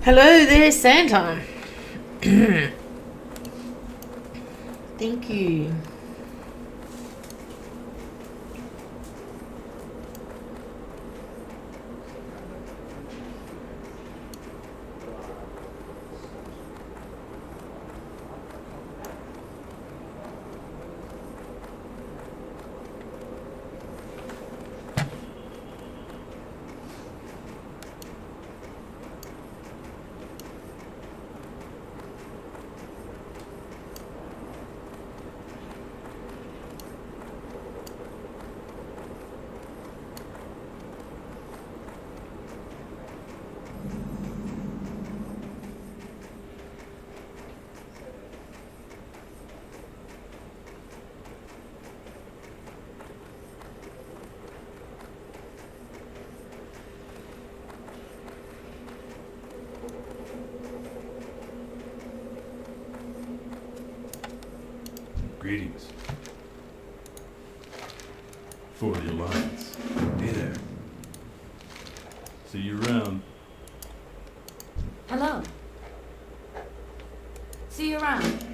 Hello there, Santa. Thank you. Greetings. For the Alliance. Hey there. See you around. Hello. See you around.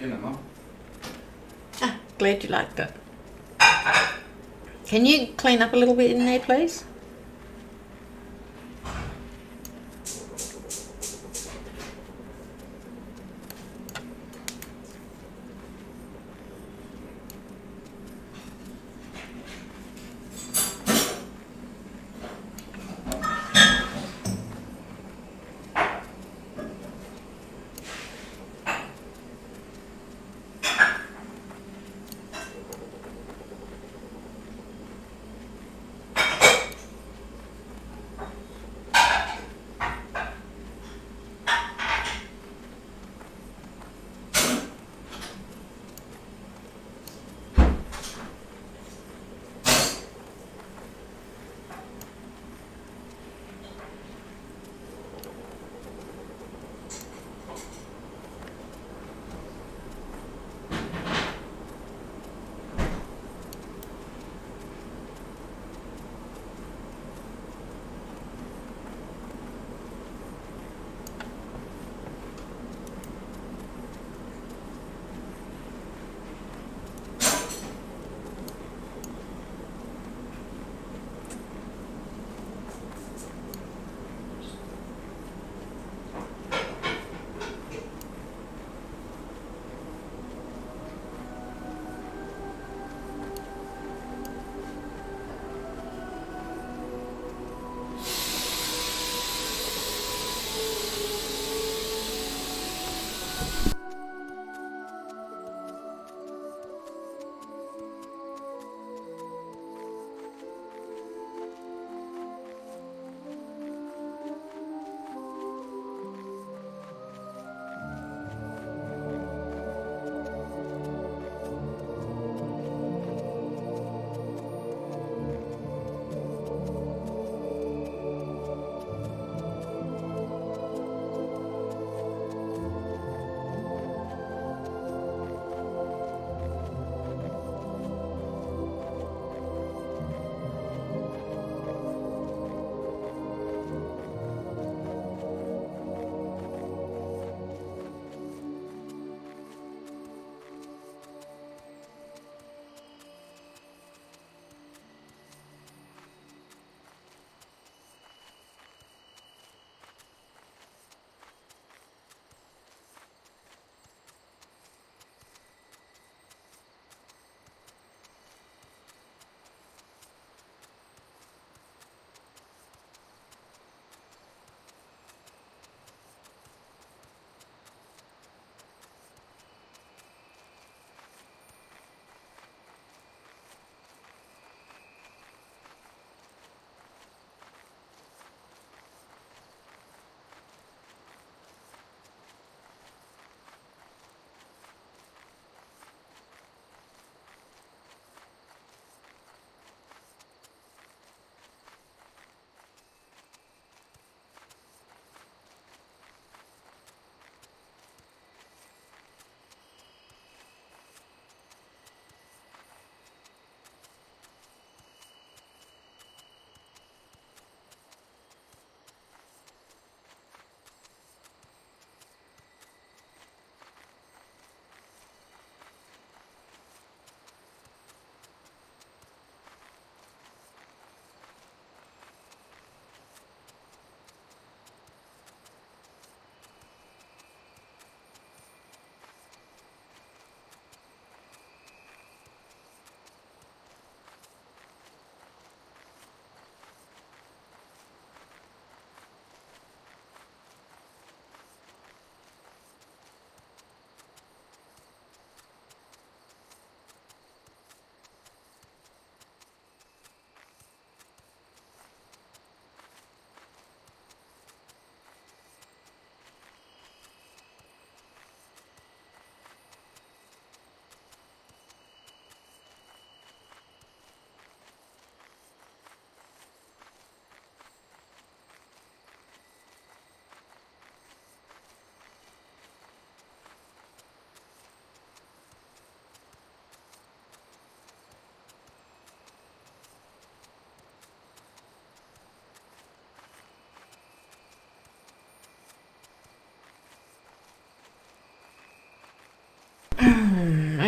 In it, Mum. Ah, glad you liked it. Can you clean up a little bit in there, please?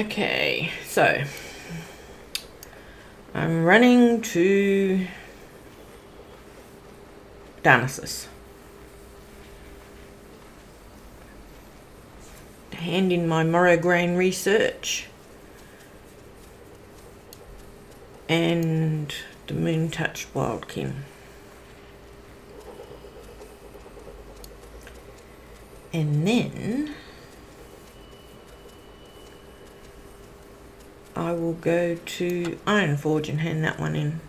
Okay, so I'm running to Darnassus to hand in my morrow grain research and the Moon Touch Wildkin. And then I will go to Ironforge and hand that one in.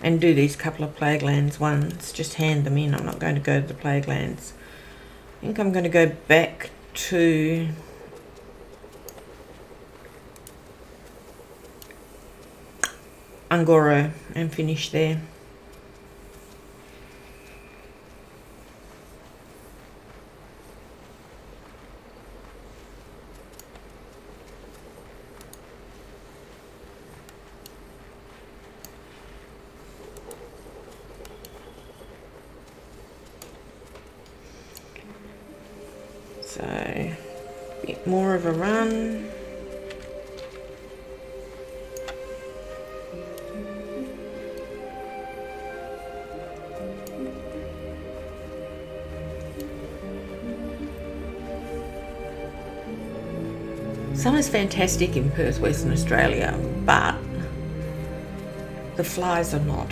And do these couple of Plague Lands ones, just hand them in. I'm not going to go to the Plague Lands. I think I'm going to go back to Ungoro and finish there. So, a bit more of a run. Summer's fantastic in Perth, Western Australia, but the flies are not.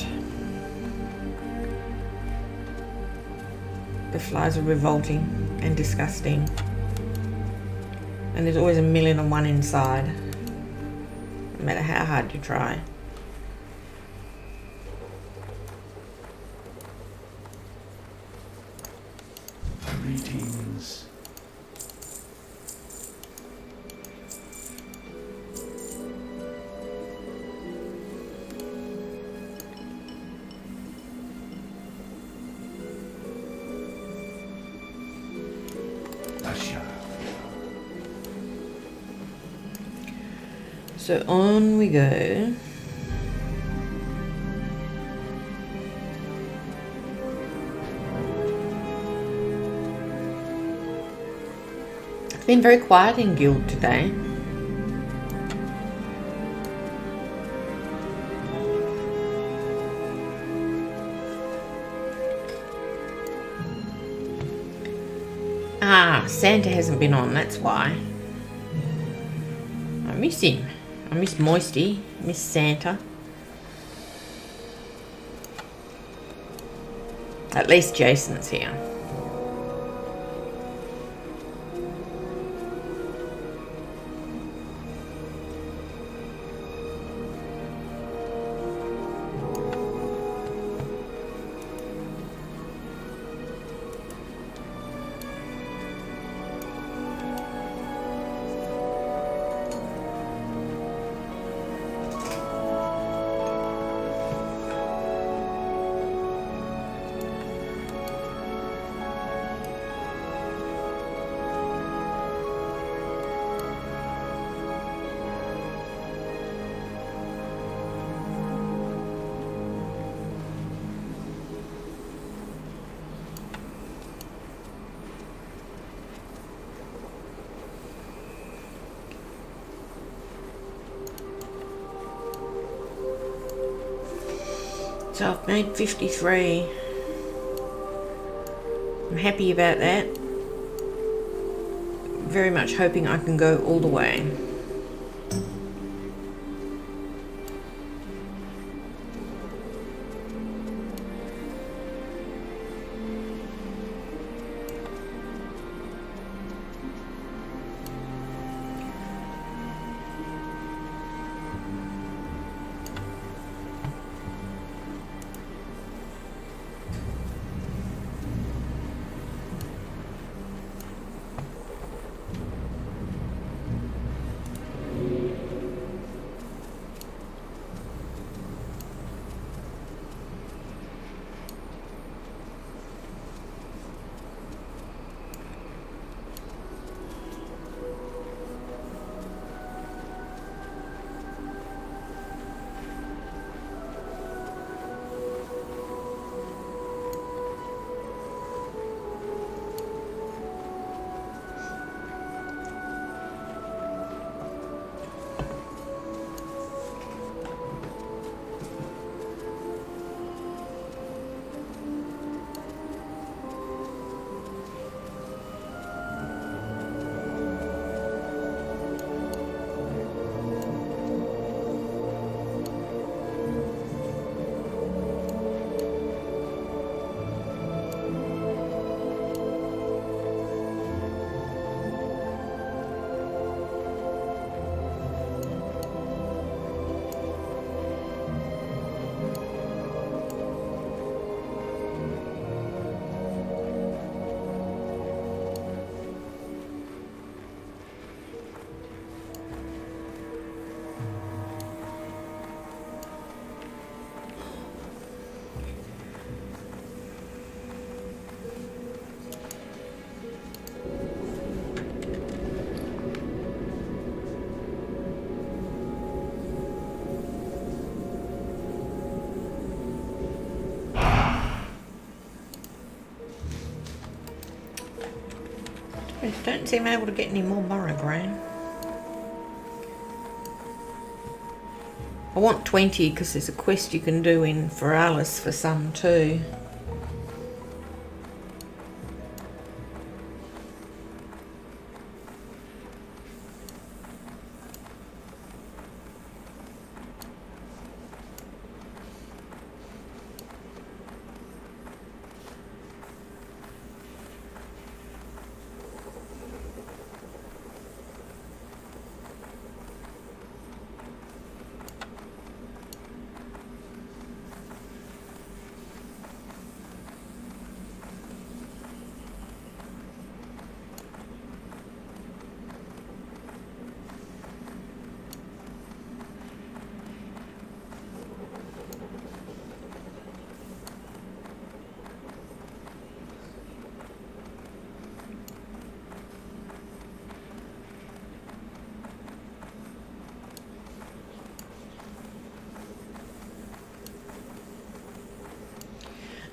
The flies are revolting and disgusting. And there's always a million and one inside, no matter how hard you try. Greetings. So on we go. It's been very quiet in Guild today. Ah, Santa hasn't been on, that's why. I miss him. I miss Moisty, I miss Santa. At least Jason's here. So I've made 53. I'm happy about that. Very much hoping I can go all the way. don't seem able to get any more Morrow grain. I want 20 because there's a quest you can do in Feralis for some too.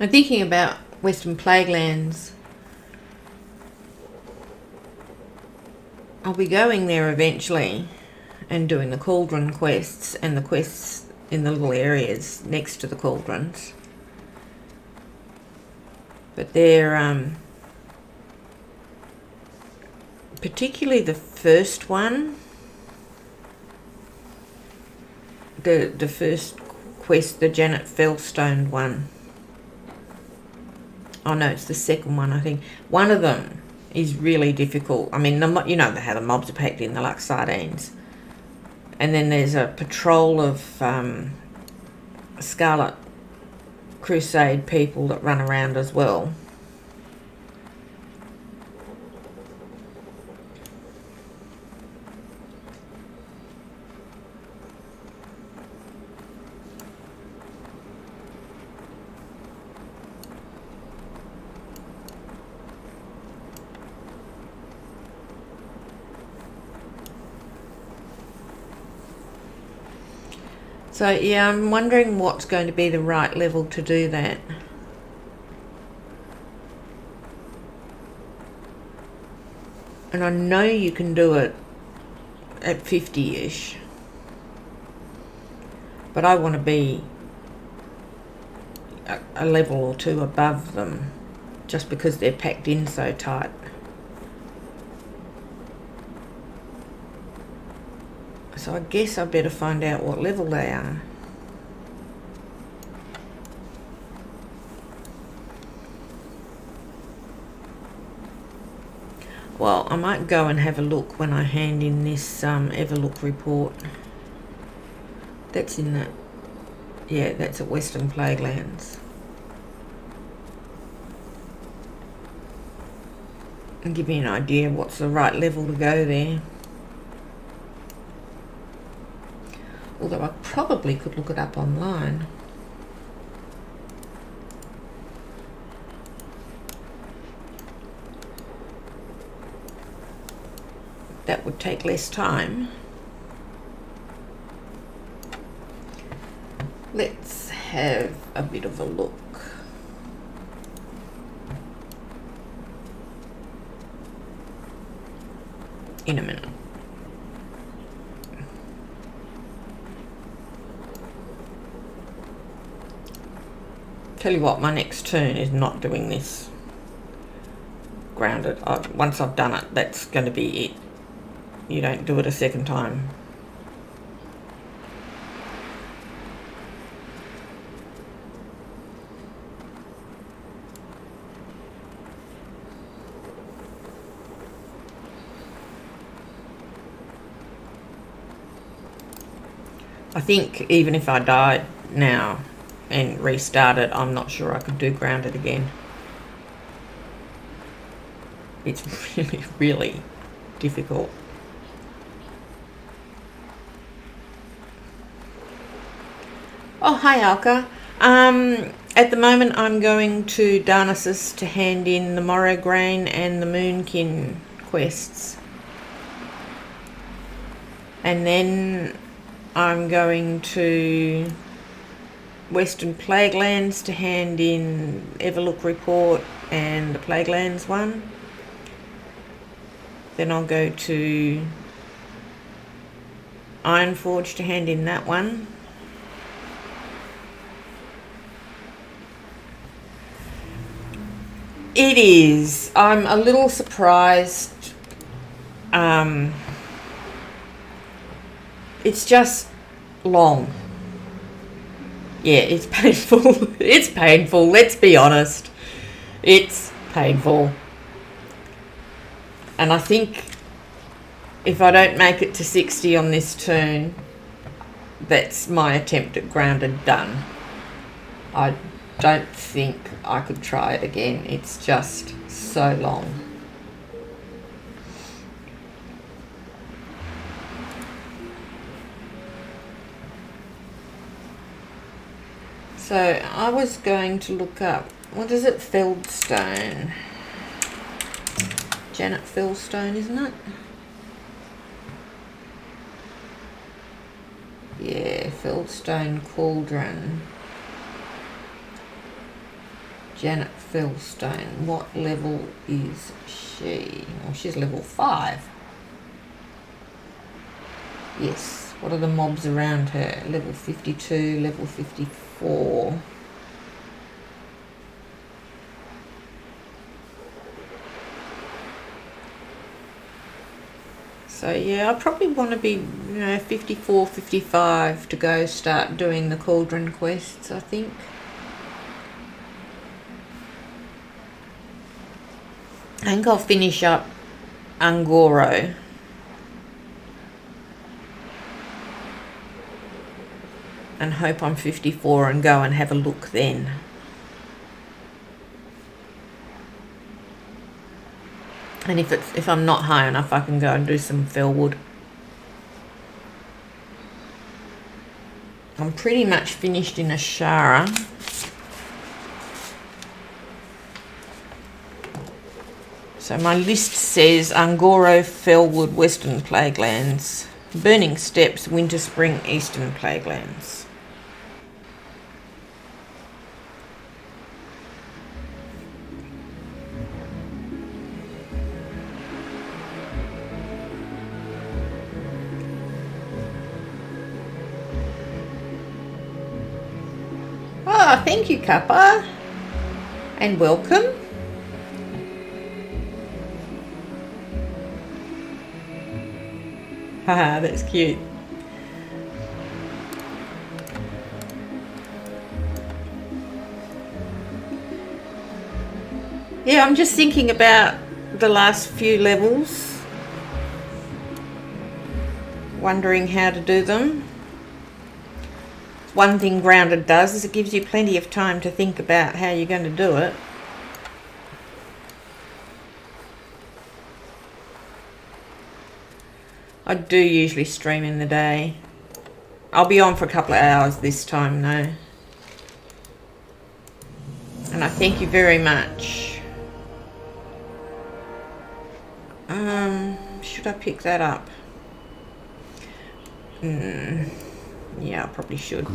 I'm thinking about Western Plaguelands. I'll be going there eventually and doing the cauldron quests and the quests in the little areas next to the cauldrons. But they're particularly the first one, the first quest, the Janet Fellstone one. Oh no, it's the second one, I think. One of them is really difficult. I mean, you know how the mobs are packed in the Lux Sardines. And then there's a patrol of Scarlet Crusade people that run around as well. So yeah, I'm wondering what's going to be the right level to do that. And I know you can do it at 50-ish. But I want to be a level or two above them, just because they're packed in so tight. So I guess I better find out what level they are. Well, I might go and have a look when I hand in this Everlook report. That's in that. Yeah, that's at Western Plaguelands. And give me an idea of what's the right level to go there. Although I probably could look it up online. That would take less time. Let's have a bit of a look. In a minute. Tell you what, my next turn is not doing this grounded. Once I've done it, that's going to be it. You don't do it a second time. I think even if I died now and restarted, I'm not sure I could do grounded again. It's really, really difficult. Oh, hi Alka. At the moment I'm going to Darnassus to hand in the Morrow Grain and the Moonkin quests. And then I'm going to Western Plaguelands to hand in Everlook report and the Plaguelands one. Then I'll go to Ironforge to hand in that one. It is. I'm a little surprised. It's just long. Yeah, it's painful. It's painful. Let's be honest. It's painful. And I think if I don't make it to 60 on this turn, that's my attempt at grounded done. I don't think I could try it again. It's just so long. So I was going to look up, what is it, Feldstone? Janet Feldstone, isn't it? Yeah, Feldstone Cauldron. Janet Feldstone. What level is she? Well, she's level 5. Yes. What are the mobs around her? Level 52, level 54. So yeah, I probably want to be, 54, 55 to go start doing the cauldron quests, I think. I think I'll finish up Angoro. And hope I'm 54 and go and have a look then. And if I'm not high enough, I can go and do some fellwood. I'm pretty much finished in Ashara. So my list says Angoro, Fellwood, Western Plaguelands, Burning Steppes, Winter Spring, Eastern Plaguelands. Ah, thank you, Kappa, and welcome. Haha, that's cute. Yeah, I'm just thinking about the last few levels, wondering how to do them. One thing Grounded does is it gives you plenty of time to think about how you're going to do it. I do usually stream in the day. I'll be on for a couple of hours this time though. And I thank you very much. Should I pick that up? Yeah, I probably should.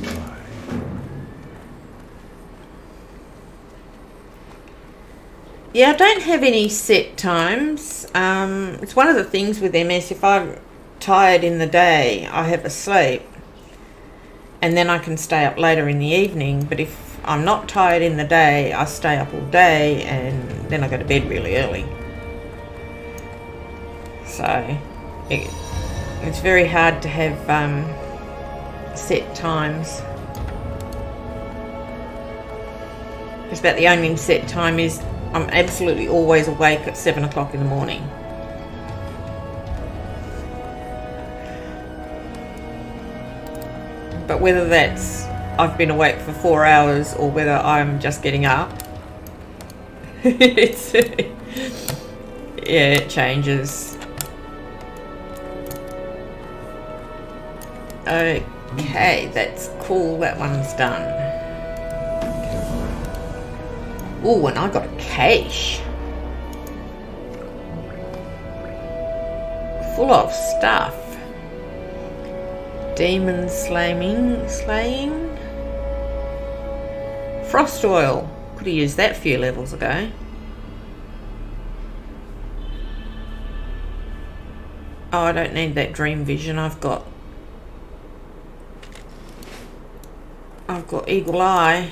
Yeah, I don't have any set times. It's one of the things with MS, if I'm tired in the day, I have a sleep. And then I can stay up later in the evening. But if I'm not tired in the day, I stay up all day and then I go to bed really early. So it's very hard to have set times. Just about the only set time is I'm absolutely always awake at 7 o'clock in the morning. But whether that's I've been awake for 4 hours or whether I'm just getting up, it's yeah, it changes. Okay, that's cool. That one's done. Oh, and I got a cache full of stuff. Demon slaying. Frost oil. Could have used that a few levels ago. Oh, I don't need that dream vision. I've got eagle eye.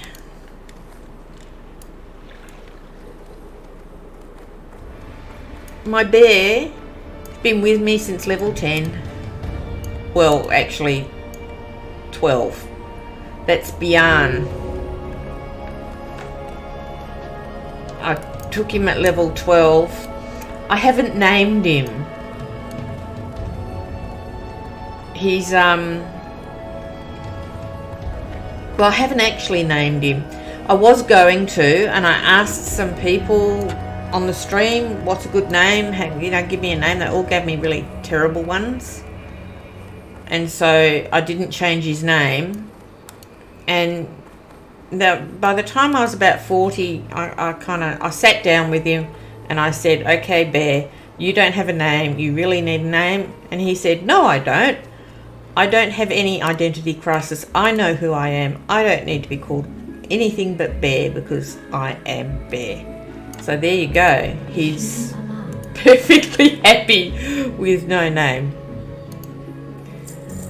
My bear has been with me since level 10. Well, actually 12. That's Bjorn. I took him at level 12. I haven't named him. He's well, I haven't actually named him. I was going to, and I asked some people on the stream, what's a good name? Give me a name. They all gave me really terrible ones. And so I didn't change his name. And by the time I was about 40, I sat down with him and I said, okay, Bear, you don't have a name. You really need a name. And he said, no, I don't. I don't have any identity crisis. I know who I am. I don't need to be called anything but Bear because I am Bear. So there you go. He's perfectly happy with no name.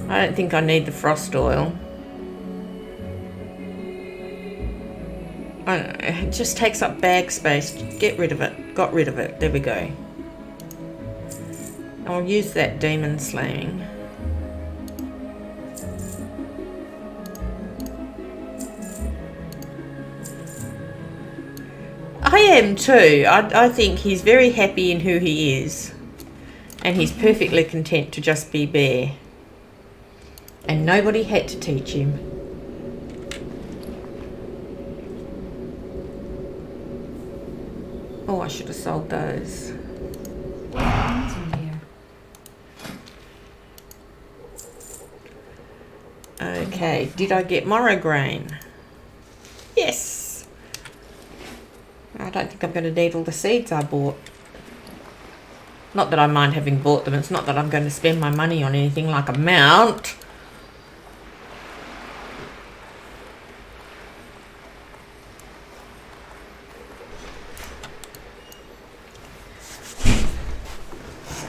I don't think I need the frost oil. I don't know, it just takes up bag space. Get rid of it. Got rid of it. There we go. I'll use that demon slaying. I am too. I think he's very happy in who he is. And he's perfectly content to just be Bear. And nobody had to teach him. Oh, I should have sold those. Okay, did I get Morrograin? Yes. I don't think I'm going to need all the seeds I bought. Not that I mind having bought them. It's not that I'm going to spend my money on anything like a mount.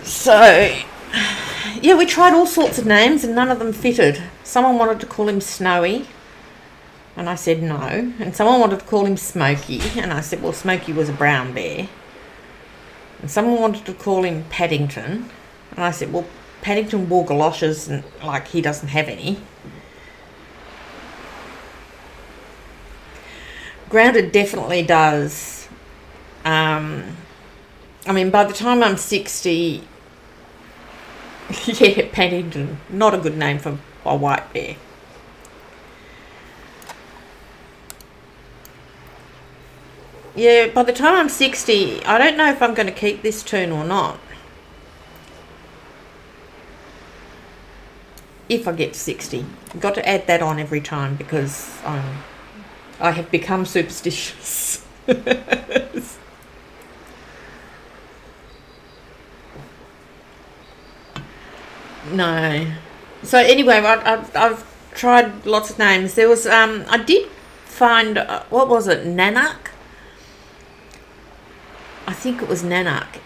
So, yeah, we tried all sorts of names and none of them fitted. Someone wanted to call him Snowy, and I said no. And someone wanted to call him Smokey, and I said, well, Smokey was a brown bear. And someone wanted to call him Paddington, and I said, well, Paddington wore galoshes and, like, he doesn't have any. Grounded definitely does. I mean, by the time I'm 60... yeah, Paddington. Not a good name for a white bear. Yeah, by the time I'm 60, I don't know if I'm going to keep this tune or not. If I get to 60. I've got to add that on every time because I have become superstitious. No. So anyway, I've tried lots of names. There was I did find what was it? Nanak. I think it was Nanak.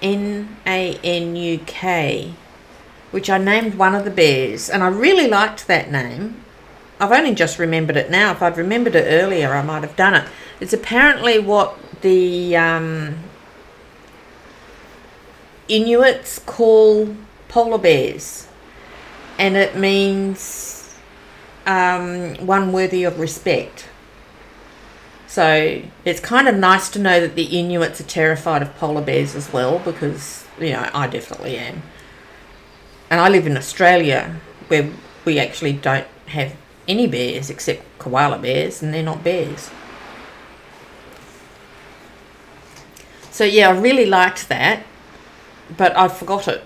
Nanuk, which I named one of the bears, and I really liked that name. I've only just remembered it now. If I'd remembered it earlier, I might have done it. It's apparently what the Inuits call polar bears. And it means one worthy of respect. So it's kind of nice to know that the Inuits are terrified of polar bears as well, because, you know, I definitely am. And I live in Australia where we actually don't have any bears except koala bears, and they're not bears. So yeah, I really liked that, but I forgot it.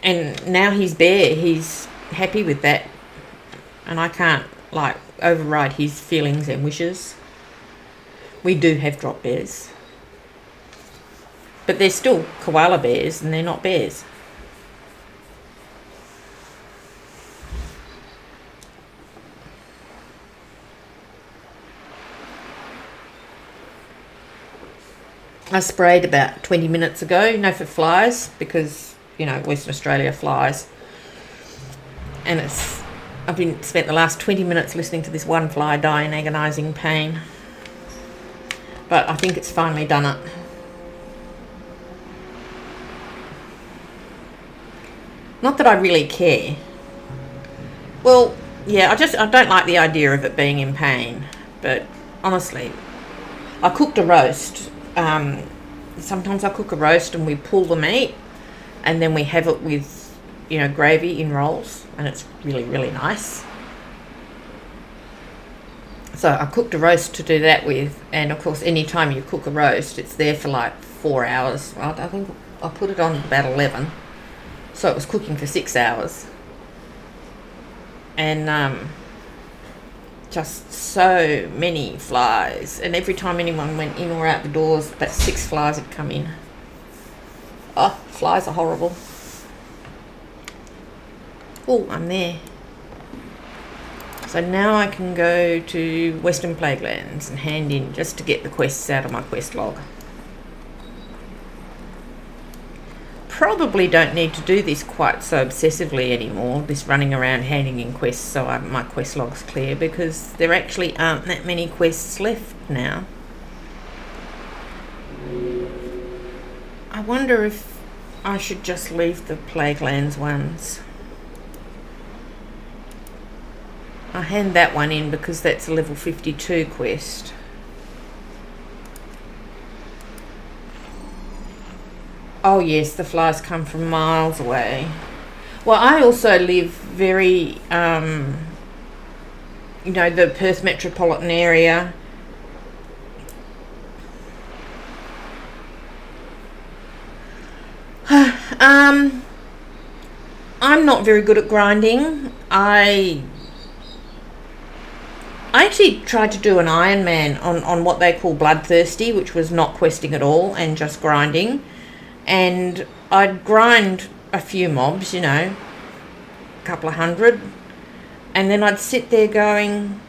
And now he's Bear. He's happy with that. And I can't, like, override his feelings and wishes. We do have drop bears. But they're still koala bears and they're not bears. I sprayed about 20 minutes ago, no for flies, because you know, Western Australia flies. And I've spent the last 20 minutes listening to this one fly die in agonising pain. But I think it's finally done it. Not that I really care. Well, yeah, I don't like the idea of it being in pain. But honestly, I cooked a roast. Sometimes I cook a roast and we pull the meat and then we have it with, you know, gravy in rolls, and it's really, really nice. So I cooked a roast to do that with, and of course any time you cook a roast, it's there for like 4 hours. I think I put it on about 11. So it was cooking for 6 hours. And just so many flies. And every time anyone went in or out the doors, about 6 flies had come in. Oh, flies are horrible. Oh, I'm there. So now I can go to Western Plaguelands and hand in just to get the quests out of my quest log. Probably don't need to do this quite so obsessively anymore, this running around handing in quests so my quest log's clear, because there actually aren't that many quests left now. I wonder if I should just leave the Plaguelands ones. I hand that one in because that's a level 52 quest. Oh yes, the flies come from miles away. Well, I also live very, you know, the Perth metropolitan area. I'm not very good at grinding. I actually tried to do an Ironman on what they call bloodthirsty, which was not questing at all and just grinding. And I'd grind a few mobs, you know, a couple of hundred. And then I'd sit there going,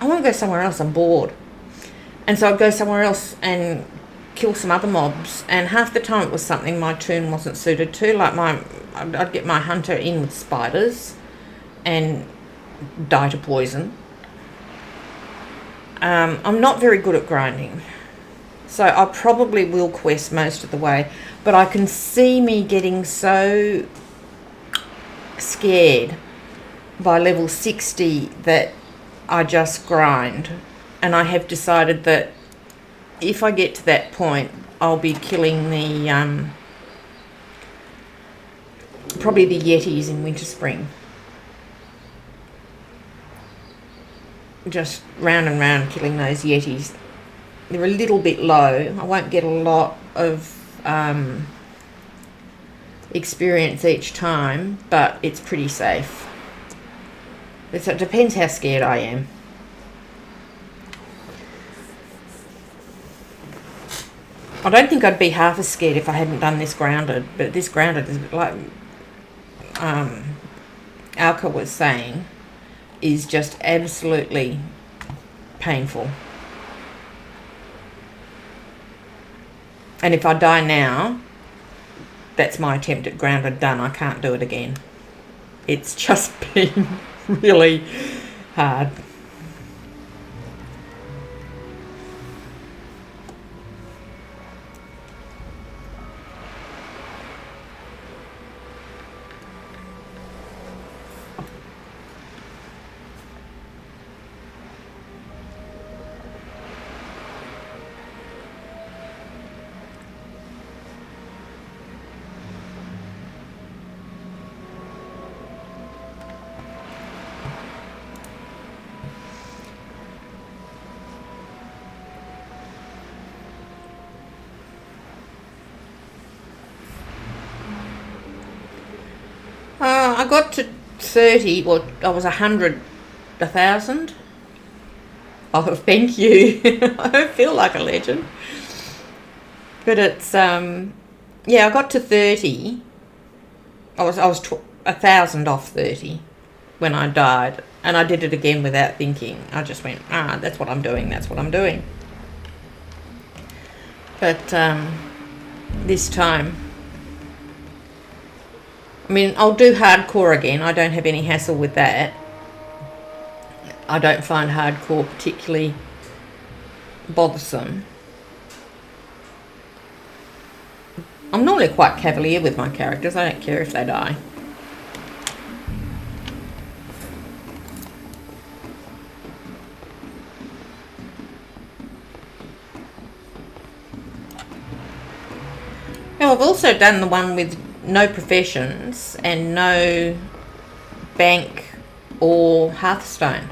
I want to go somewhere else, I'm bored. And so I'd go somewhere else and kill some other mobs. And half the time it was something my toon wasn't suited to. Like I'd get my hunter in with spiders and die to poison. I'm not very good at grinding, so I probably will quest most of the way, but I can see me getting so scared by level 60 that I just grind, and I have decided that if I get to that point, I'll be killing the probably the Yetis in Winter Spring. Just round and round killing those Yetis. They're a little bit low. I won't get a lot of experience each time, but it's pretty safe. It depends how scared I am. I don't think I'd be half as scared if I hadn't done this grounded, but this grounded is like Alka was saying, is just absolutely painful. And if I die now, that's my attempt at grounded done. I can't do it again. It's just been really hard. I got to 30, well, I was 1,000. Oh, thank you. I don't feel like a legend. But it's, yeah, I got to 30. I was 1,000 off 30 when I died. And I did it again without thinking. I just went, that's what I'm doing, that's what I'm doing. But this time, I mean, I'll do hardcore again. I don't have any hassle with that. I don't find hardcore particularly bothersome. I'm normally quite cavalier with my characters. I don't care if they die. Now, I've also done the one with no professions and no bank or hearthstone.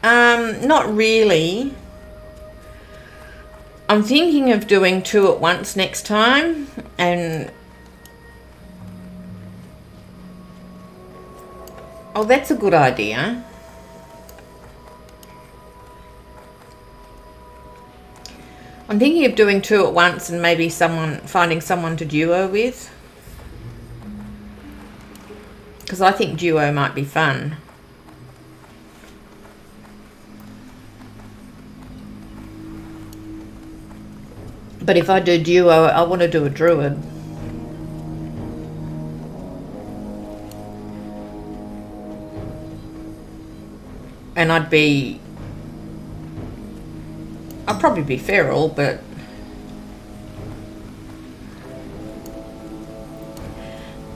Not really. I'm thinking of doing 2 at once next time, and oh, that's a good idea. I'm thinking of doing 2 at once and maybe finding someone to duo with, because I think duo might be fun. But if I do duo, I want to do a druid. And I'd probably be feral, but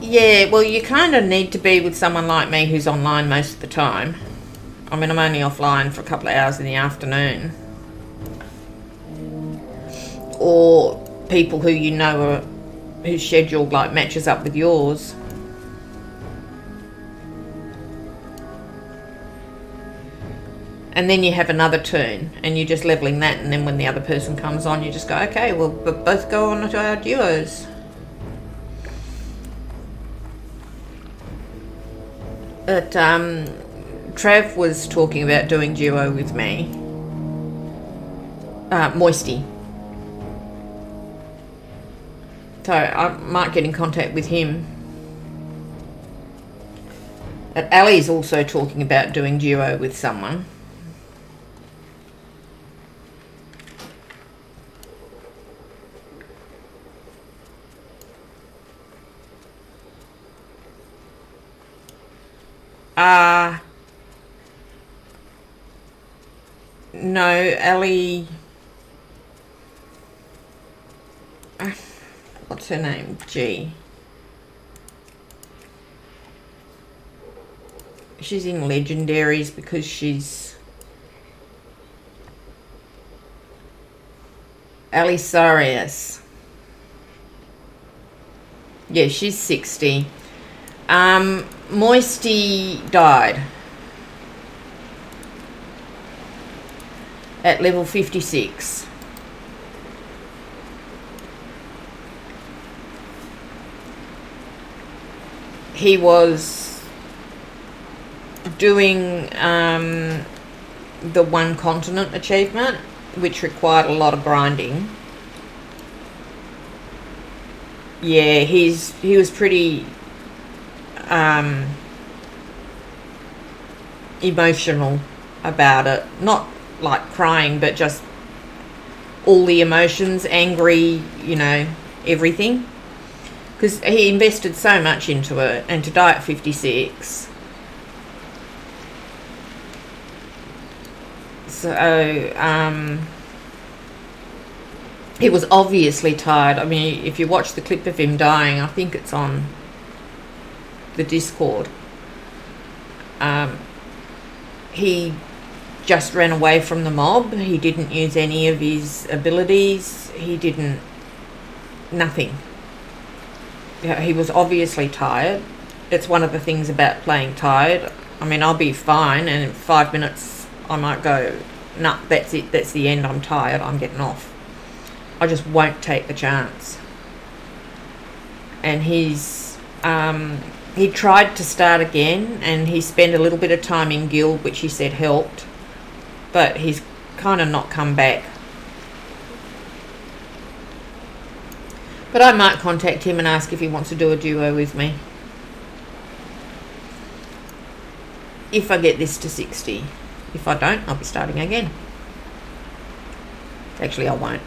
yeah, well, you kind of need to be with someone like me who's online most of the time. I mean, I'm only offline for a couple of hours in the afternoon. Or people who you know whose schedule like matches up with yours. And then you have another turn and you're just leveling that, and then when the other person comes on you just go, okay, we'll both go on to our duos. But Trav was talking about doing duo with me. Moisty. So I might get in contact with him. But Ali's also talking about doing duo with someone. No, Ali. What's her name? G. She's in legendaries because she's Alisarius. Yeah, she's 60. Moisty died at level 56. He was doing the one continent achievement, which required a lot of grinding. Yeah, he was pretty emotional about it. Not like crying, but just all the emotions, angry, everything. Because he invested so much into it, and to die at 56. So, he was obviously tired. I mean, if you watch the clip of him dying, I think it's on the Discord. He just ran away from the mob. He didn't use any of his abilities. Nothing. He was obviously tired. It's one of the things about playing tired. I mean, I'll be fine, and in 5 minutes I might go, nah, that's it, that's the end, I'm tired, I'm getting off. I just won't take the chance. And he tried to start again, and he spent a little bit of time in guild, which he said helped, but he's kind of not come back. But I might contact him and ask if he wants to do a duo with me. If I get this to 60. If I don't, I'll be starting again. Actually, I won't.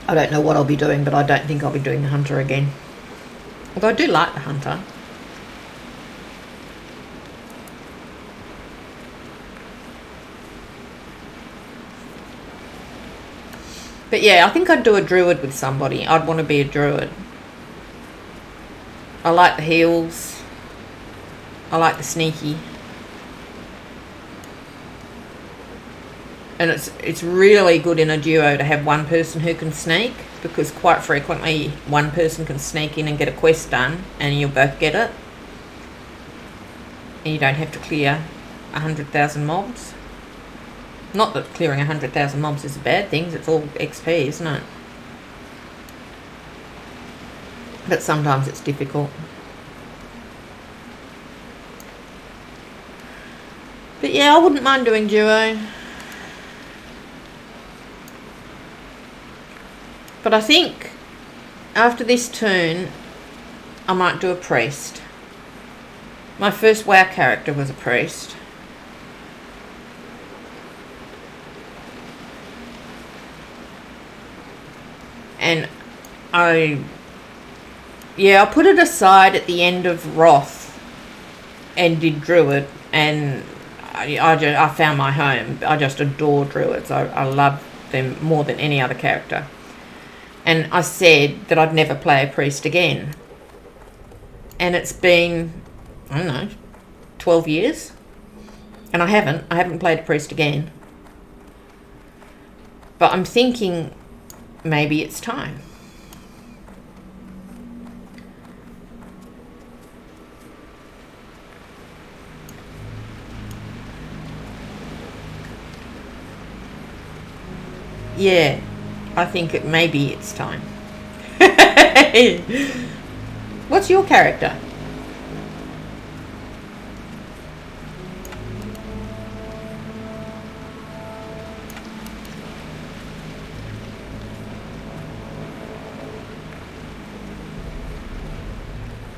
I don't know what I'll be doing, but I don't think I'll be doing the hunter again. Although I do like the hunter. But yeah, I think I'd do a druid with somebody. I'd want to be a druid. I like the heals. I like the sneaky. And it's really good in a duo to have one person who can sneak, because quite frequently one person can sneak in and get a quest done and you'll both get it. And you don't have to clear 100,000 mobs. Not that clearing 100,000 mobs is a bad thing, it's all XP, isn't it? But sometimes it's difficult. But yeah, I wouldn't mind doing duo. But I think after this turn, I might do a priest. My first WoW character was a priest. And I put it aside at the end of Wrath and did Druid, and I found my home. I just adore Druids. I love them more than any other character. And I said that I'd never play a priest again. And it's been, I don't know, 12 years. And I haven't played a priest again. But I'm thinking maybe it's time. Yeah, I think maybe it's time. What's your character?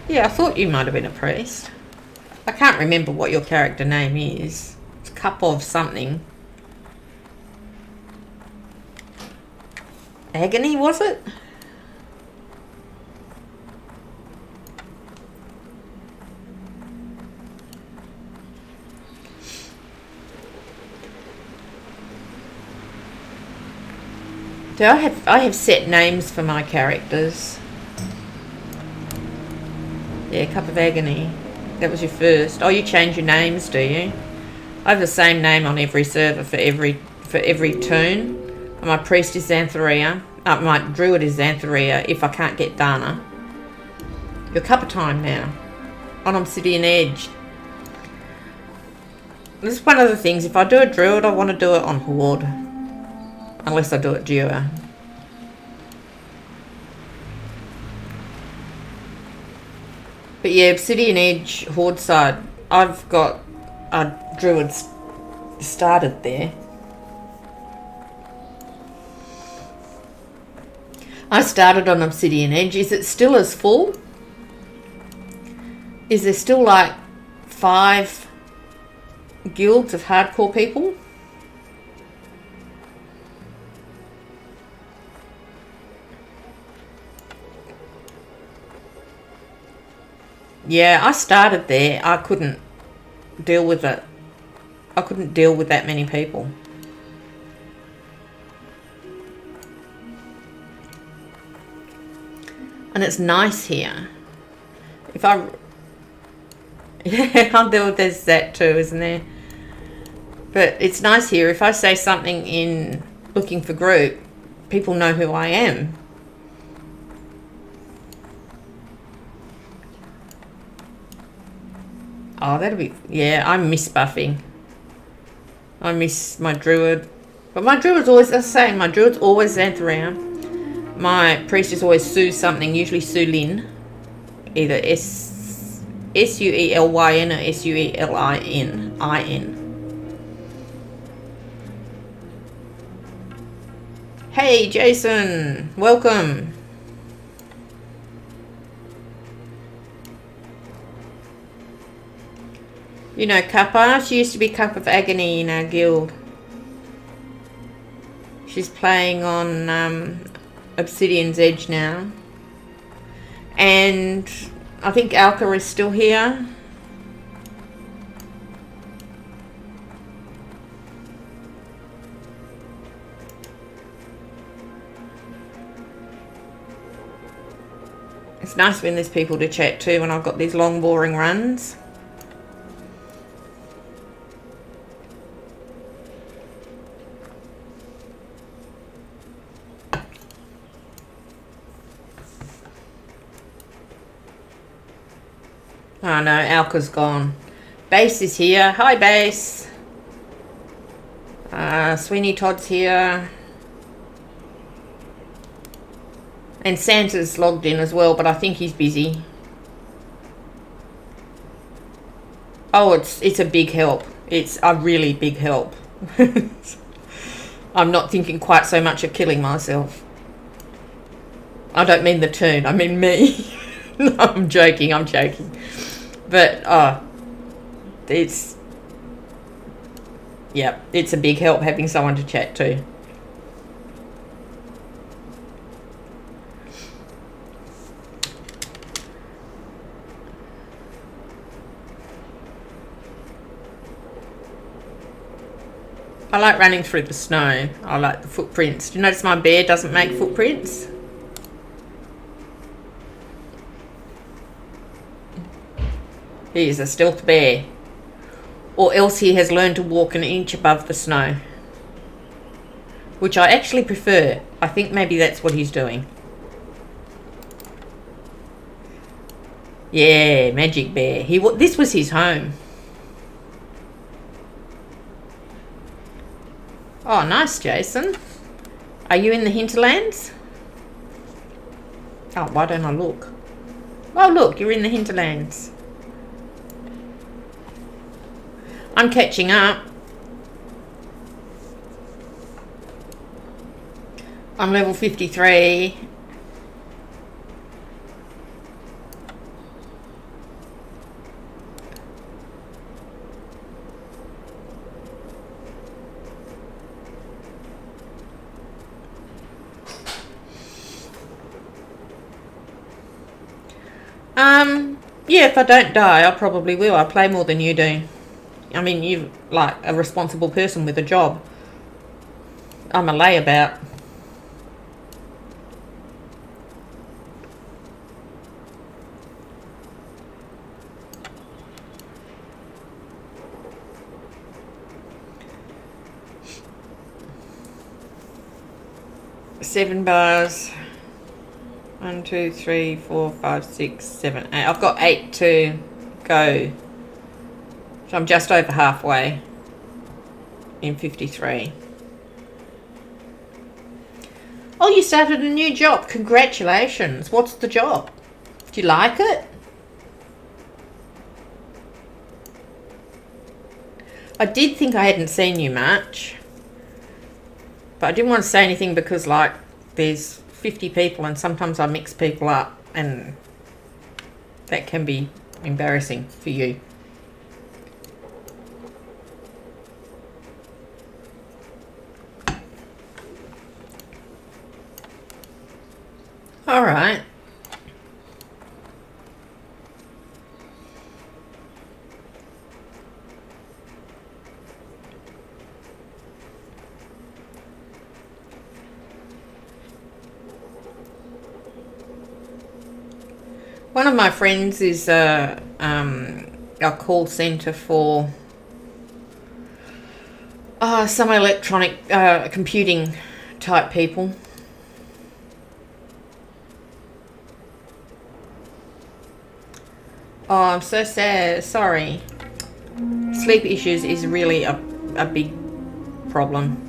Yeah, I thought you might have been a priest. I can't remember what your character name is. It's Cup of something. Agony, was it? Do I have set names for my characters? Yeah, Cup of Agony. That was your first. Oh, you change your names, do you? I have the same name on every server for every turn. My priest is Xantheria. My druid is Xantheria if I can't get Dana. Your cup of time now. On Obsidian Edge. This is one of the things. If I do a druid, I want to do it on Horde. Unless I do it duo. But yeah, Obsidian Edge, Horde side. I've got a druid started there. I started on Obsidian Edge. Is it still as full? Is there still like 5 guilds of hardcore people? Yeah, I started there. I couldn't deal with it. I couldn't deal with that many people. And it's nice here. If I... Yeah, there's that too, isn't there? But it's nice here. If I say something in looking for group, people know who I am. Oh, that'll be... Yeah, I miss buffing. I miss my druid. But my druid's always... I was saying, my druid's always Xantheria. My priest is always Sue something, usually Sue Lin. Either S-U-E-L-Y-N or S-U-E-L-I-N. Hey, Jason. Welcome. You know Kappa? She used to be Cup of Agony in our guild. She's playing on Obsidian's Edge now. And I think Alka is still here. It's nice when there's people to chat to when I've got these long, boring runs. Oh no, Alka's gone. Base is here. Hi, Base. Sweeney Todd's here. And Santa's logged in as well, but I think he's busy. Oh, it's a big help. It's a really big help. I'm not thinking quite so much of killing myself. I don't mean the tune, I mean me. No, I'm joking. But, it's a big help having someone to chat to. I like running through the snow. I like the footprints. Do you notice my bear doesn't make footprints? He is a stealth bear. Or else he has learned to walk an inch above the snow. Which I actually prefer. I think maybe that's what he's doing. Yeah, Magic Bear. This was his home. Oh, nice, Jason. Are you in the hinterlands? Oh, why don't I look? Oh, look, you're in the hinterlands. I'm catching up. I'm level 53. Yeah, if I don't die, I probably will. I play more than you do. I mean, you're like a responsible person with a job. I'm a layabout. Seven bars. 1, 2, 3, 4, 5, 6, 7, 8. I've got 8 to go. So I'm just over halfway in 53. Oh, you started a new job. Congratulations. What's the job? Do you like it? I did think I hadn't seen you much. But I didn't want to say anything because, like, there's 50 people and sometimes I mix people up and that can be embarrassing for you. All right. One of my friends is a call centre for some electronic computing type people. Oh, I'm so sad. Sorry. Sleep issues is really a big problem.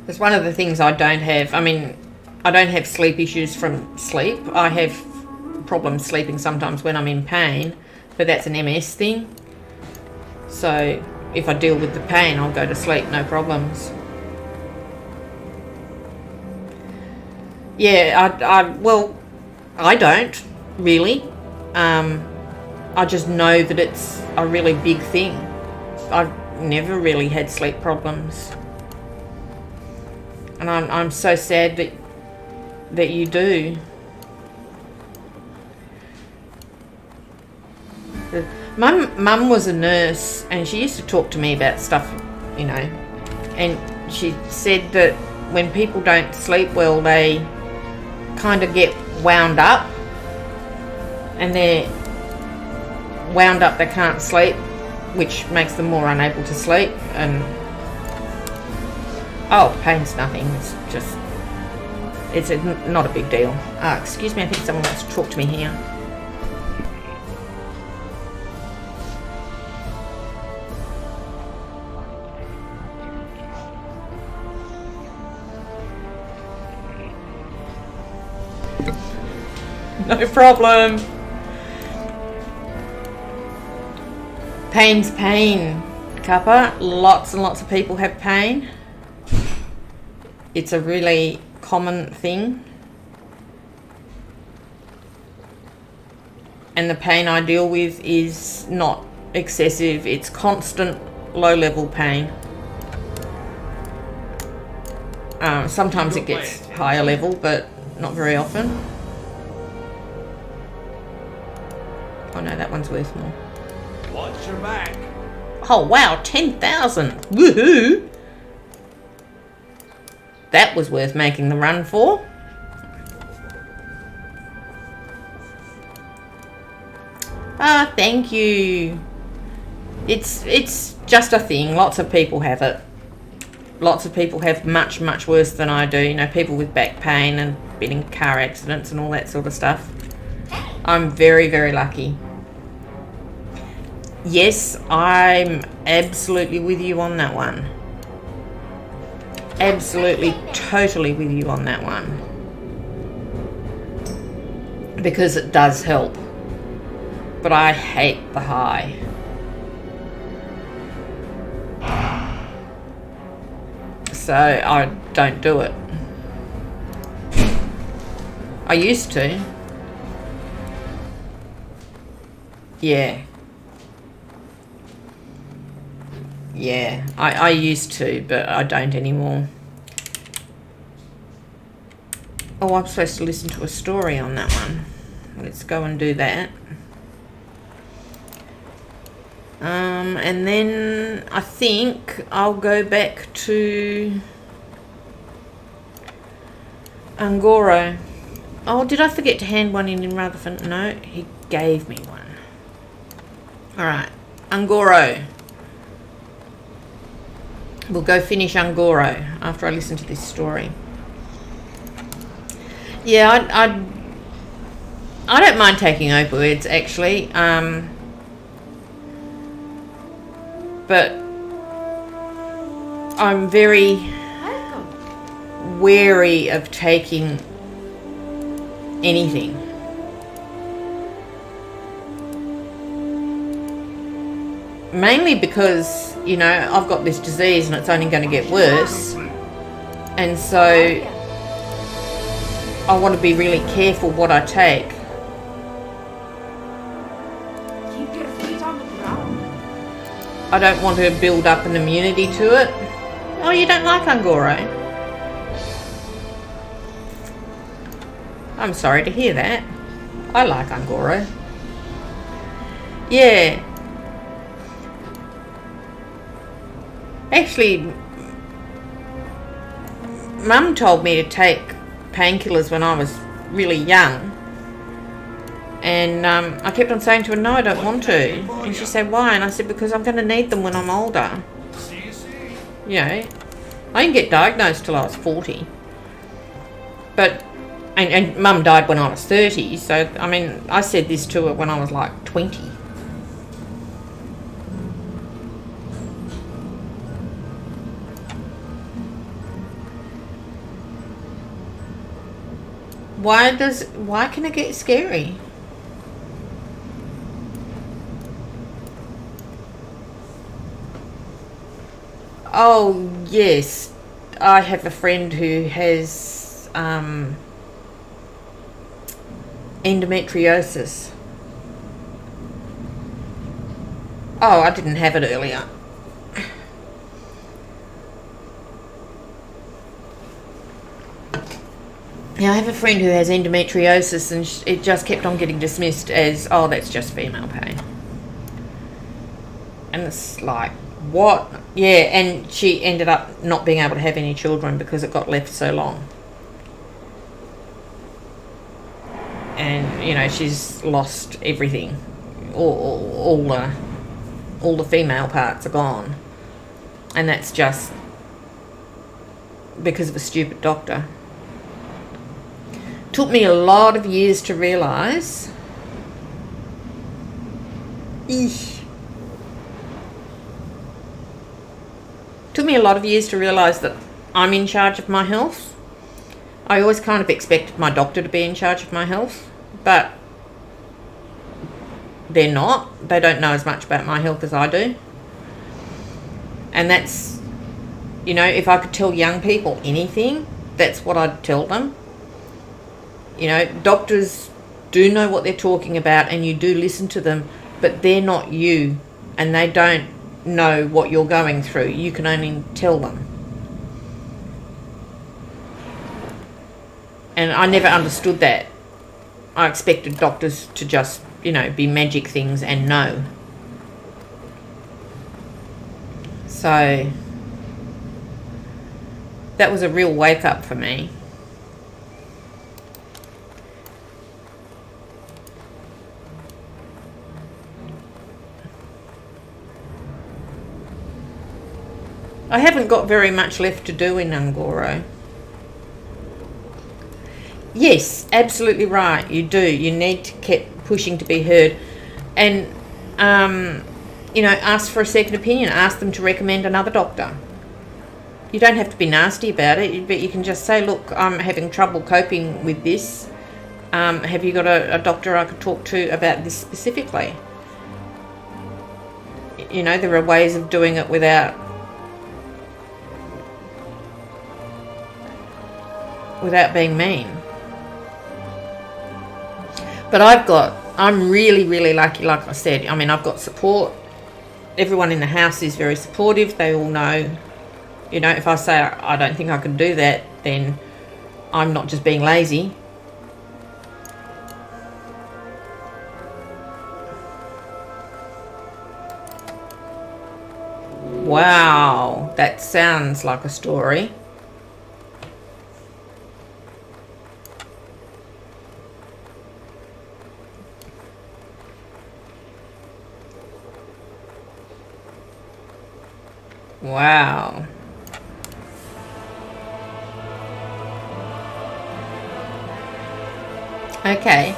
It's one of the things I don't have. I mean, I don't have sleep issues from sleep. I have problems sleeping sometimes when I'm in pain, but that's an MS thing. So if I deal with the pain, I'll go to sleep, no problems. Yeah, well, I don't really. I just know that it's a really big thing. never really had sleep problems. And I'm so sad that you do. Mum was a nurse, and she used to talk to me about stuff, you know, and she said that when people don't sleep well, they kind of get wound up, and they're wound up, they can't sleep, which makes them more unable to sleep. And oh, pain's nothing, it's just, not a big deal. Excuse me, I think someone wants to talk to me here. No problem. Pain's pain, Kappa. Lots and lots of people have pain. It's a really common thing. And the pain I deal with is not excessive. It's constant low-level pain. Sometimes it gets higher level, but not very often. Oh no, that one's worth more. Watch your back. Oh wow, 10,000! Woohoo! That was worth making the run for. Ah, thank you. It's just a thing. Lots of people have it. Lots of people have much, much worse than I do. You know, people with back pain and been in car accidents and all that sort of stuff. I'm very, very lucky. Yes, I'm absolutely with you on that one. Absolutely, totally with you on that one. Because it does help. But I hate the high. So I don't do it. I used to. Yeah. Yeah, I used to, but I don't anymore. Oh, I'm supposed to listen to a story on that one. Let's go and do that. And then I think I'll go back to Angoro. Oh, did I forget to hand one in Rutherford? No, he gave me one. Alright, Angoro. We'll go finish Angoro after I listen to this story. Yeah, I don't mind taking opioids, actually. But I'm very wary of taking anything. Mainly because, you know, I've got this disease and it's only going to get worse. And so I want to be really careful what I take. Keep your feet on the ground. I don't want to build up an immunity to it. Oh, you don't like Angoro? I'm sorry to hear that. I like Angoro. Yeah. Actually, Mum told me to take painkillers when I was really young. And I kept on saying to her, no, I don't want to. And she said, why? And I said, because I'm going to need them when I'm older. You know, I didn't get diagnosed till I was 40. But, and Mum died when I was 30. So, I mean, I said this to her when I was like 20. Why can it get scary? Oh, yes. I have a friend who has endometriosis. Oh, I didn't have it earlier. Yeah, I have a friend who has endometriosis, and it just kept on getting dismissed as, oh, that's just female pain. And it's like, what? Yeah, and she ended up not being able to have any children because it got left so long. And, you know, she's lost everything. All the female parts are gone. And that's just because of a stupid doctor. Took me a lot of years to realise. Took me a lot of years to realise that I'm in charge of my health. I always kind of expected my doctor to be in charge of my health, but they're not. They don't know as much about my health as I do. And that's, you know, if I could tell young people anything, that's what I'd tell them. You know, doctors do know what they're talking about, and you do listen to them, but they're not you, and they don't know what you're going through. You can only tell them. And I never understood that. I expected doctors to just, you know, be magic things and know. So that was a real wake up for me. I haven't got very much left to do in Ngoro. Yes, absolutely right. You do. You need to keep pushing to be heard. And, you know, ask for a second opinion. Ask them to recommend another doctor. You don't have to be nasty about it, but you can just say, look, I'm having trouble coping with this. Have you got a doctor I could talk to about this specifically? You know, there are ways of doing it without being mean. But I'm really, really lucky, like I said. I mean, I've got support. Everyone in the house is very supportive. They all know, you know, if I say I don't think I can do that, then I'm not just being lazy. Wow, that sounds like a story. Wow. Okay.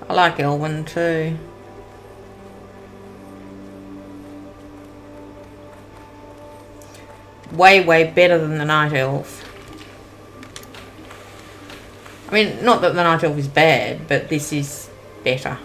I like Elwyn too. Way, way better than the Night Elf. I mean, not that the Night Elf is bad, but this is better.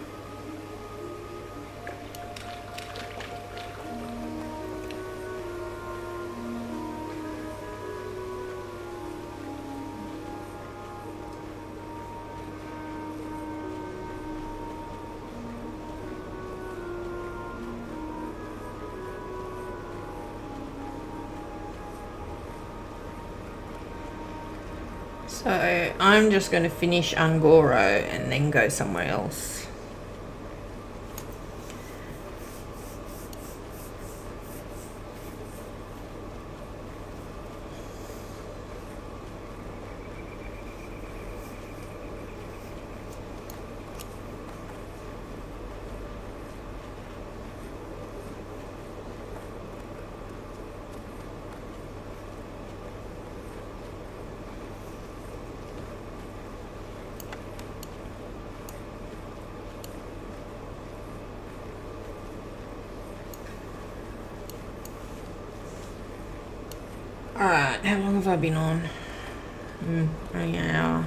So I'm just going to finish Ngoro and then go somewhere else. Alright, how long have I been on? Only an hour.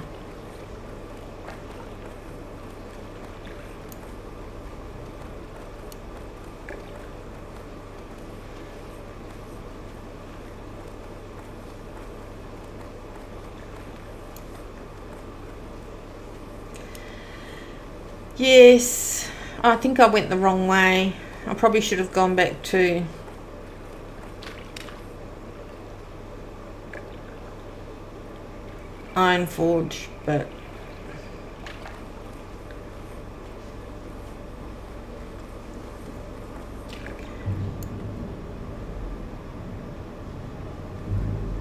Yes, I think I went the wrong way. I probably should have gone back to Iron Forge, but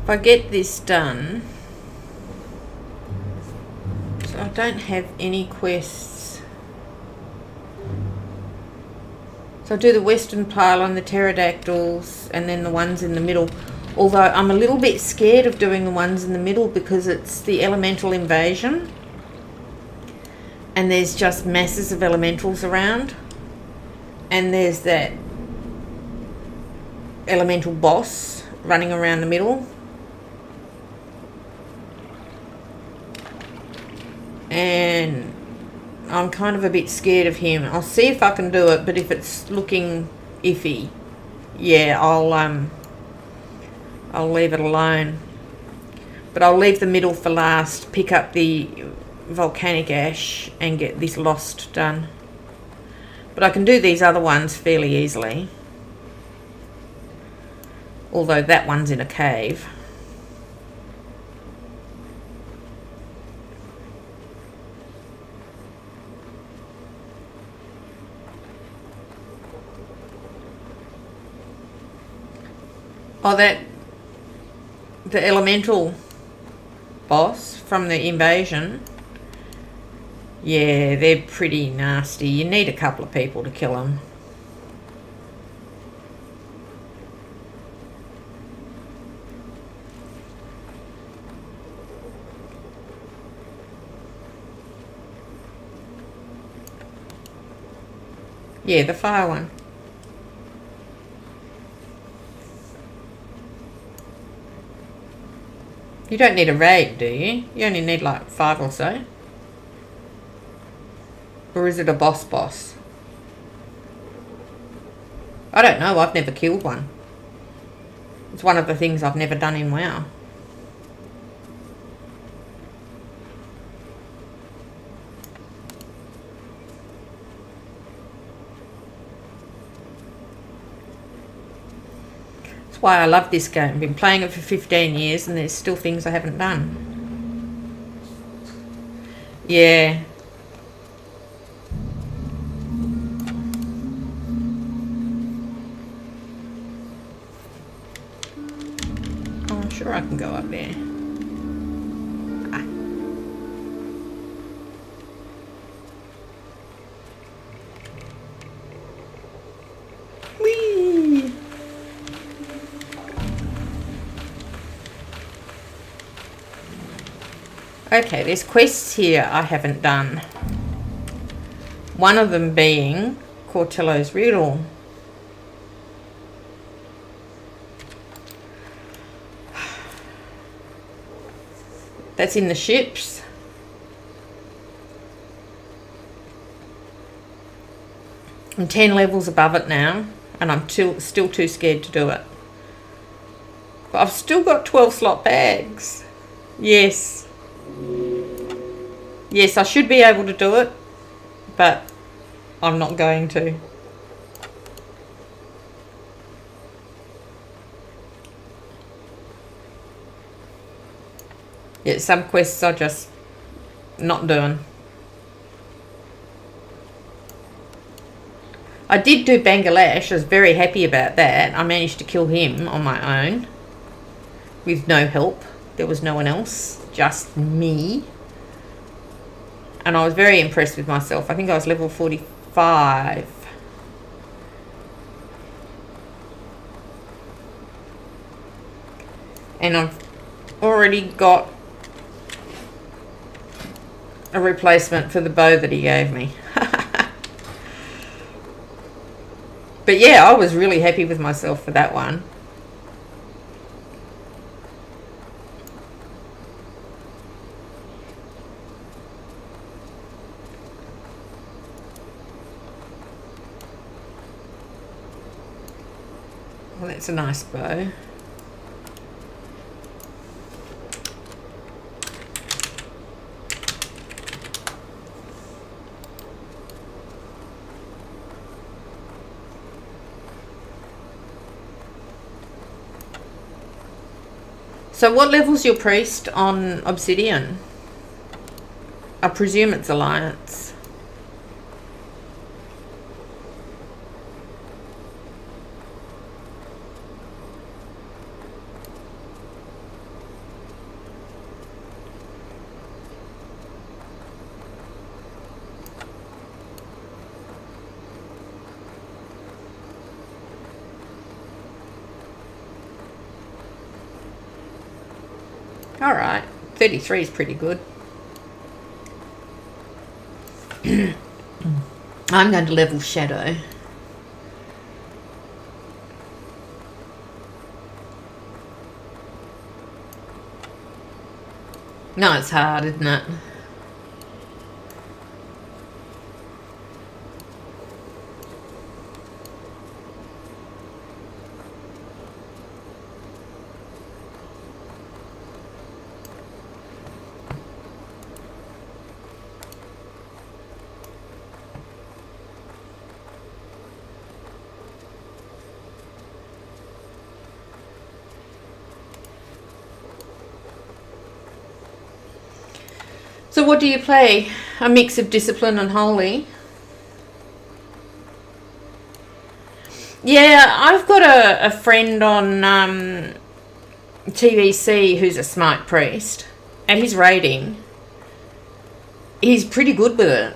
if I get this done, so I don't have any quests. So I'll do the western pylon, the pterodactyls, and then the ones in the middle. Although I'm a little bit scared of doing the ones in the middle because it's the elemental invasion. And there's just masses of elementals around. And there's that elemental boss running around the middle. And I'm kind of a bit scared of him. I'll see if I can do it, but if it's looking iffy, yeah, I'll leave it alone. But I'll leave the middle for last, pick up the volcanic ash and get this lost done. But I can do these other ones fairly easily. Although that one's in a cave. Oh, the elemental boss from the invasion. Yeah, they're pretty nasty. You need a couple of people to kill them. Yeah, the fire one. You don't need a raid, do you? You only need like 5 or so. Or is it a boss? I don't know, I've never killed one. It's one of the things I've never done in WoW. Why I love this game. I've been playing it for 15 years and there's still things I haven't done. Yeah. Oh, I'm sure I can go up there. Whee! Okay, there's quests here I haven't done. One of them being Cortello's Riddle. That's in the ships. I'm 10 levels above it now, and I'm still too scared to do it. But I've still got 12 slot bags. Yes. Yes, I should be able to do it, but I'm not going to. Yeah, some quests are just not doing. I did do Bangladesh. I was very happy about that. I managed to kill him on my own with no help. There was no one else, just me. And I was very impressed with myself. I think I was level 45. And I've already got a replacement for the bow that he gave me. But yeah, I was really happy with myself for that one. Well, that's a nice bow. So what level's your priest on Obsidian? I presume it's Alliance. Alright, 33 is pretty good. I'm going to level Shadow. No, it's hard, isn't it? So what do you play? A mix of Discipline and Holy? Yeah, I've got a friend on TVC who's a Smite Priest. At his rating, he's pretty good with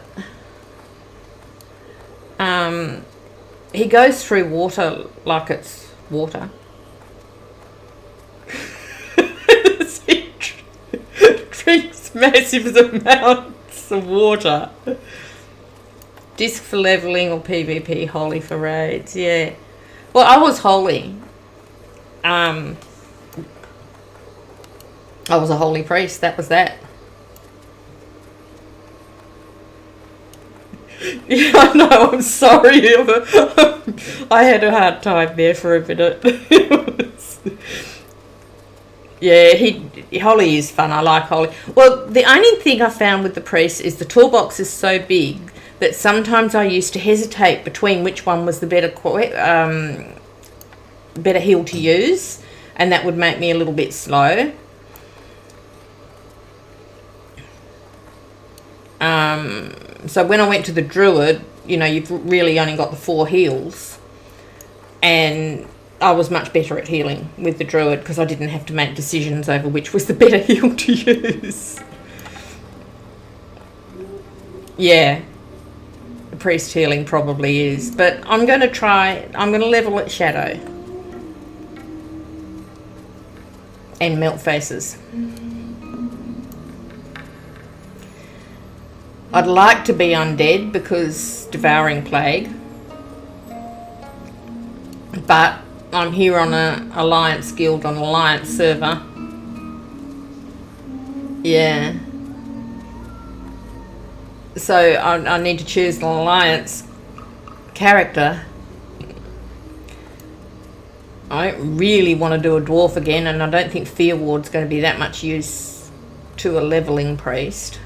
it. He goes through water like it's water. He drinks massive amounts of water. Disc for leveling or PvP, Holy for raids, yeah. Well, I was Holy. I was a Holy Priest, that was that. Yeah, I know, I'm sorry. I had a hard time there for a minute. Yeah, Holy is fun. I like Holy. Well, the only thing I found with the priest is the toolbox is so big that sometimes I used to hesitate between which one was the better heal to use, and that would make me a little bit slow. So when I went to the druid, you know, you've really only got the 4 heals, and I was much better at healing with the druid because I didn't have to make decisions over which was the better heal to use. Yeah, the priest healing probably is, but I'm going to level at Shadow and Melt Faces. I'd like to be undead because Devouring Plague, but I'm here on an Alliance guild on an Alliance server. Yeah. So I need to choose an Alliance character. I don't really want to do a dwarf again, and I don't think Fear Ward's going to be that much use to a leveling priest.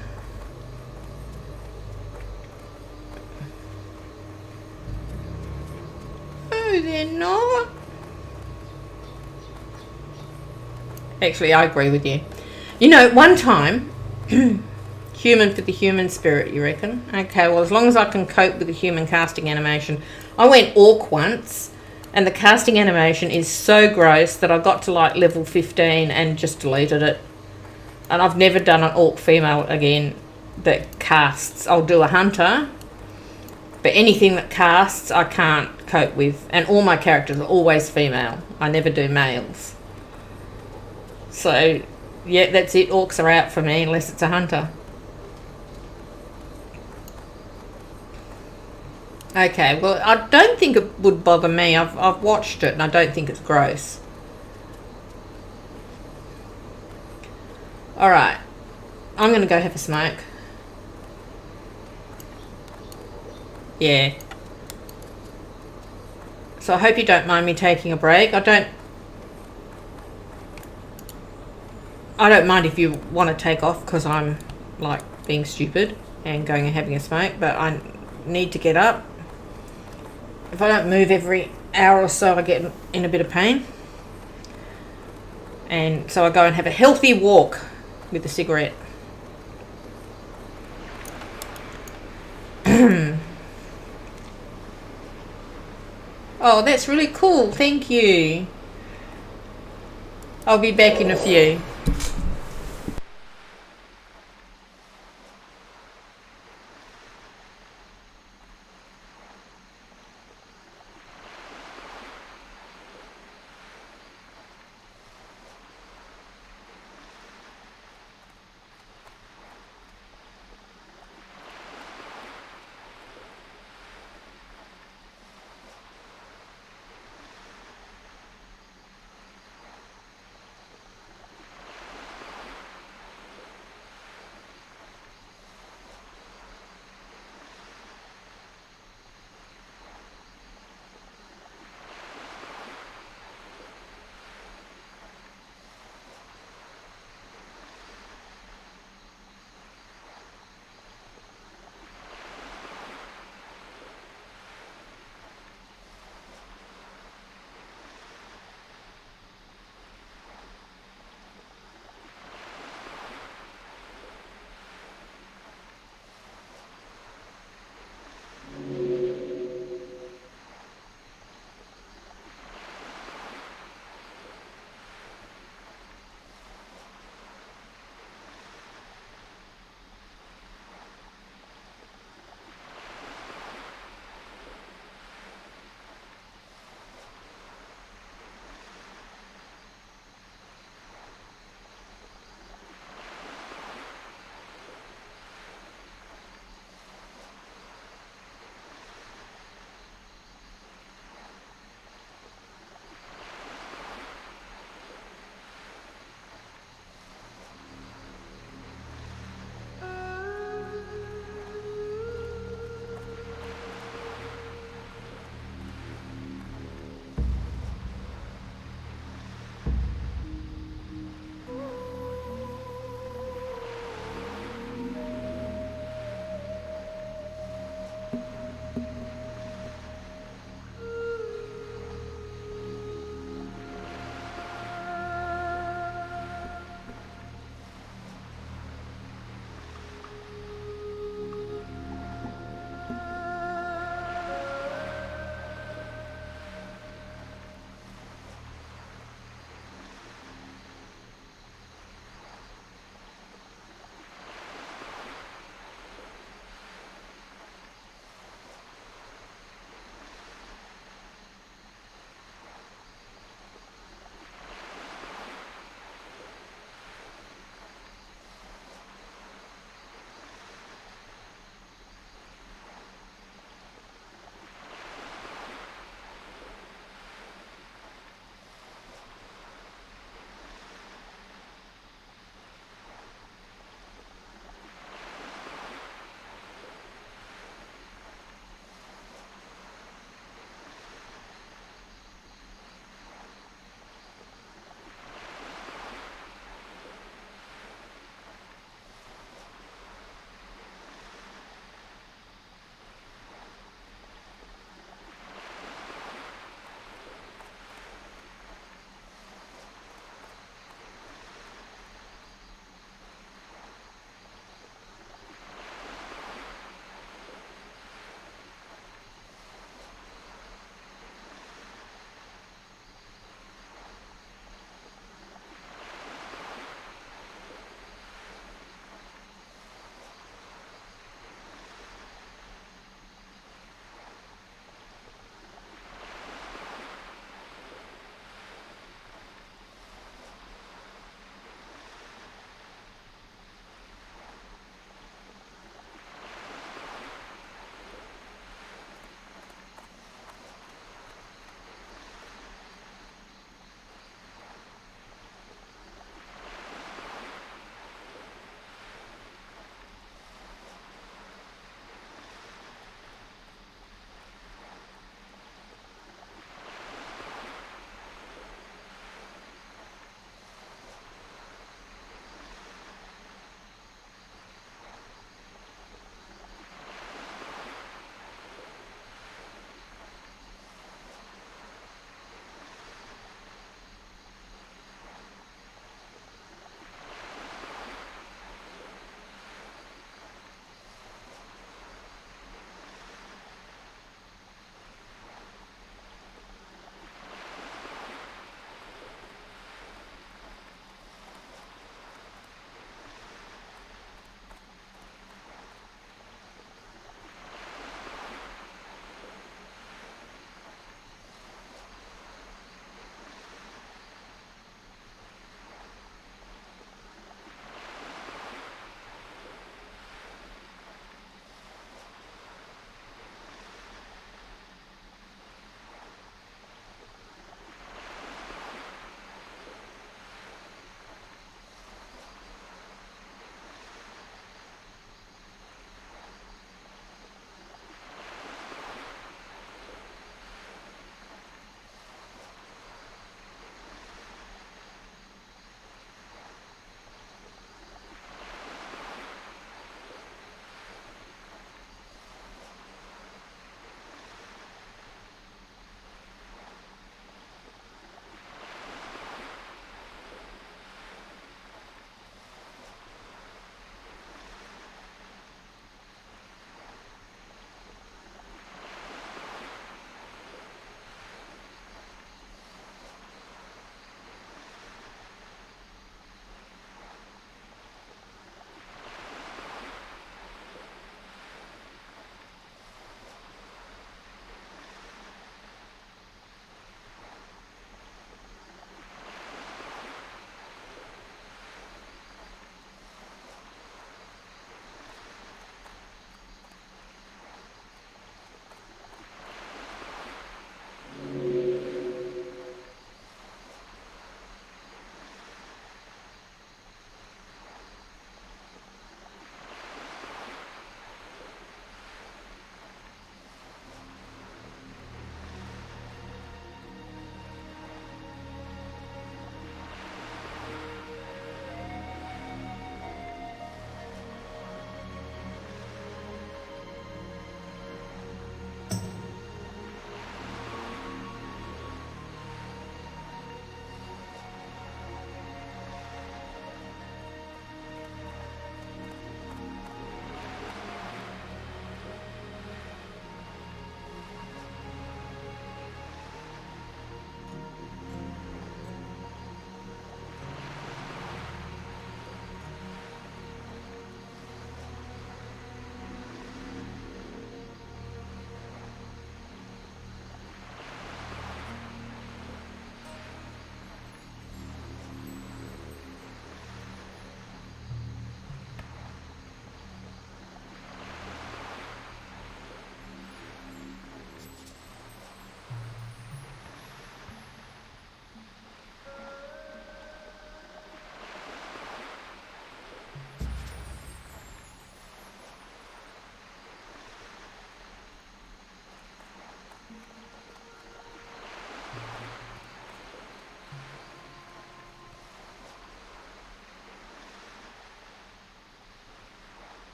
They're not. Actually, I agree with you. You know, one time, human for the human spirit, you reckon? Okay, well, as long as I can cope with the human casting animation. I went orc once, and the casting animation is so gross that I got to like level 15 and just deleted it. And I've never done an orc female again that casts. I'll do a hunter, but anything that casts, I can't cope with. And all my characters are always female. I never do males. So, yeah, that's it. Orcs are out for me unless it's a hunter. Okay, well, I don't think it would bother me. I've watched it and I don't think it's gross. Alright. I'm going to go have a smoke. Yeah. So I hope you don't mind me taking a break. I don't mind if you want to take off because I'm like being stupid and going and having a smoke, but I need to get up. If I don't move every hour or so, I get in a bit of pain. And so I go and have a healthy walk with a cigarette. Oh, that's really cool. Thank you. I'll be back in a few.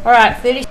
Alright, 30.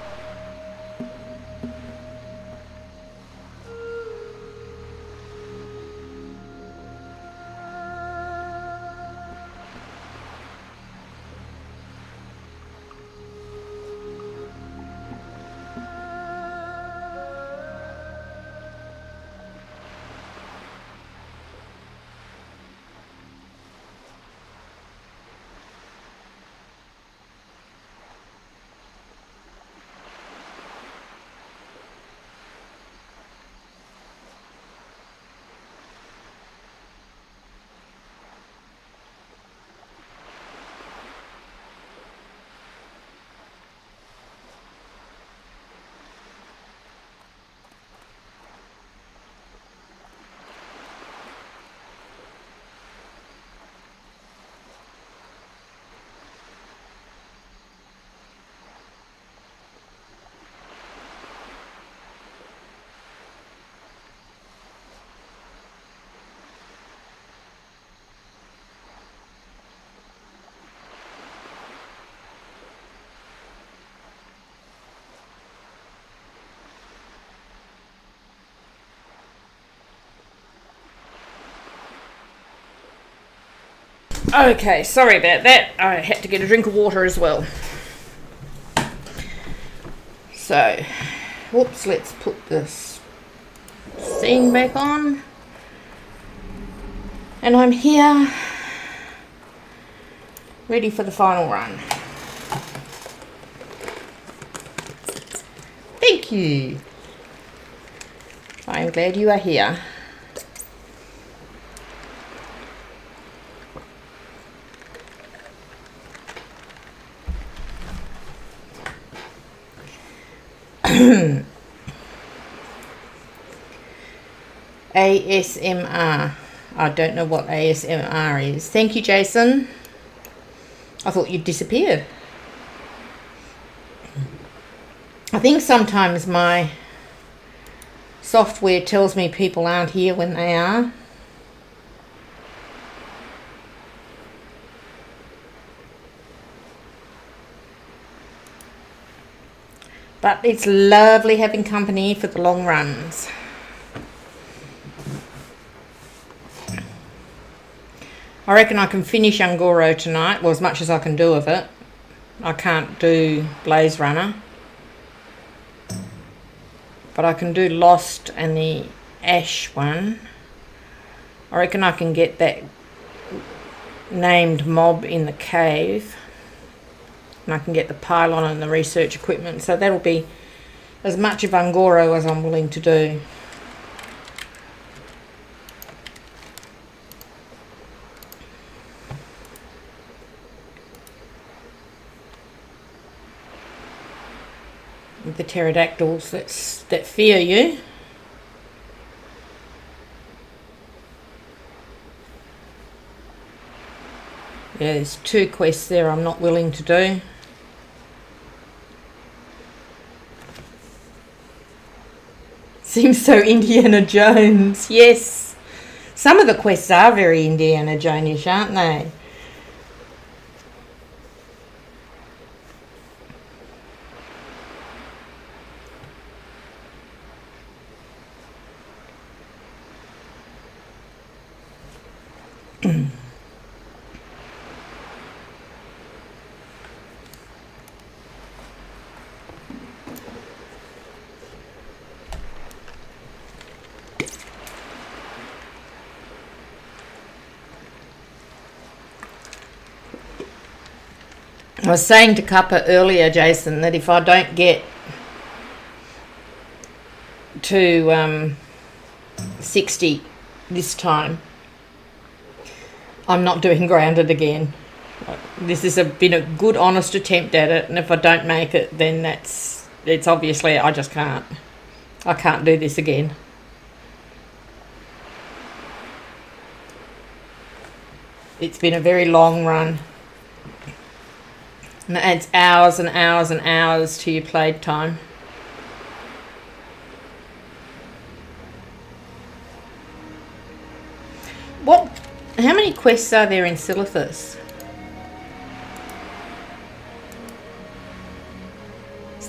Okay, sorry about that. I had to get a drink of water as well. So, whoops, let's put this scene back on. And I'm here, ready for the final run. Thank you. I'm glad you are here. ASMR. I don't know what ASMR is. Thank you, Jason. I thought you'd disappeared. I think sometimes my software tells me people aren't here when they are. But it's lovely having company for the long runs. I reckon I can finish Ungoro tonight, well, as much as I can do of it. I can't do Blaze Runner. But I can do Lost and the Ash one. I reckon I can get that named mob in the cave. And I can get the pylon and the research equipment. So that'll be as much of Ungoro as I'm willing to do. With the pterodactyls that fear you. Yeah, there's 2 quests there I'm not willing to do. Seems so Indiana Jones. Yes. Some of the quests are very Indiana Jones-ish, aren't they? I was saying to Kappa earlier, Jason, that if I don't get to 60 this time, I'm not doing grounded again. This has been a good, honest attempt at it, and if I don't make it, then it's obviously I just can't. I can't do this again. It's been a very long run. And it adds hours and hours and hours to your played time. How many quests are there in Silithus?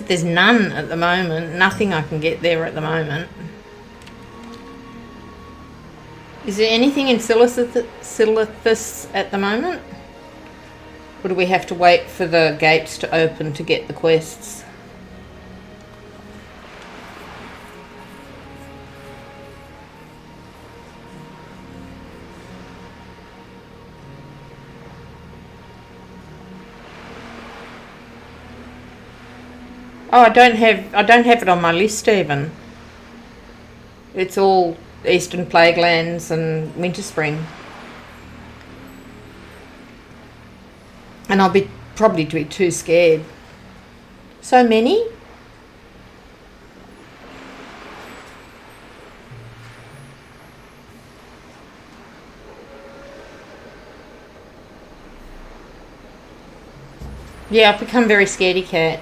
There's none at the moment. Nothing I can get there at the moment. Is there anything in Silithus at the moment? Or do we have to wait for the gates to open to get the quests? Oh, I don't have it on my list even. It's all Eastern Plaguelands and Winterspring. And I'll be probably too scared. So many? Yeah, I've become very scaredy cat.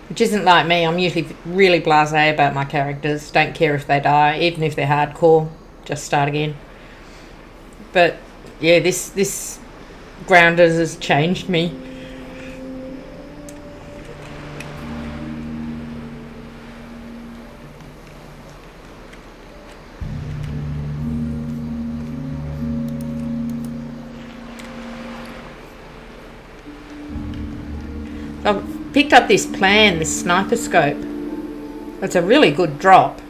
Which isn't like me. I'm usually really blasé about my characters. Don't care if they die, even if they're hardcore. Just start again. But yeah, this Grounders has changed me. I've picked up this plan, this sniper scope. It's a really good drop.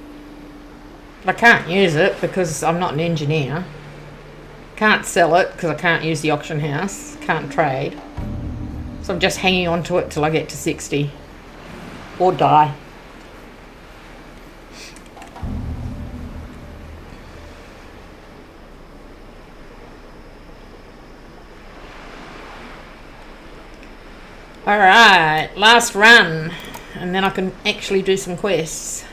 But I can't use it because I'm not an engineer. Can't sell it because I can't use the auction house. Can't trade. So I'm just hanging on to it till I get to 60. Or die. Alright, last run. And then I can actually do some quests.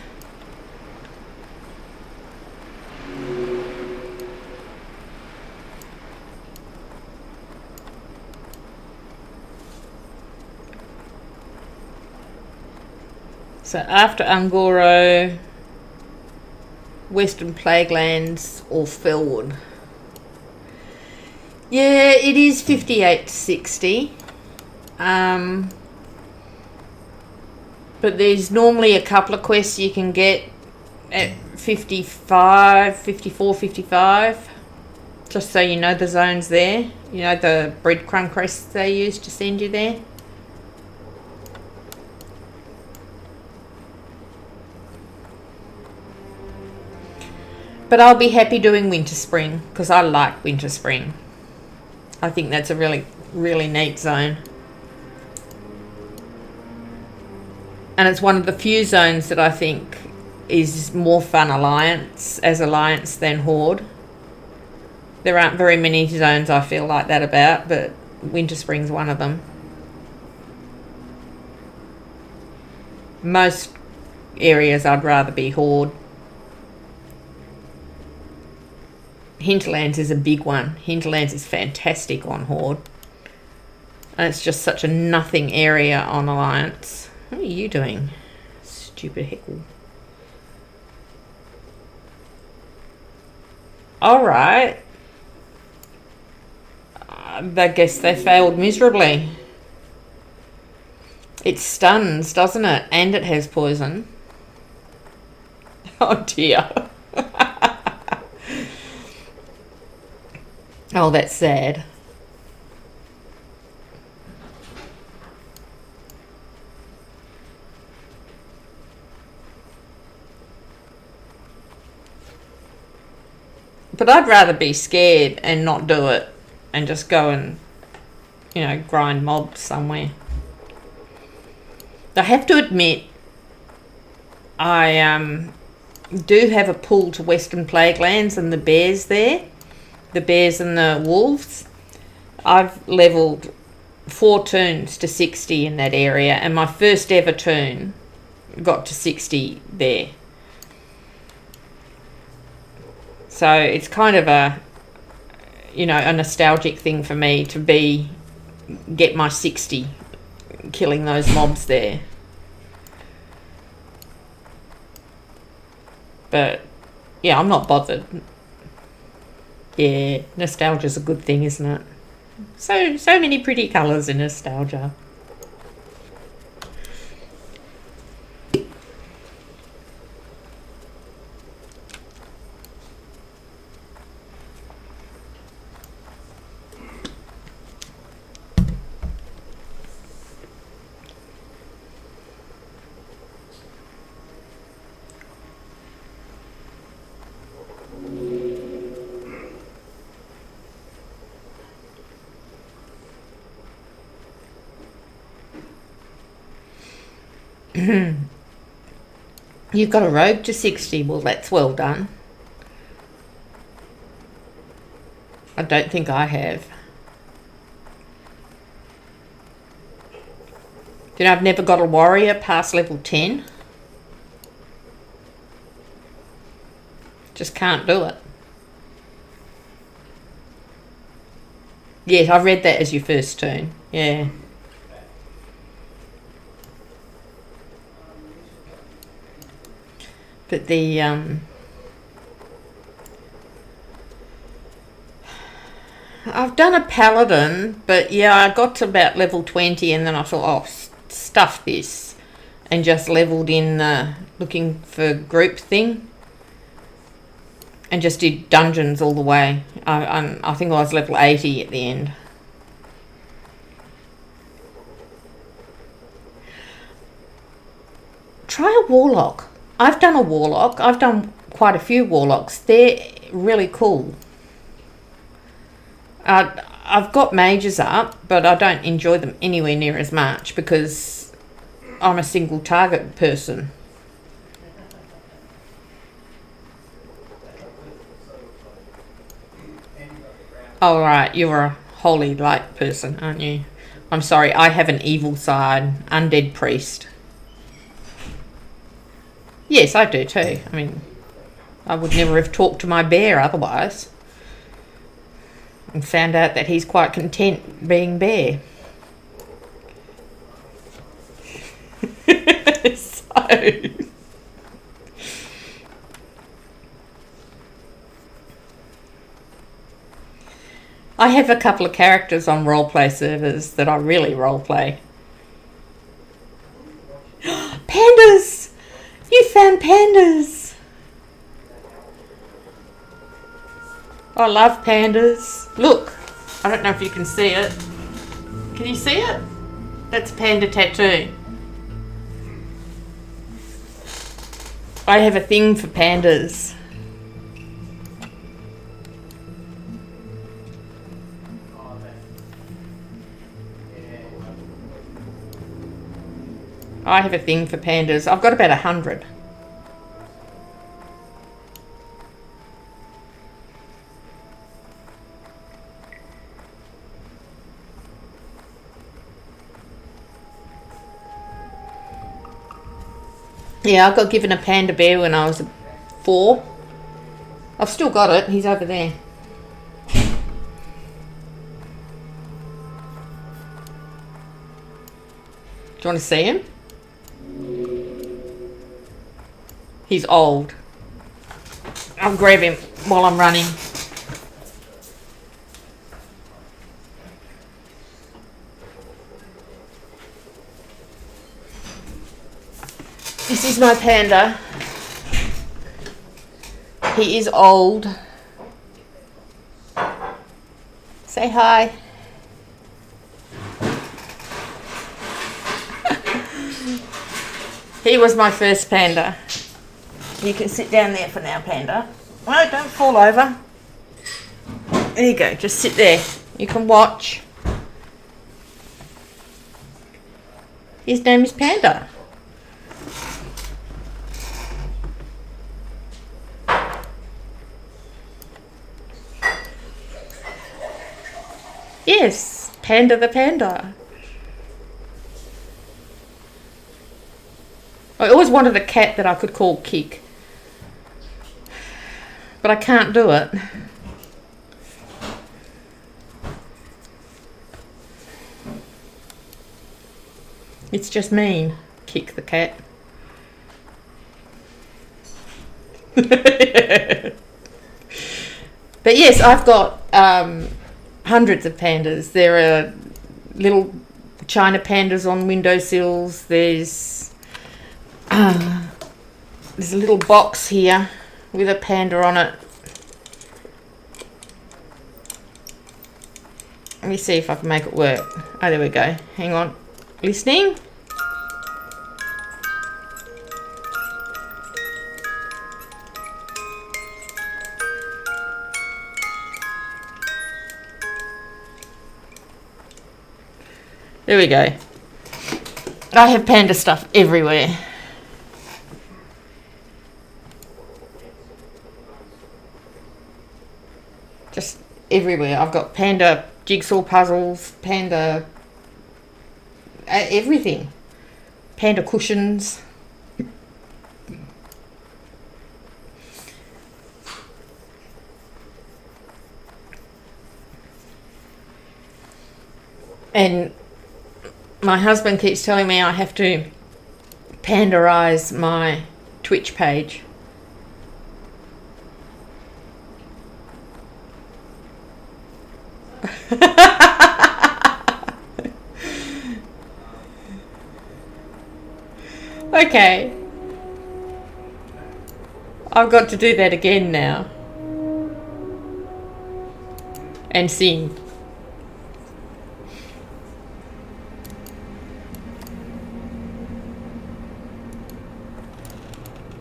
So after Ungoro, Western Plaguelands or Felwood. Yeah, it is 58 to 60. But there's normally a couple of quests you can get at 55, 54, 55. Just so you know the zone's there. You know the breadcrumb crests they use to send you there. But I'll be happy doing Winterspring because I like Winterspring. I think that's a really, really neat zone. And it's one of the few zones that I think is more fun as Alliance than Horde. There aren't very many zones I feel like that about, but Winterspring's one of them. Most areas I'd rather be Horde. Hinterlands is a big one. Hinterlands is fantastic on Horde. And it's just such a nothing area on Alliance. What are you doing? Stupid heckle. Alright. I guess they failed miserably. It stuns, doesn't it? And it has poison. Oh dear. Oh, that's sad. But I'd rather be scared and not do it and just go and, you know, grind mobs somewhere. I have to admit, I do have a pull to Western Plaguelands and the bears there. The bears and the wolves. I've levelled 4 toons to 60 in that area, and my first ever toon got to 60 there. So it's kind of a, you know, a nostalgic thing for me to get my 60 killing those mobs there. But yeah, I'm not bothered. Yeah, nostalgia's a good thing, isn't it? So many pretty colours in nostalgia. You've got a rogue to 60. Well, that's well done. I don't think I have. You know, I've never got a warrior past level 10. Just can't do it. Yes, I read that as your first turn. Yeah. But the I've done a paladin, but yeah, I got to about level 20 and then I thought, oh, stuff this, and just leveled in the looking for group thing and just did dungeons all the way. I think I was level 80 at the end. Try a warlock. I've done a warlock. I've done quite a few warlocks. They're really cool. I've got mages up, but I don't enjoy them anywhere near as much because I'm a single target person. Oh, right, you're a holy light person, aren't you? I'm sorry, I have an evil side, undead priest. Yes, I do too. I mean, I would never have talked to my bear otherwise. And found out that he's quite content being bear. So... I have a couple of characters on roleplay servers that I really roleplay. Pandas! You found pandas! I love pandas. Look, I don't know if you can see it. Can you see it? That's a panda tattoo. I have a thing for pandas. I have a thing for pandas. I've got about 100. Yeah, I got given a panda bear when I was 4. I've still got it. He's over there. Do you want to see him? He's old. I'll grab him while I'm running. This is my panda. He is old. Say hi. He was my first panda. You can sit down there for now, panda. No, don't fall over. There you go, just sit there. You can watch. His name is Panda. Yes, Panda the panda. I always wanted a cat that I could call Kick, but I can't do it. It's just mean, Kick the cat. But yes, I've got hundreds of pandas. There are little China pandas on windowsills. There's a little box here with a panda on it. Let me see if I can make it work. Oh, there we go. Hang on. Listening? There we go. I have panda stuff everywhere. Just everywhere. I've got panda jigsaw puzzles, panda everything. Panda cushions. And my husband keeps telling me I have to panderize my Twitch page. Okay. I've got to do that again now. And sing.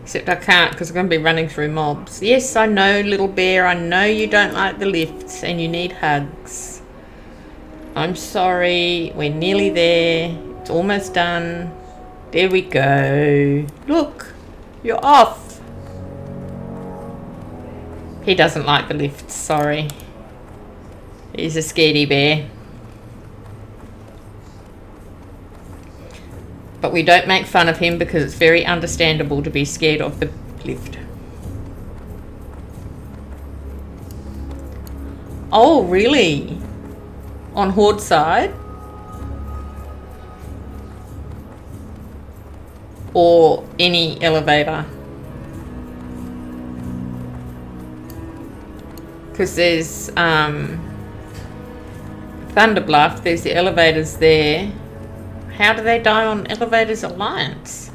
Except I can't because I'm going to be running through mobs. Yes, I know, little bear. I know you don't like the lifts and you need hugs. I'm sorry. We're nearly there. It's almost done. There we go. Look, you're off. He doesn't like the lifts. Sorry. He's a scaredy bear. But we don't make fun of him because it's very understandable to be scared of the lift. Oh, really? On Horde side? Or any elevator? Because there's Thunderbluff, there's the elevators there. How do they die on Elevators Alliance?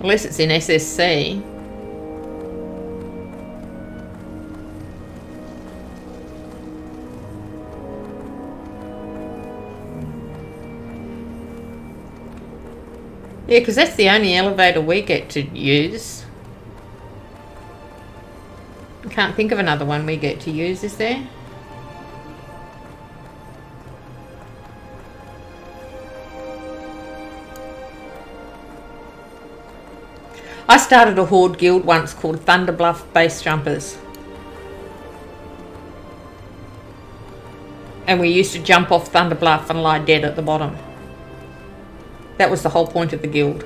Unless it's in SSC. Yeah, because that's the only elevator we get to use. I can't think of another one we get to use, is there? I started a Horde guild once called Thunderbluff Base Jumpers. And we used to jump off Thunderbluff and lie dead at the bottom. That was the whole point of the guild.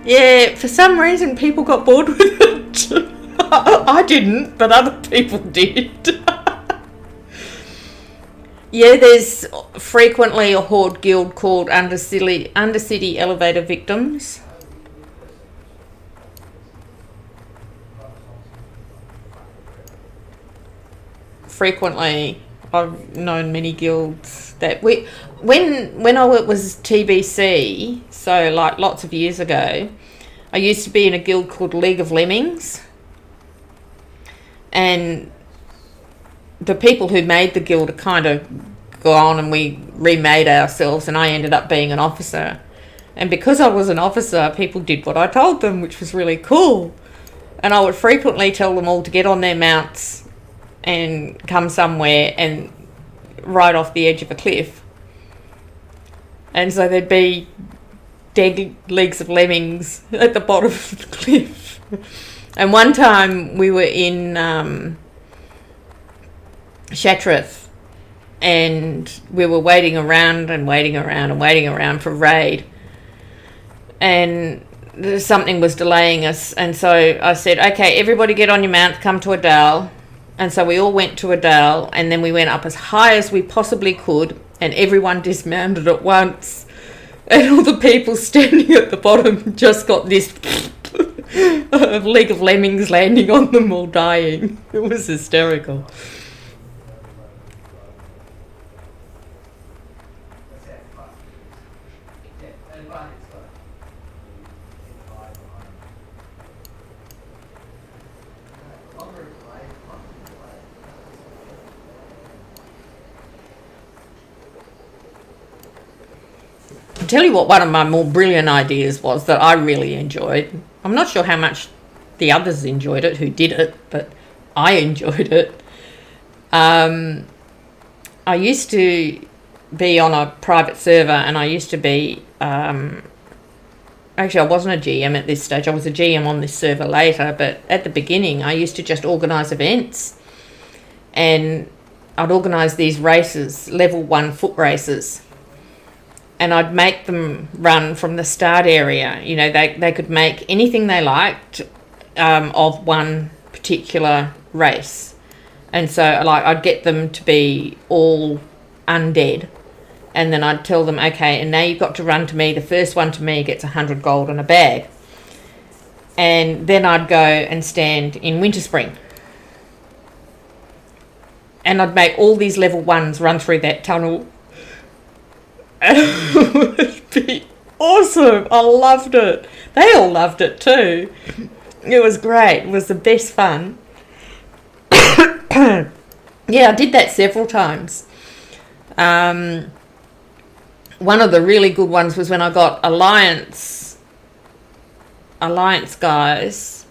Yeah, for some reason people got bored with it. I didn't, but other people did. Yeah, there's frequently a Horde guild called Undercity Elevator Victims. Frequently, I've known many guilds that when I was TBC, so like lots of years ago, I used to be in a guild called League of Lemmings. And the people who made the guild are kind of gone and we remade ourselves and I ended up being an officer. And because I was an officer, people did what I told them, which was really cool. And I would frequently tell them all to get on their mounts and come somewhere and ride off the edge of a cliff. And so there'd be dead leagues of lemmings at the bottom of the cliff. And one time we were in Shattrath and we were waiting around for raid. And something was delaying us. And so I said, okay, everybody get on your mount, come to a dale. And so we all went to a dale and then we went up as high as we possibly could and everyone dismounted at once. And all the people standing at the bottom just got this League of Lemmings landing on them all dying. It was hysterical. I'll tell you what one of my more brilliant ideas was that I really enjoyed. I'm not sure how much the others enjoyed it who did it, but I enjoyed it. I used to be on a private server, and I used to be... actually, I wasn't a GM at this stage. I was a GM on this server later, but at the beginning, I used to just organise events. And I'd organise these races, level 1 foot races. And I'd make them run from the start area. You know, they could make anything they liked of one particular race. And so, like, I'd get them to be all undead. And then I'd tell them, okay, and now you've got to run to me. The first one to me gets 100 gold and a bag. And then I'd go and stand in Winter Spring. And I'd make all these level 1s run through that tunnel. And it would be awesome. I loved it. They all loved it too. It was great. It was the best fun. Yeah, I did that several times. One of the really good ones was when I got Alliance guys,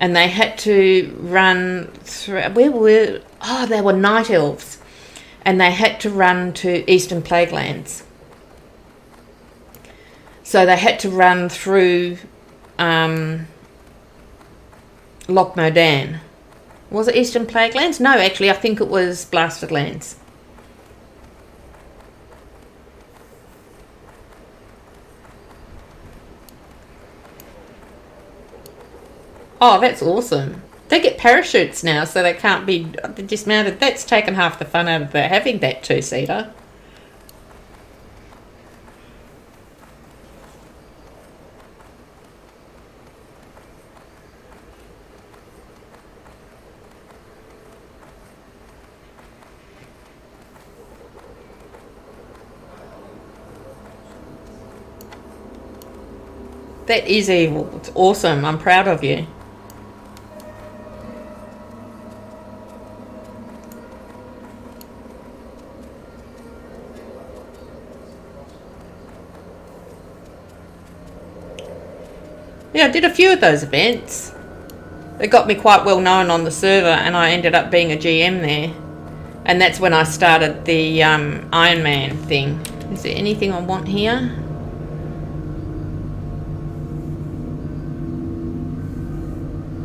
and they had to run through... they were Night Elves, and they had to run to Eastern Plaguelands. So they had to run through Loch Modan. Was it Eastern Plaguelands? No, actually, I think it was Blasted Lands. Oh, that's awesome. They get parachutes now, so they can't be dismounted. That's taken half the fun out of having that two-seater. That is evil. It's awesome. I'm proud of you. Yeah, I did a few of those events. They got me quite well known on the server, and I ended up being a GM there. And that's when I started the Iron Man thing. Is there anything I want here?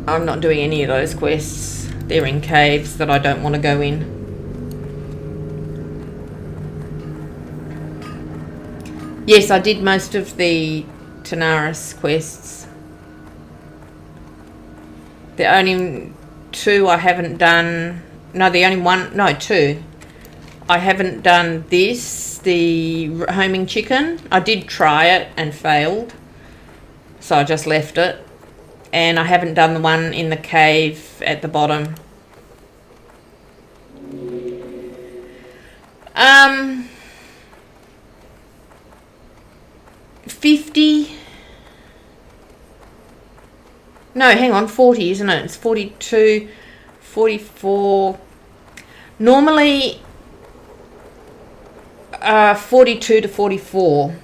I'm not doing any of those quests. They're in caves that I don't want to go in. Yes, I did most of the Tanaris quests. The only two I haven't done... No, the only one... No, two. I haven't done this, the homing chicken. I did try it and failed, so I just left it. And I haven't done the one in the cave at the bottom. 50. No, hang on, 40, isn't it? It's 42, 44. Normally, 42 to 44.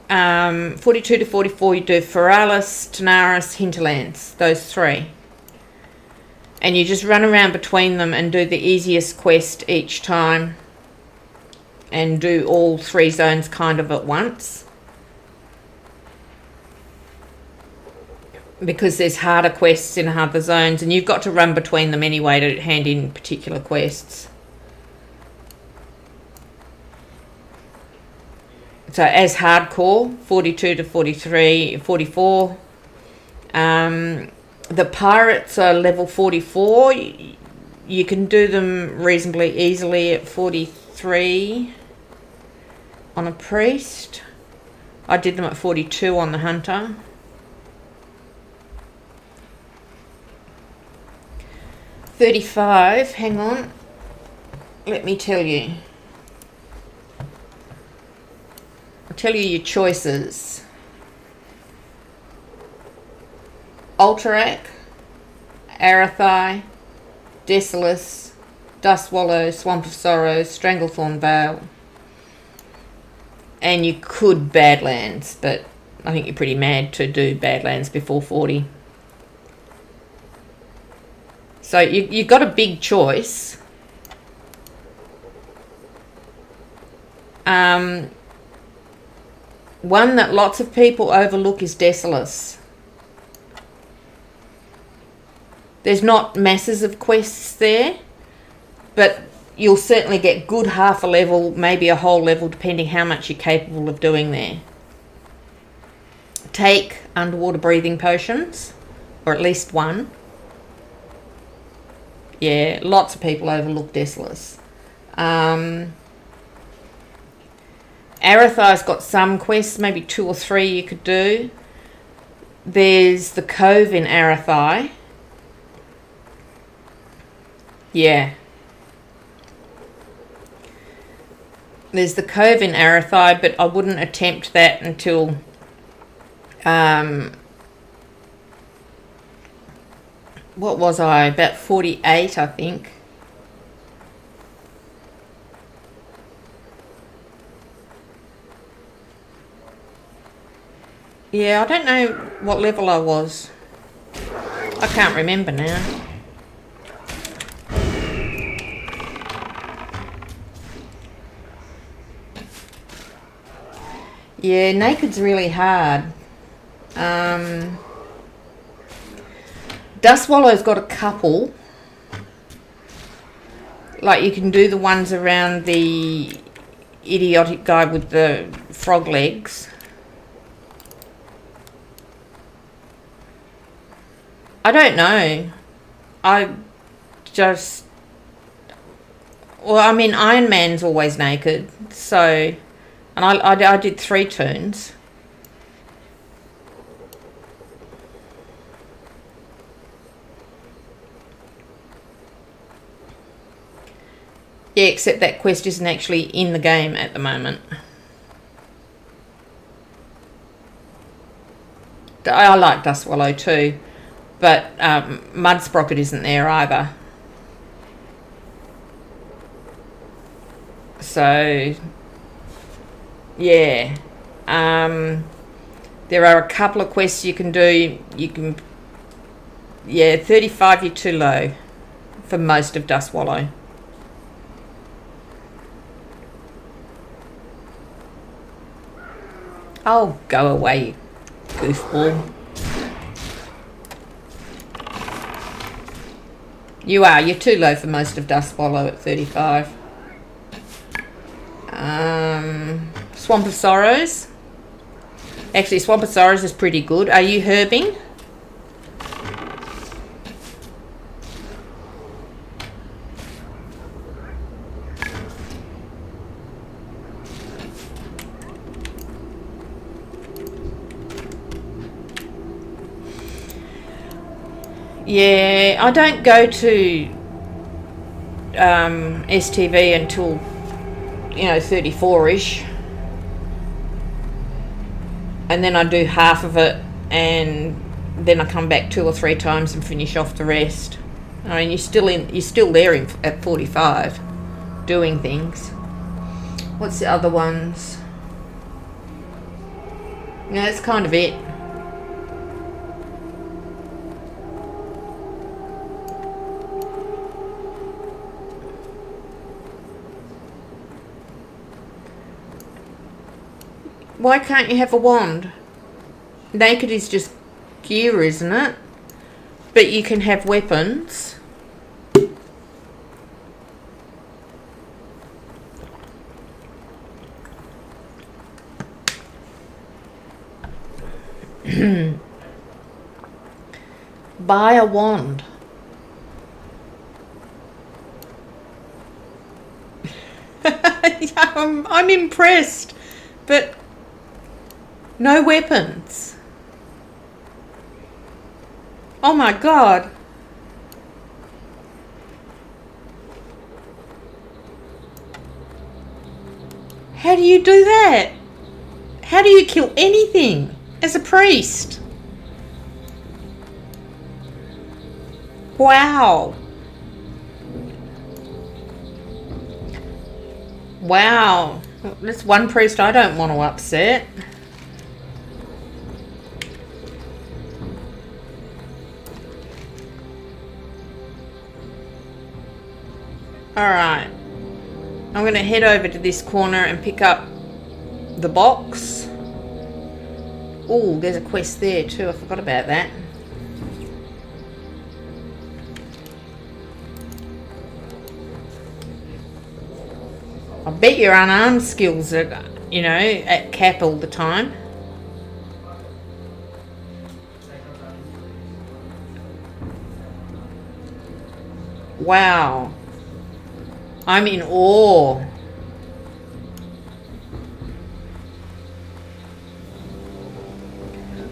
42 to 44 you do Feralis, Tanaris, Hinterlands, those three. And you just run around between them and do the easiest quest each time. And do all three zones kind of at once. Because there's harder quests in harder zones, and you've got to run between them anyway to hand in particular quests. So as hardcore, 42 to 43, 44. The pirates are level 44. You can do them reasonably easily at 43 on a priest. I did them at 42 on the hunter. 35, hang on. Let me tell you. I'll tell you your choices. Alterac, Arathai, Desolus, Dustwallow, Swamp of Sorrows, Stranglethorn Vale. And you could Badlands, but I think you're pretty mad to do Badlands before 40. So you've got a big choice. One that lots of people overlook is Decimus. There's not masses of quests there, but you'll certainly get good half a level, maybe a whole level, depending how much you're capable of doing there. Take underwater breathing potions, or at least one. Yeah, lots of people overlook Decimus. Arathai's got some quests, maybe 2 or 3 you could do. There's the Cove in Arathai. Yeah. There's the Cove in Arathai, but I wouldn't attempt that until what was I? About 48, I think. Yeah, I don't know what level I was. I can't remember now. Yeah, naked's really hard. Dustwallow's got a couple. Like you can do the ones around the idiotic guy with the frog legs. I don't know. I mean, Iron Man's always naked, so, and I did 3 turns. Yeah, except that quest isn't actually in the game at the moment. I like Dustwallow too, but Mudsprocket isn't there either. So, yeah. There are a couple of quests you can do. Yeah, 35 you're too low for most of Dustwallow. Oh, go away, goofball. You're too low for most of Dustwallow at 35. Swamp of Sorrows. Actually, Swamp of Sorrows is pretty good. Are you herbing? Yeah, I don't go to STV until 34ish, and then I do half of it, and then I come back 2 or 3 times and finish off the rest. I mean, you're still there at 45, doing things. What's the other ones? Yeah, that's kind of it. Why can't you have a wand? Naked is just gear, isn't it? But you can have weapons. Buy a wand. I'm impressed, but no weapons. Oh my god. How do you do that? How do you kill anything as a priest? Wow. Wow. Well, that's one priest I don't want to upset. Alright. I'm going to head over to this corner and pick up the box. Oh, there's a quest there too. I forgot about that. I bet your unarmed skills are, you know, at cap all the time. Wow. I'm in awe.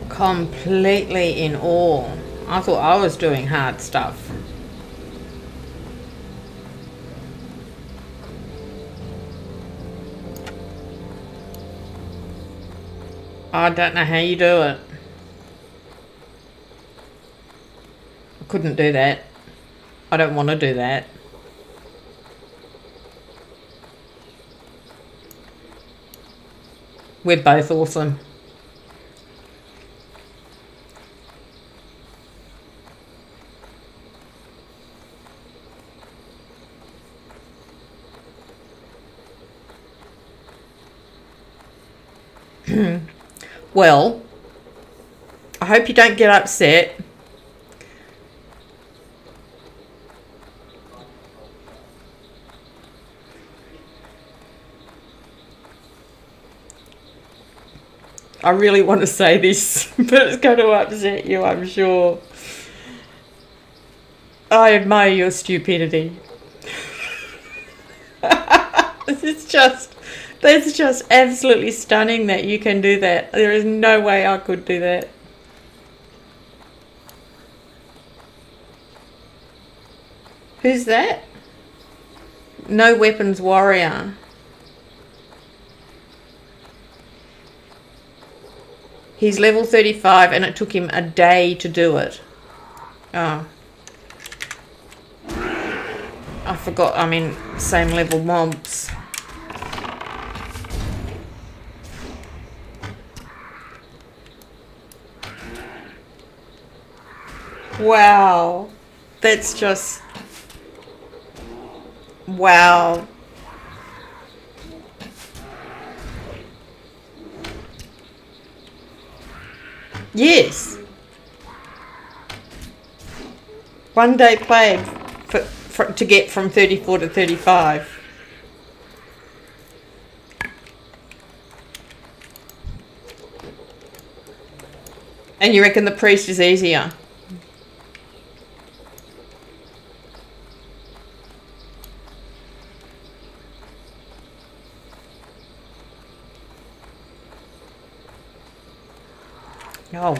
Completely in awe. I thought I was doing hard stuff. I don't know how you do it. I couldn't do that. I don't want to do that. We're both awesome. Well, I hope you don't get upset. I really want to say this, but it's going to upset you, I'm sure. I admire your stupidity. That's just absolutely stunning that you can do that. There is no way I could do that. Who's that? No weapons warrior. He's level 35 and it took him a day to do it. Oh. I forgot, I mean, same level mobs. Wow. That's just... Wow. Yes. One day played to get from 34 to 35. And you reckon the priest is easier? Oh.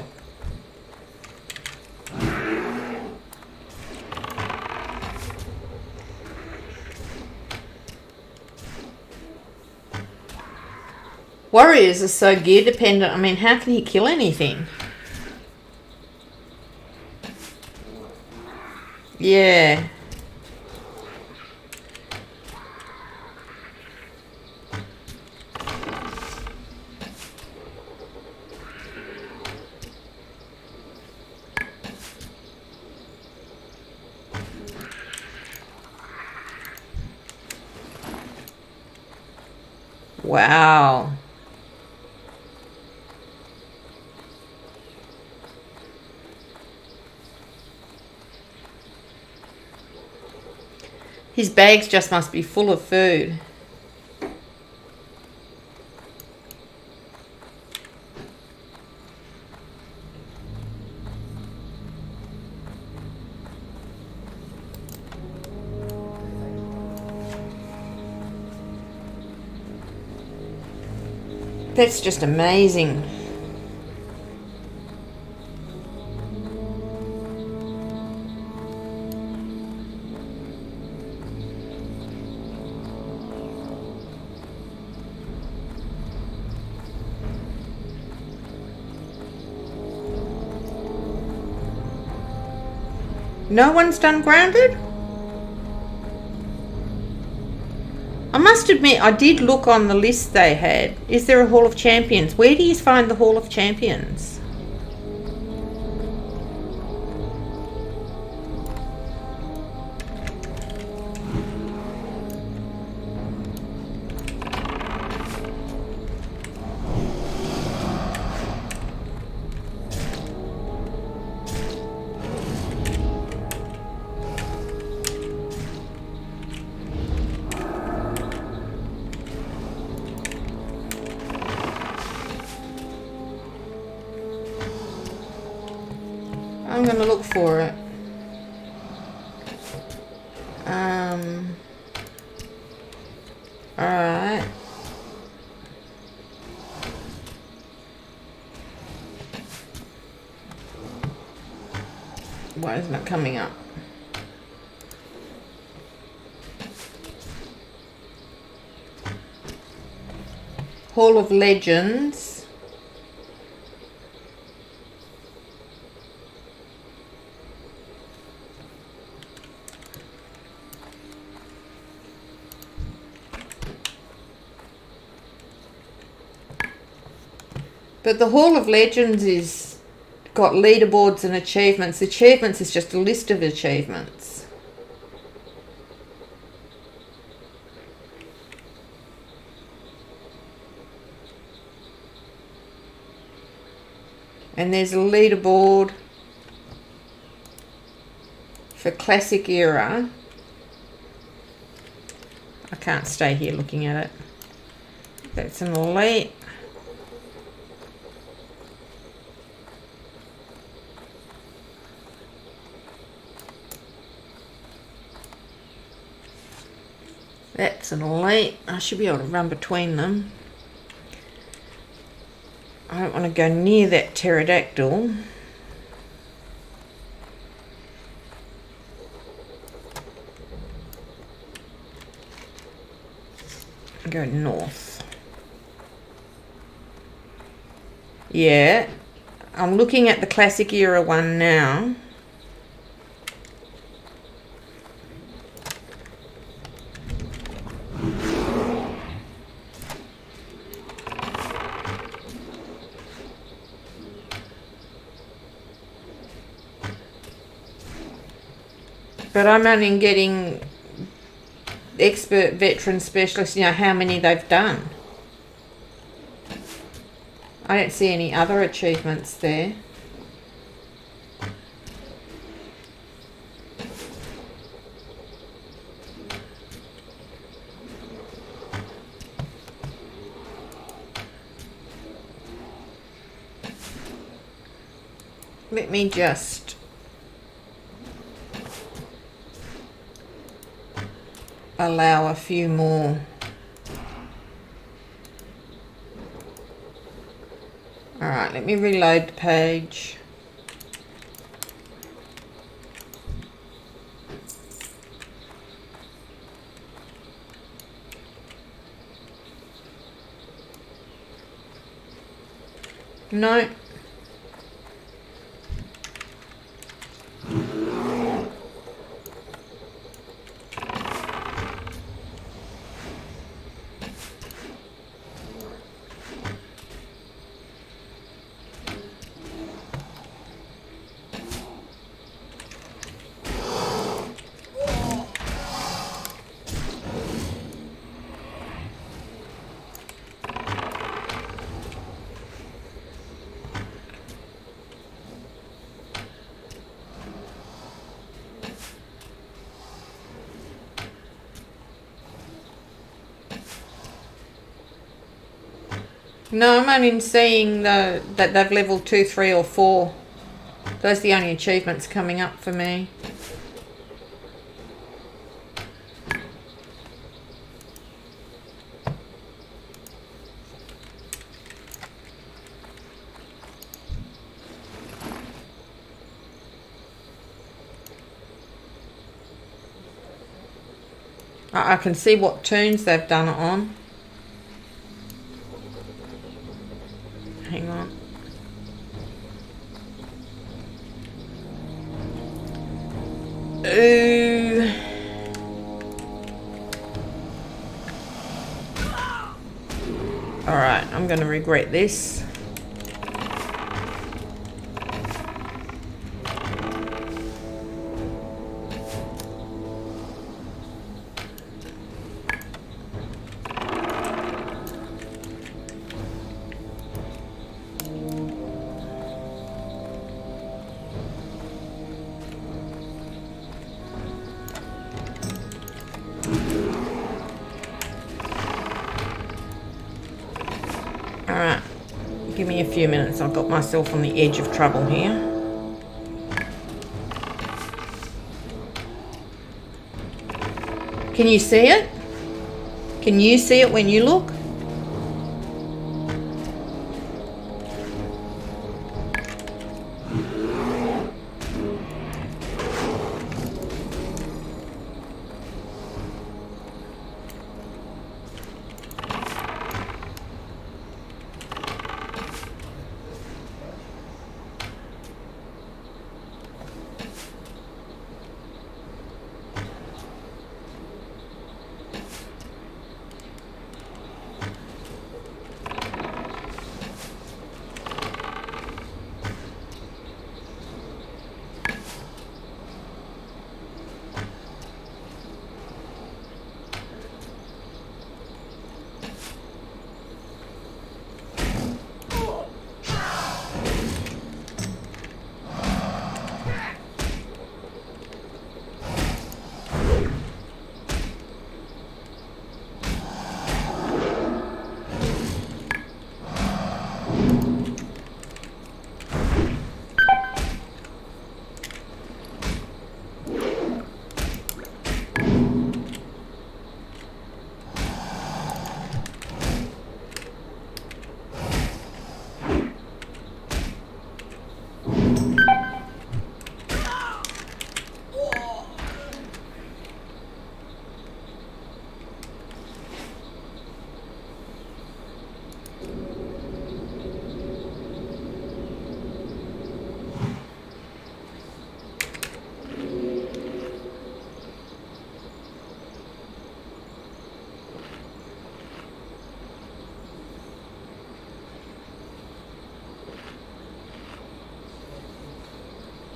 Warriors are so gear dependent. I mean, how can he kill anything? Yeah. Wow. His bags just must be full of food. That's just amazing. No one's done grounded? I must admit, I did look on the list they had. Is there a Hall of Champions? Where do you find the Hall of Champions? I'm going to look for it. Alright. Why isn't it coming up? Hall of Legends. But the Hall of Legends is got leaderboards and achievements. Achievements is just a list of achievements. And there's a leaderboard for Classic Era. I can't stay here looking at it. That's an elite. That's an elite. I should be able to run between them. I don't want to go near that pterodactyl. Go north. Yeah, I'm looking at the Classic Era one now. But I'm only getting expert, veteran, specialist, how many they've done. I don't see any other achievements there. Let me just allow a few more. Alright, let me reload the page. No. No, I'm only seeing that they've leveled 2, 3 or 4. Those are the only achievements coming up for me. I can see what tunes they've done it on. Hang on. Ooh. I'm going to regret this. Alright, give me a few minutes. I've got myself on the edge of trouble here. Can you see it? Can you see it when you look?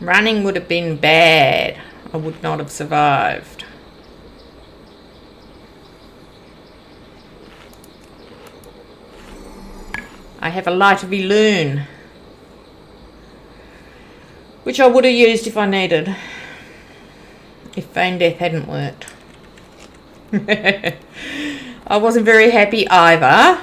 Running would have been bad. I would not have survived. I have a lighter balloon, which I would have used if I needed, if phone death hadn't worked. I wasn't very happy either.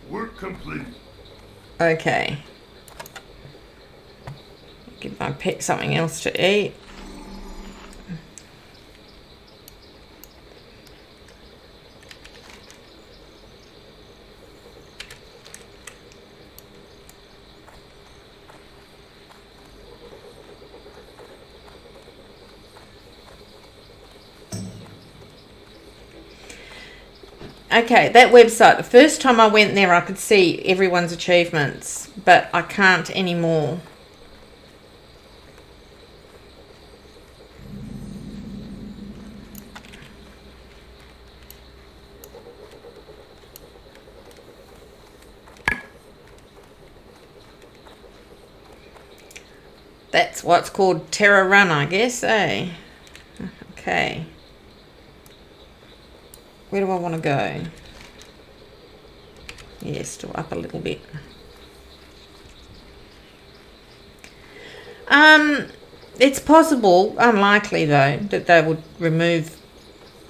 Work complete. Okay. Give my pet something else to eat. Okay, that website, the first time I went there I could see everyone's achievements, but I can't anymore. That's what's called Terror Run, I guess, eh? Okay. Where do I want to go? Yeah, still up a little bit. It's possible, unlikely though, that they would remove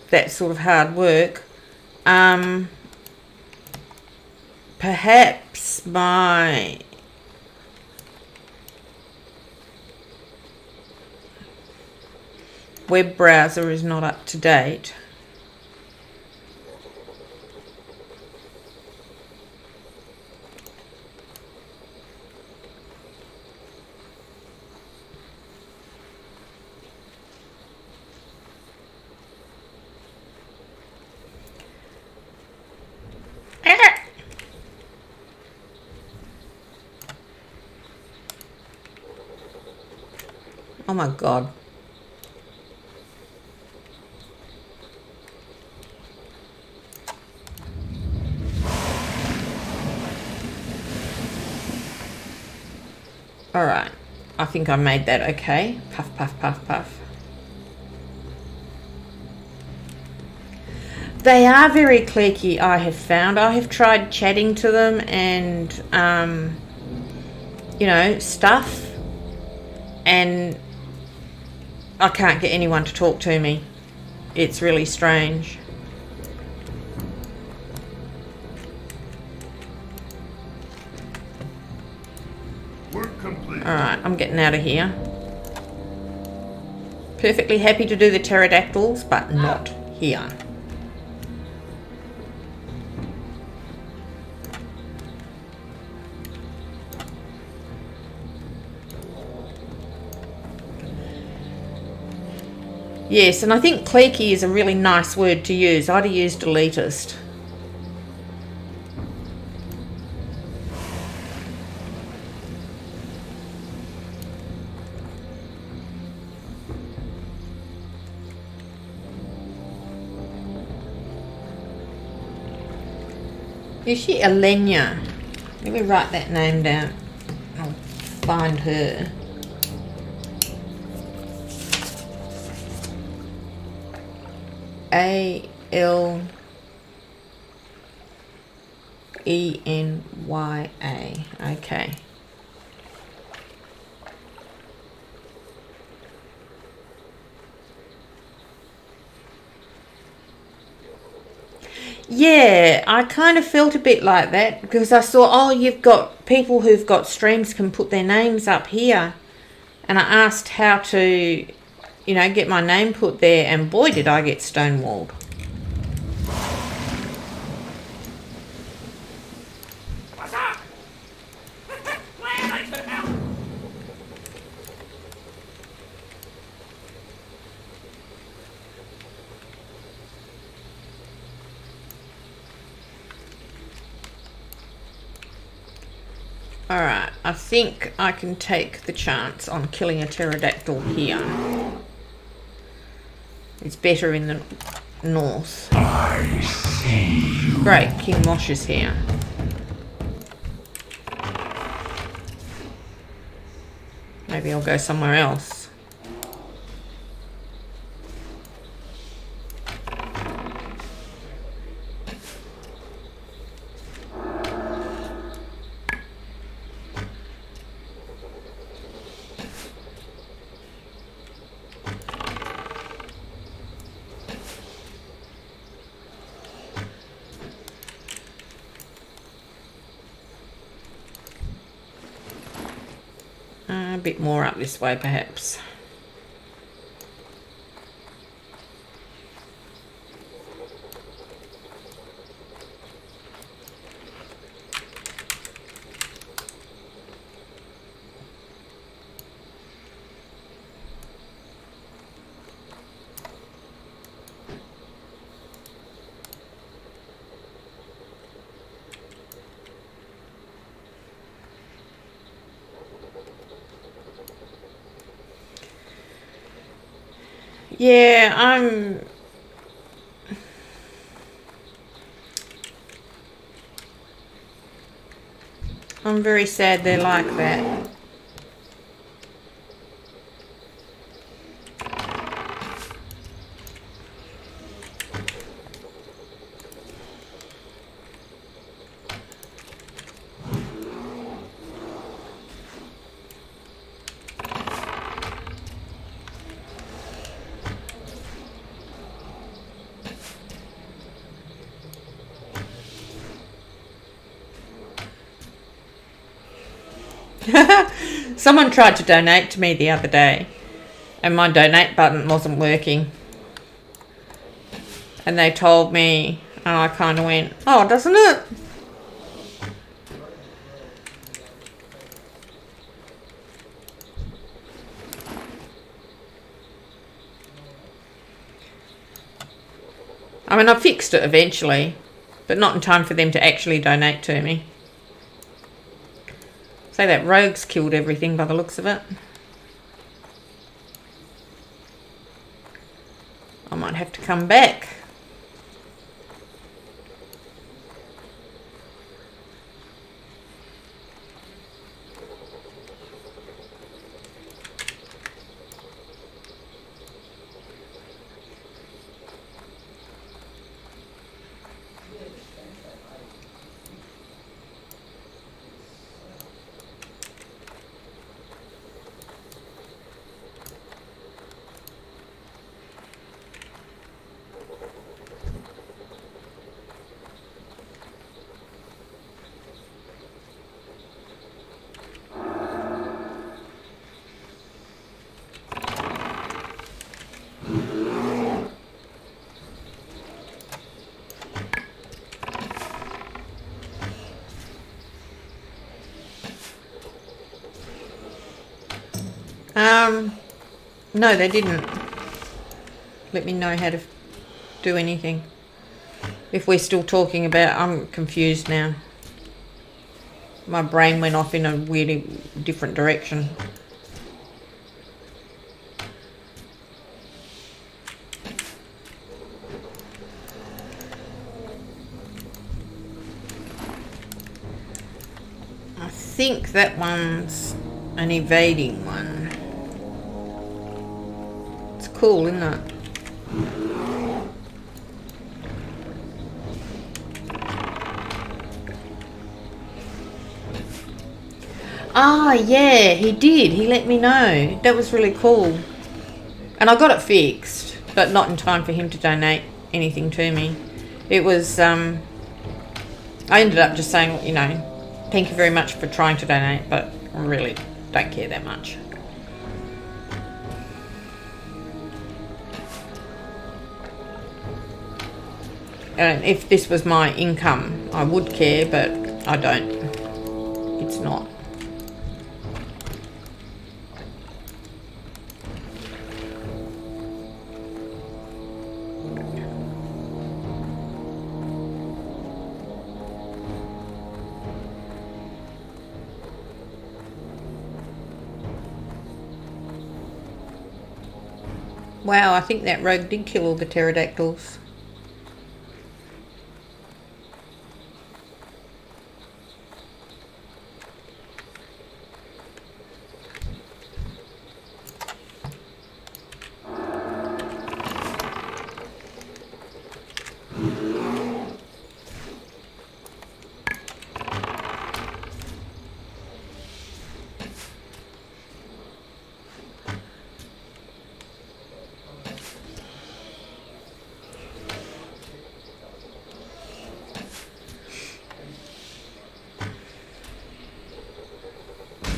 that sort of hard work. Perhaps my web browser is not up to date. Oh my God. All right. I think I made that okay. Puff, puff, puff, puff. They are very cliquey, I have found. I have tried chatting to them and, you know, stuff. And I can't get anyone to talk to me. It's really strange. Work complete. Alright, I'm getting out of here. Perfectly happy to do the pterodactyls, but not here. Yes, and I think cliquey is a really nice word to use. I'd have used elitist. Is she Elenia? Let me write that name down. I'll find her. A-L-E-N-Y-A. Okay. Yeah, I kind of felt a bit like that because I saw, oh, you've got people who've got streams can put their names up here. And I asked how to, you know, get my name put there, and boy, did I get stonewalled. What's up? Glad I could help. Alright, I think I can take the chance on killing a pterodactyl here. It's better in the north. I see you. Great, King Mosh is here. Maybe I'll go somewhere else. A bit more up this way, perhaps. Yeah, I'm very sad they're like that. Someone tried to donate to me the other day and my donate button wasn't working. And they told me, and I kind of went, oh, doesn't it? I mean, I fixed it eventually, but not in time for them to actually donate to me. So that rogue's killed everything by the looks of it. I might have to come back. No, they didn't let me know how to do anything. If we're still talking about, I'm confused now. My brain went off in a really different direction. I think that one's an evading one. It's cool, isn't it? Ah, yeah, he did. He let me know. That was really cool. And I got it fixed, but not in time for him to donate anything to me. It was, I ended up just saying, you know, thank you very much for trying to donate, but I really don't care that much. And if this was my income, I would care, but I don't. It's not. Wow, I think that rogue did kill all the pterodactyls.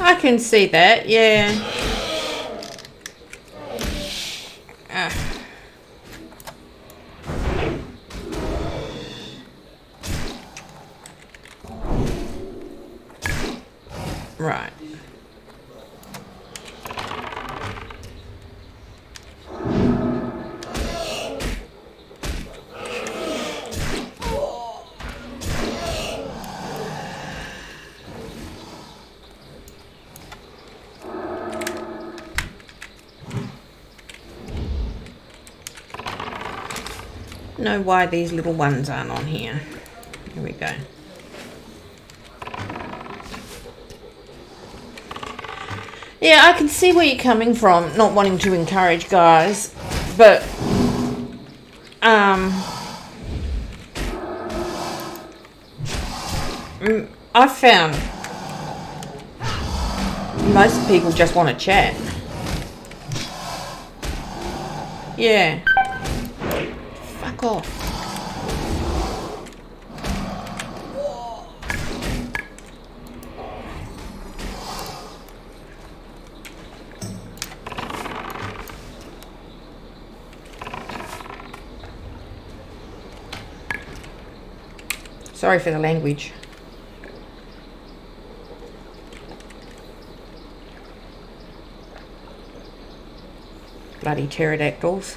I can see that, yeah. Right. Know why these little ones aren't on here. Here we go. Yeah, I can see where you're coming from, not wanting to encourage guys, but I found most people just want to chat. Yeah. Fuck off. Sorry for the language. Bloody pterodactyls.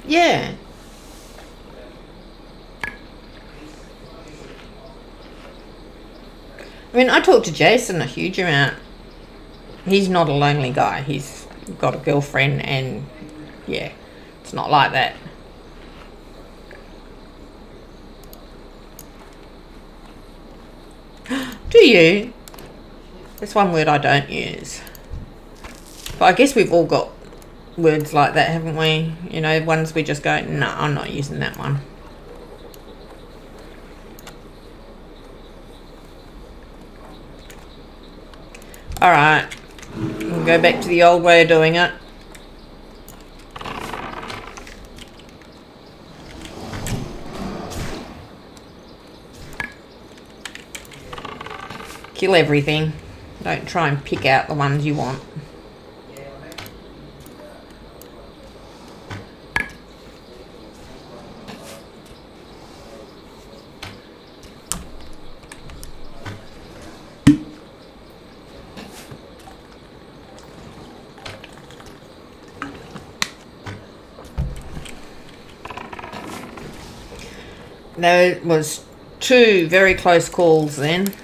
Yeah. I mean, I talk to Jason a huge amount. He's not a lonely guy. He's got a girlfriend and yeah, it's not like that. Do you? That's one word I don't use. But I guess we've all got words like that, haven't we? You know, ones we just go, no, I'm not using that one. Alright, we'll go back to the old way of doing it. Kill everything. Don't try and pick out the ones you want. There was 2 very close calls then.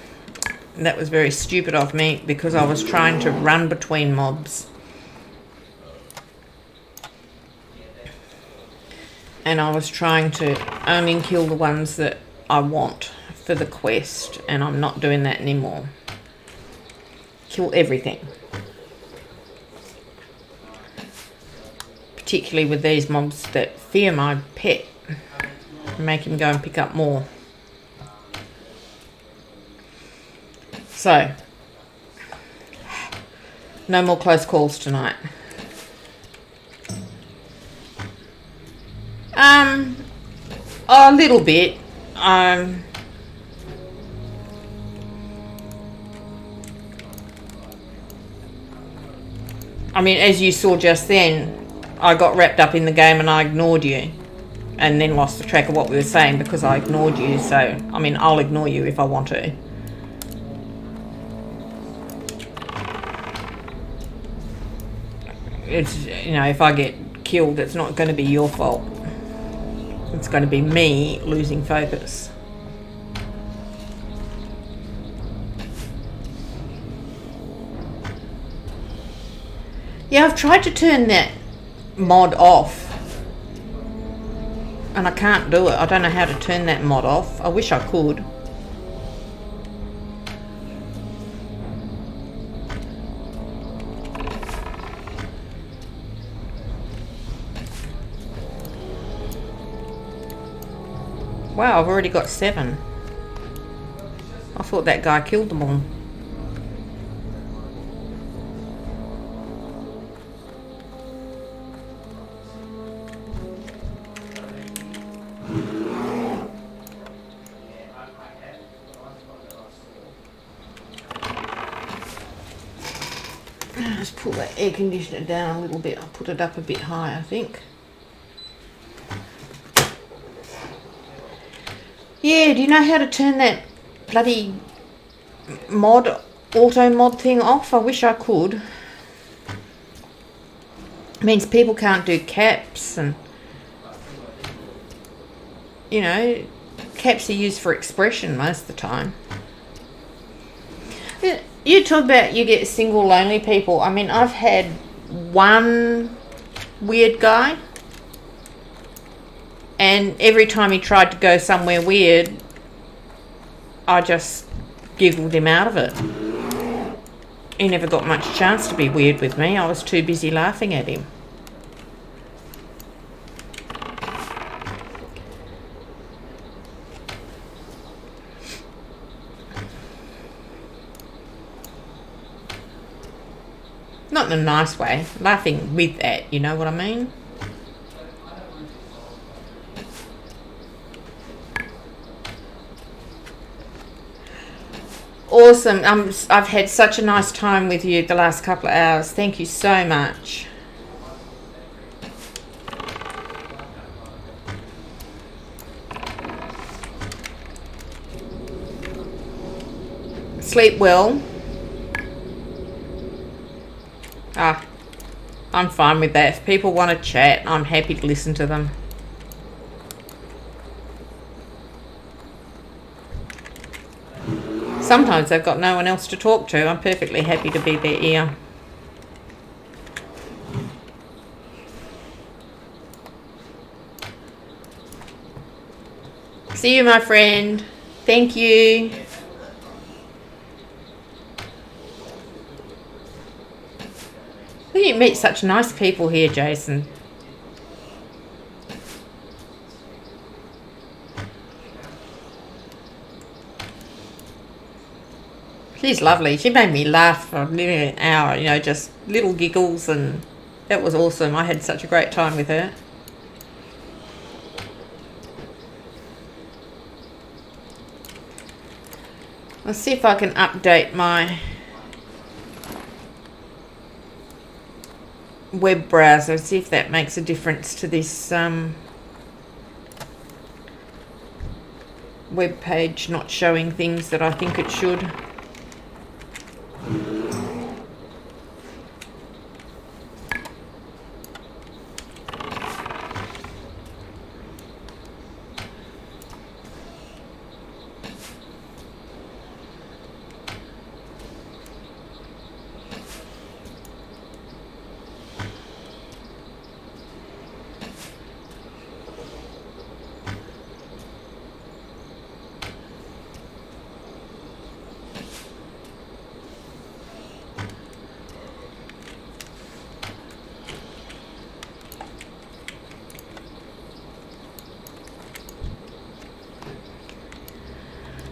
That was very stupid of me because I was trying to run between mobs. And I was trying to only kill the ones that I want for the quest, and I'm not doing that anymore. Kill everything. Particularly with these mobs that fear my pet. Make him go and pick up more. So, no more close calls tonight. A little bit. I mean, as you saw just then, I got wrapped up in the game and I ignored you. And then lost the track of what we were saying because I ignored you. So, I mean, I'll ignore you if I want to. It's, you know, if I get killed, it's not going to be your fault. It's going to be me losing focus. Yeah, I've tried to turn that mod off. And I can't do it. I don't know how to turn that mod off. I wish I could. Wow, I've already got 7. I thought that guy killed them all. Let's pull that air conditioner down a little bit. I'll put it up a bit high, I think. Yeah, do you know how to turn that bloody auto mod thing off? I wish I could. It means people can't do caps and, you know, caps are used for expression most of the time. You talk about you get single lonely people. I mean, I've had one weird guy, and every time he tried to go somewhere weird, I just giggled him out of it. He never got much chance to be weird with me. I was too busy laughing at him. Not in a nice way. Laughing with that, you know what I mean? Awesome. I've had such a nice time with you the last couple of hours. Thank you so much. Sleep well. I'm fine with that. If people want to chat, I'm happy to listen to them. Sometimes they've got no one else to talk to. I'm perfectly happy to be their ear. See you, my friend. Thank you. You meet such nice people here, Jason. She's lovely. She made me laugh for nearly an hour, you know, just little giggles, and that was awesome. I had such a great time with her. Let's see if I can update my web browser, see if that makes a difference to this web page not showing things that I think it should.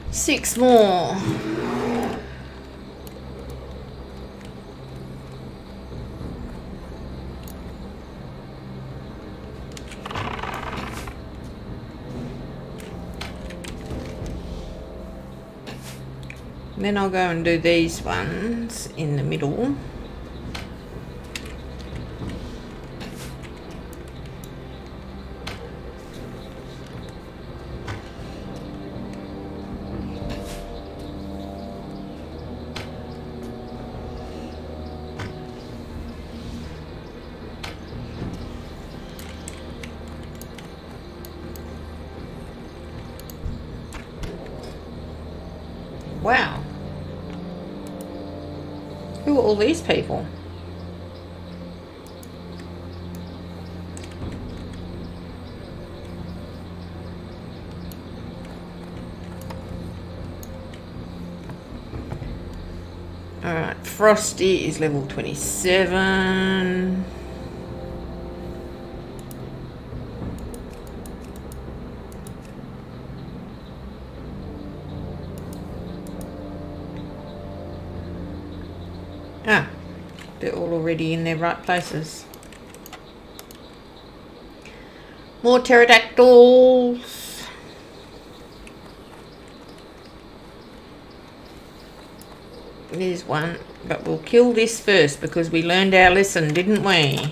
Six more. Then I'll go and do these ones in the middle. Wow. Who are all these people? Alright, Frosty is level 27. Ah, they're all already in their right places. More pterodactyls. There's one, but we'll kill this first because we learned our lesson, didn't we?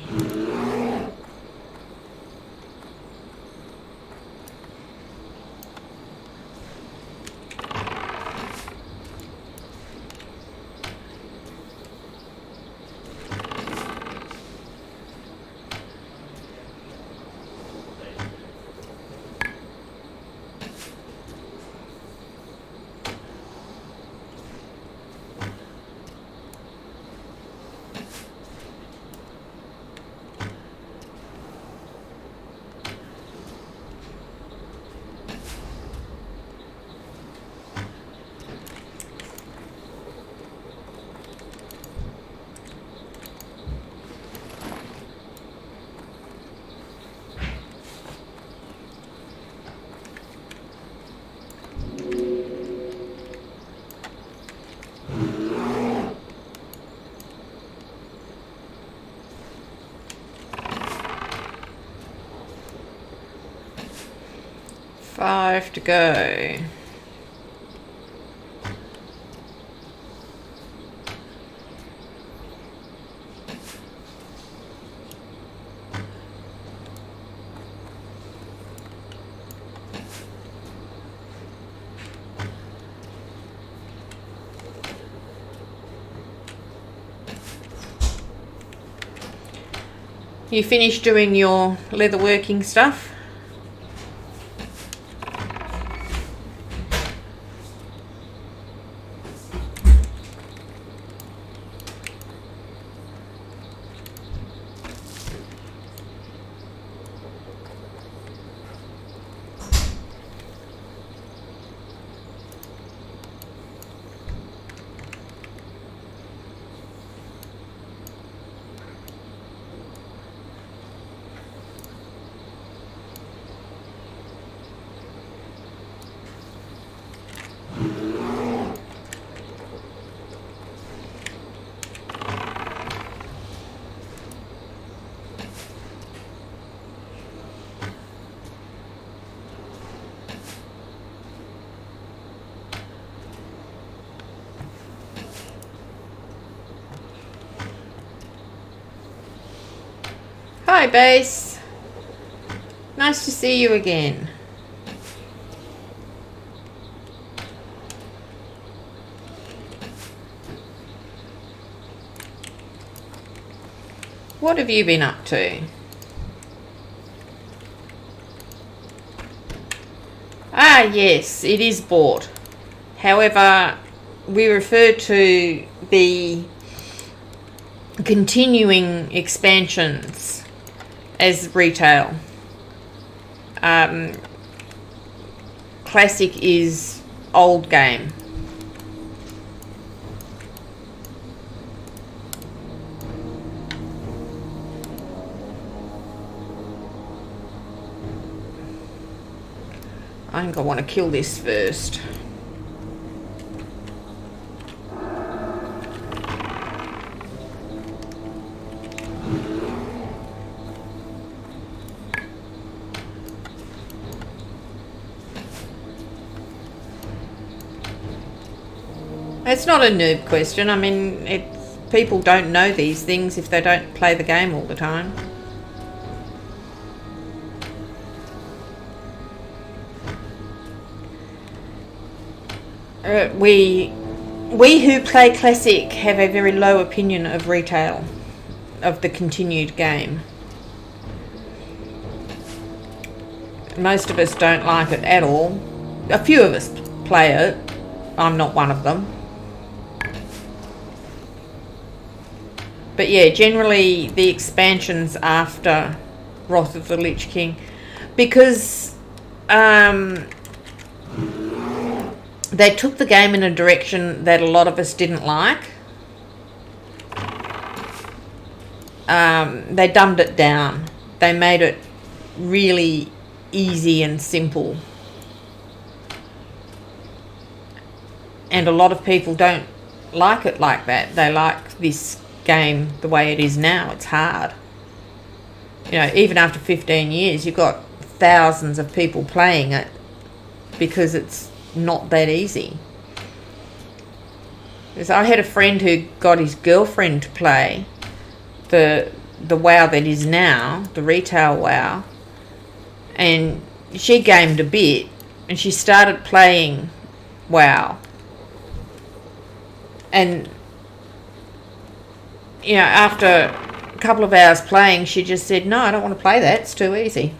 Five to go. You finished doing your leatherworking stuff? Hi, Base. Nice to see you again. What have you been up to? Ah, yes, it is bought. However, we refer to the continuing expansions as retail. Classic is old game. I think I want to kill this first. It's not a noob question. I mean, people don't know these things if they don't play the game all the time. We who play Classic have a very low opinion of retail, of the continued game. Most of us don't like it at all. A few of us play it. I'm not one of them. But yeah, generally the expansions after Wrath of the Lich King, because they took the game in a direction that a lot of us didn't like. They dumbed it down. They made it really easy and simple. And a lot of people don't like it like that. They like this game the way it is now. It's hard. You know, even after 15 years, you've got thousands of people playing it because it's not that easy. Because I had a friend who got his girlfriend to play the WoW that is now, the retail WoW, and she gamed a bit and she started playing WoW, and you know, after a couple of hours playing, she just said, no, I don't want to play that, it's too easy.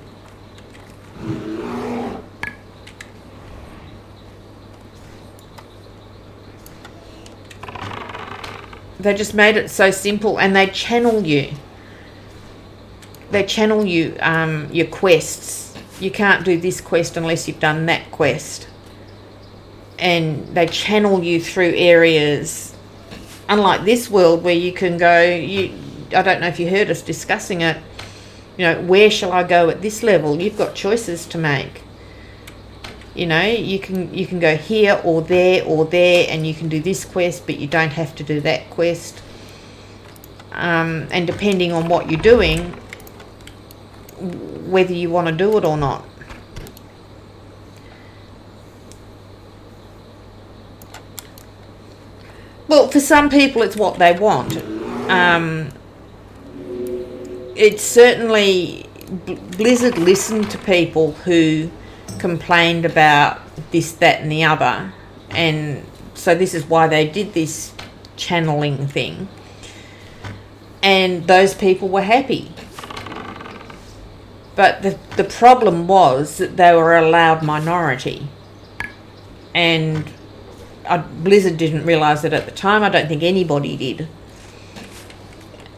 They just made it so simple, and they channel you. They channel you your quests. You can't do this quest unless you've done that quest. And they channel you through areas. Unlike this world where you can go, I don't know if you heard us discussing it, you know, where shall I go at this level? You've got choices to make. You know, you can go here or there, and you can do this quest, but you don't have to do that quest. And depending on what you're doing, whether you want to do it or not. Well, for some people, it's what they want. It's certainly Blizzard listened to people who complained about this, that and the other, and so this is why they did this channeling thing, and those people were happy. But the problem was that they were a loud minority, and Blizzard didn't realise it at the time. I don't think anybody did.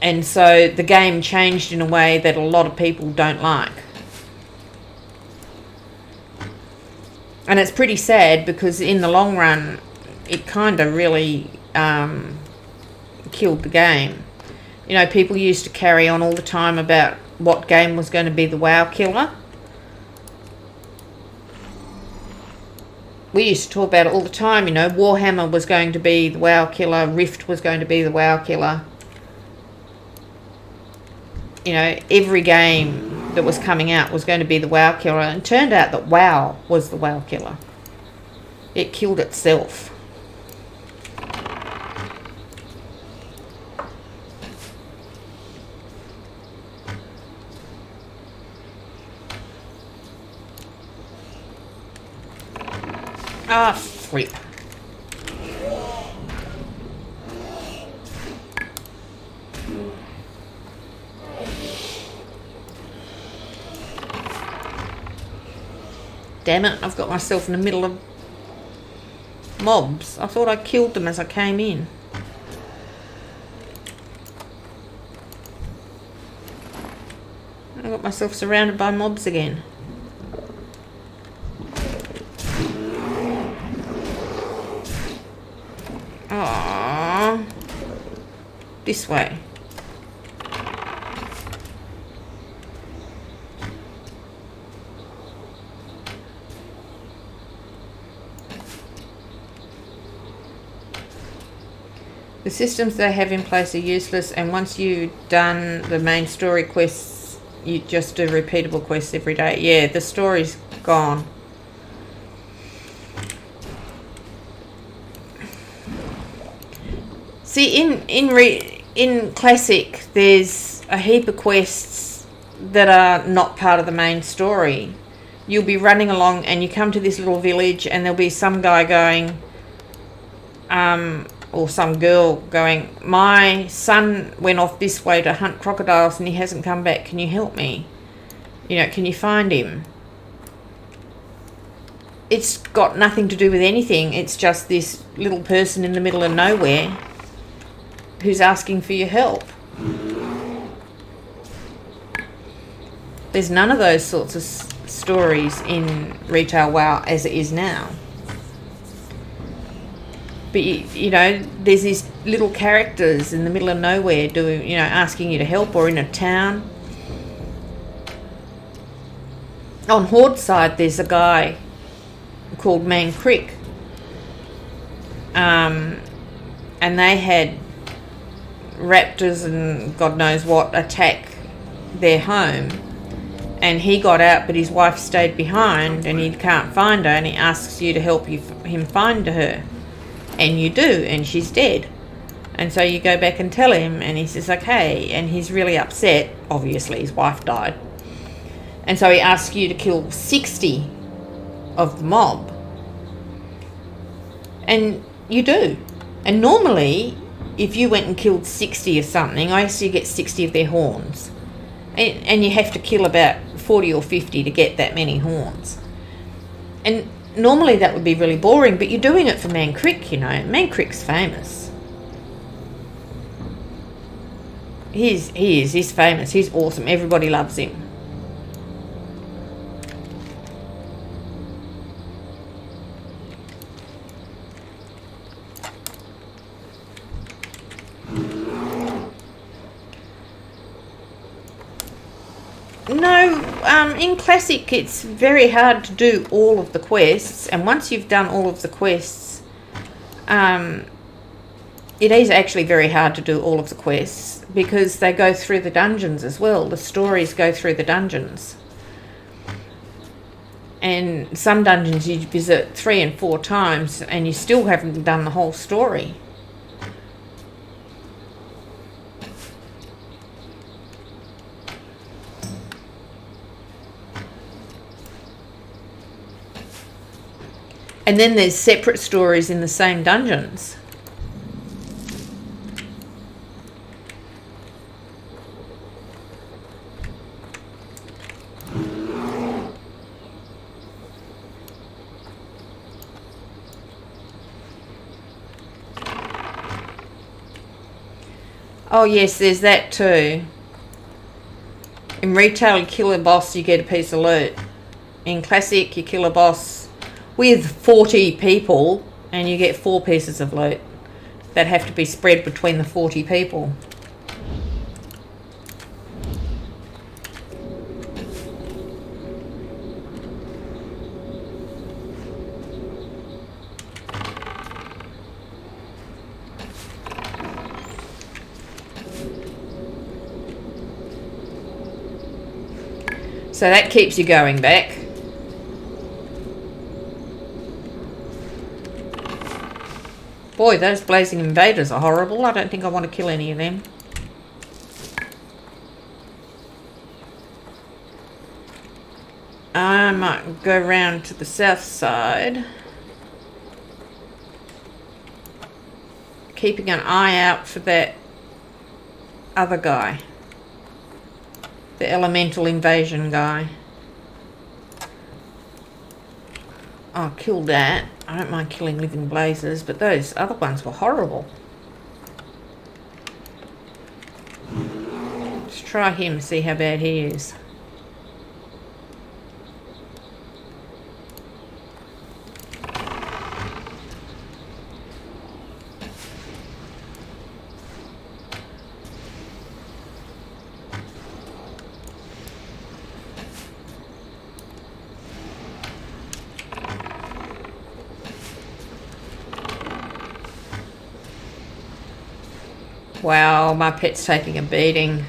And so the game changed in a way that a lot of people don't like. And it's pretty sad because in the long run, it kind of really killed the game. You know, people used to carry on all the time about what game was going to be the WoW killer. We used to talk about it all the time, you know, Warhammer was going to be the WoW killer, Rift was going to be the WoW killer. You know, every game that was coming out was going to be the WoW killer, and it turned out that WoW was the WoW killer. It killed itself. Ah, flip. Damn it, I've got myself in the middle of mobs. I thought I killed them as I came in. I got myself surrounded by mobs again. Aww. This way. The systems they have in place are useless, and once you've done the main story quests, you just do repeatable quests every day. Yeah, the story's gone. See, in Classic, there's a heap of quests that are not part of the main story. You'll be running along and you come to this little village and there'll be some guy going, or some girl going, my son went off this way to hunt crocodiles and he hasn't come back. Can you help me? You know, can you find him? It's got nothing to do with anything. It's just this little person in the middle of nowhere who's asking for your help. There's none of those sorts of stories in Retail WoW as it is now. But you know, there's these little characters in the middle of nowhere doing, you know, asking you to help, or in a town. On Horde side, there's a guy called Man Crick, and they had raptors and God knows what attack their home, and he got out, but his wife stayed behind, and he can't find her, and he asks you to help him find her. And you do, and she's dead. And so you go back and tell him, and he says, okay. And he's really upset. Obviously, his wife died. And so he asks you to kill 60 of the mob. And you do. And normally, if you went and killed 60 of something, I used to get 60 of their horns. And you have to kill about 40 or 50 to get that many horns. And normally that would be really boring, but you're doing it for Man Crick, you know. Man Crick's famous. He's famous. He's awesome. Everybody loves him. No, in Classic it's very hard to do all of the quests, and once you've done all of the quests, it is actually very hard to do all of the quests because they go through the dungeons as well. The stories go through the dungeons. And some dungeons you visit 3 and 4 times and you still haven't done the whole story. And then there's separate stories in the same dungeons. Oh yes, there's that too. In Retail, you kill a boss, you get a piece of loot. In Classic, you kill a boss with 40 people and you get 4 pieces of loot that have to be spread between the 40 people. So that keeps you going back. Boy, those blazing invaders are horrible. I don't think I want to kill any of them. I might go round to the south side. keeping an eye out for that other guy. The elemental invasion guy. I'll kill that. I don't mind killing living blazes, but those other ones were horrible. Let's try him, see how bad he is. Wow, my pet's taking a beating.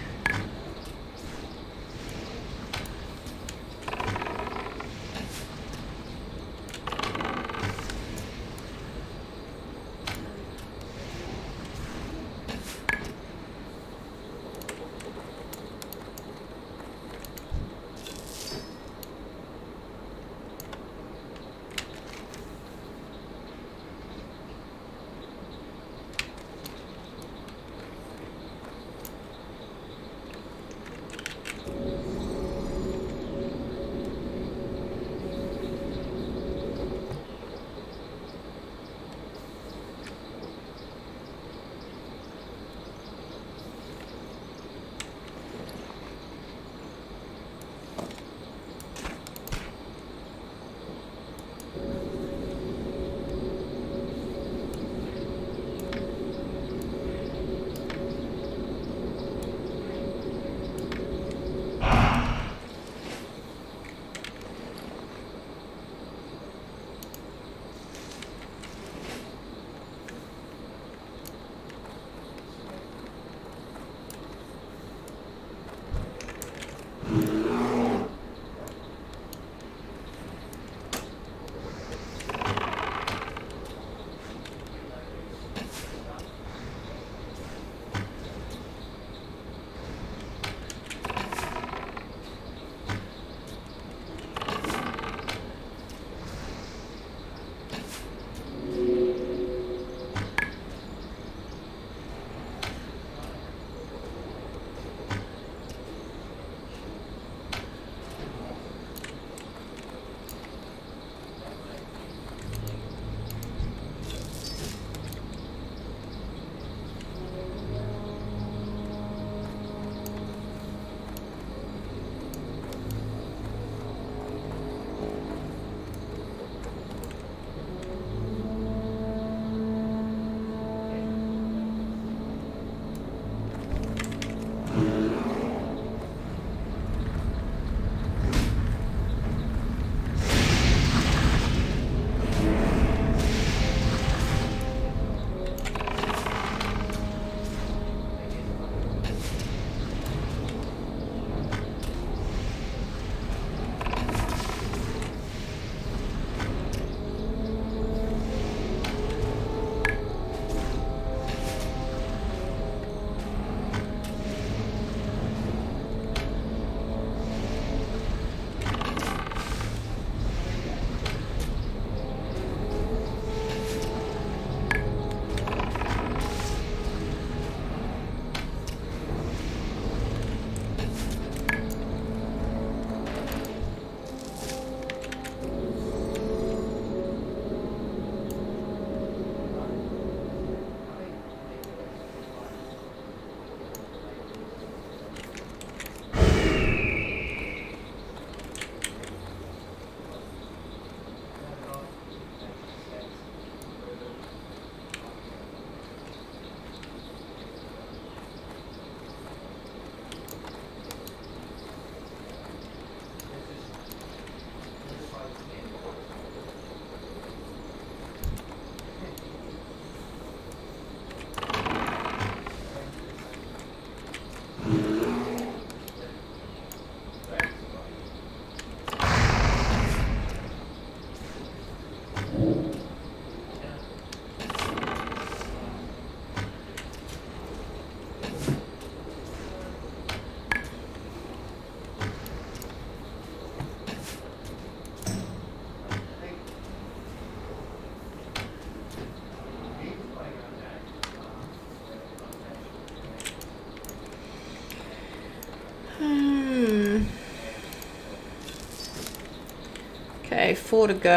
Okay, 4 to go.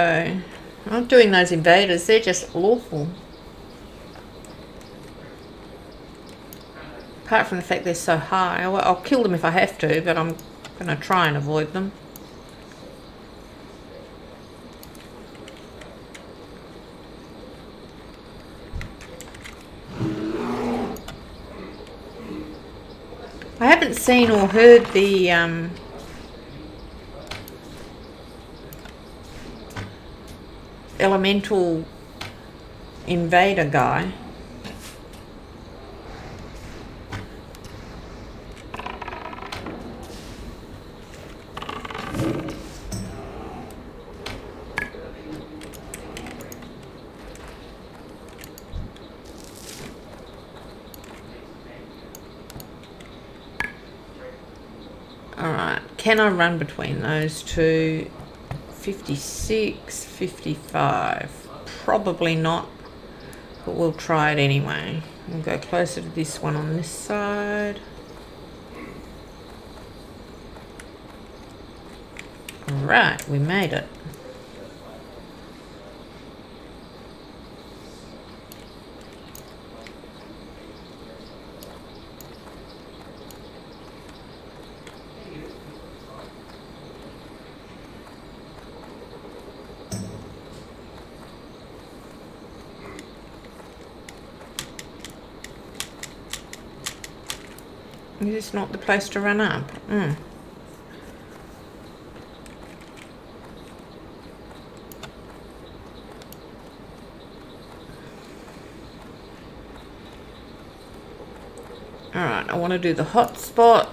I'm not doing those invaders, they're just awful. Apart from the fact they're so high. I'll kill them if I have to, but I'm going to try and avoid them. I haven't seen or heard the elemental invader guy. Alright, can I run between those two? 56, 55. Probably not, but we'll try it anyway. We'll go closer to this one on this side. Alright, we made it. Is this not the place to run up? Alright, I want to do the hot spot.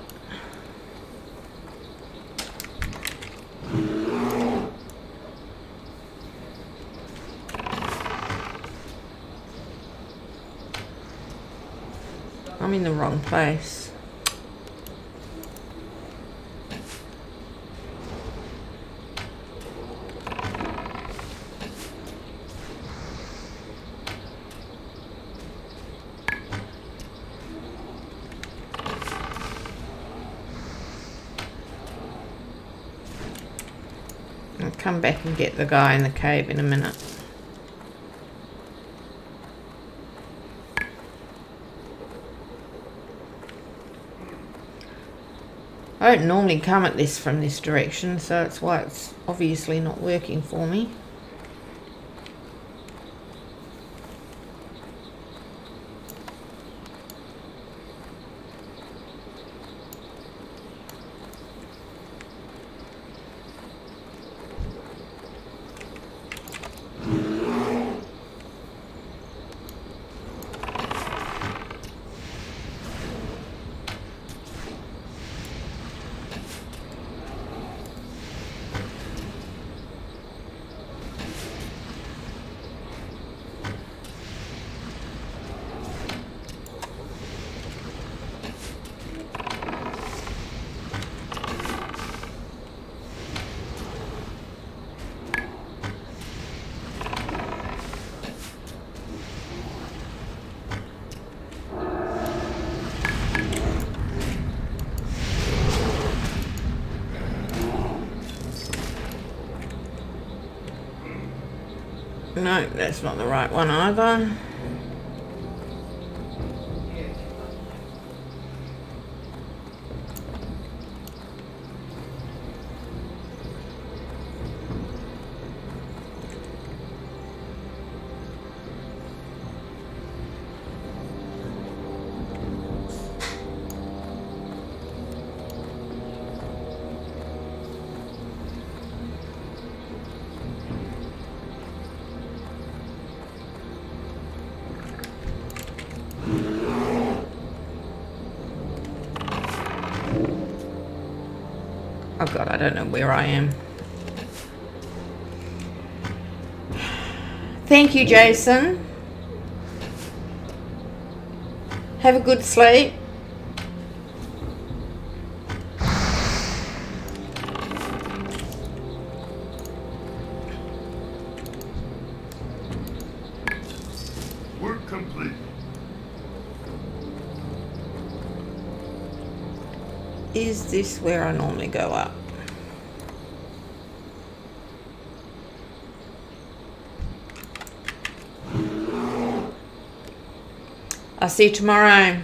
I'm in the wrong place. I'll come back and get the guy in the cave in a minute. I don't normally come at this from this direction, so that's why it's obviously not working for me. No, that's not the right one either. Oh god, I don't know where I am. Thank you, Jason. Have a good sleep. Work complete. Is this where I normally go up? I'll see you tomorrow.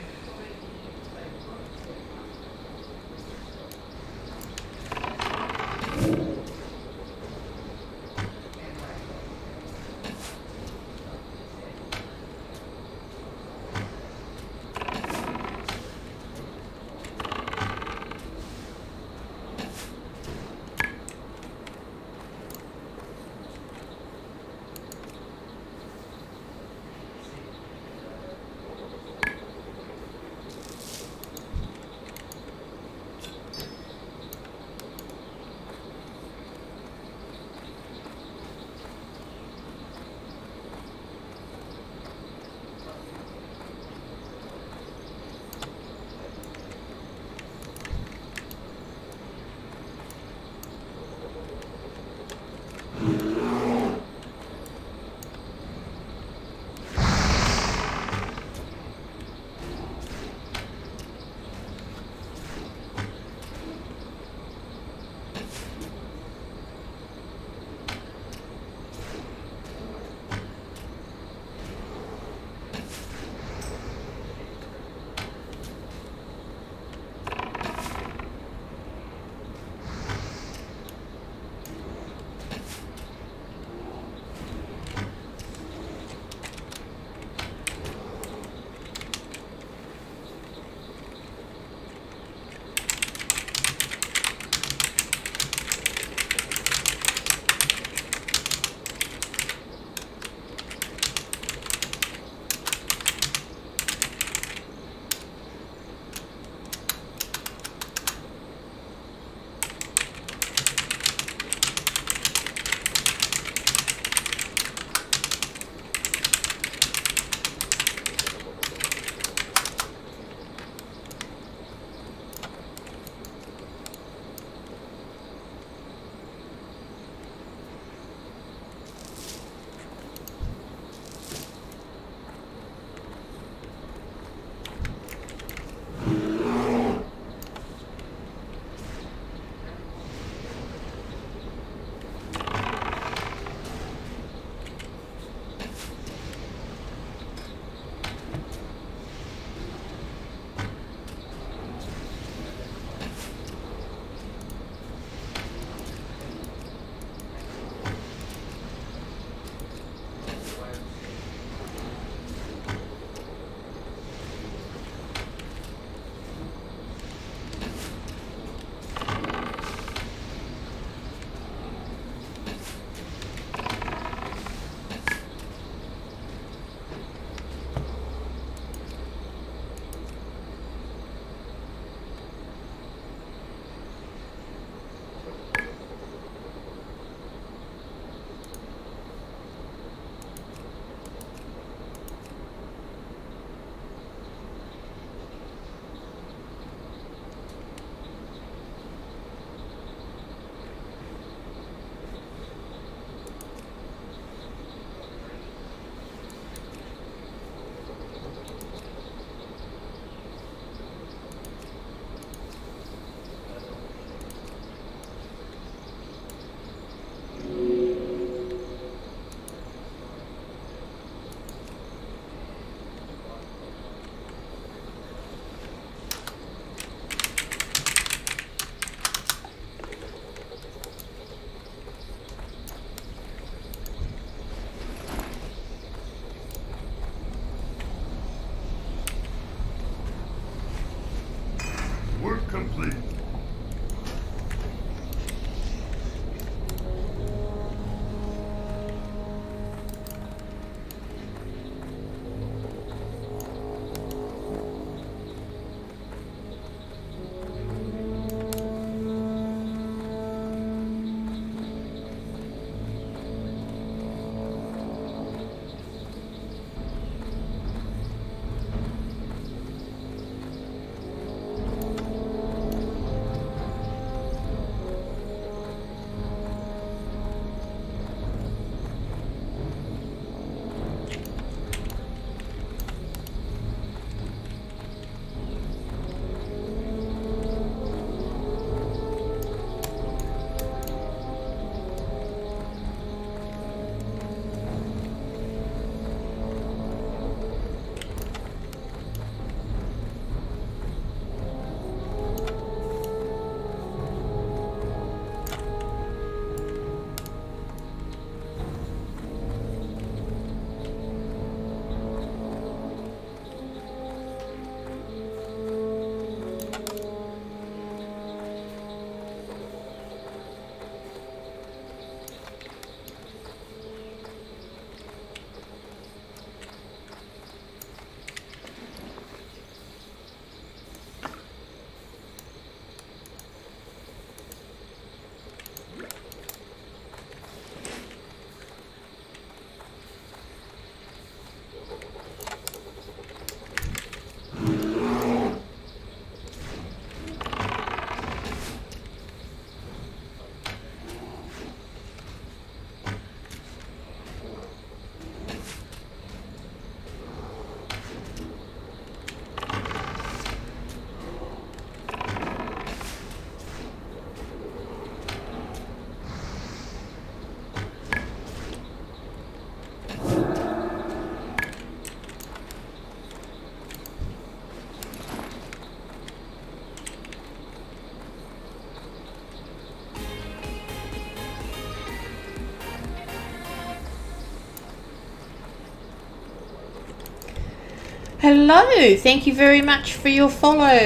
Hello, thank you very much for your follow.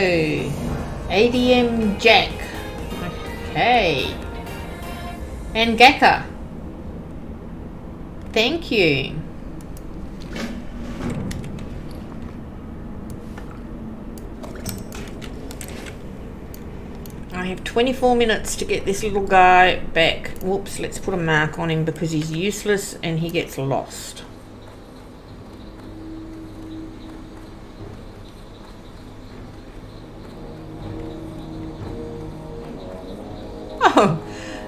ADM Jack. Okay. And Gakka. Thank you. I have 24 minutes to get this little guy back. Whoops, let's put a mark on him because he's useless and he gets lost. Oh,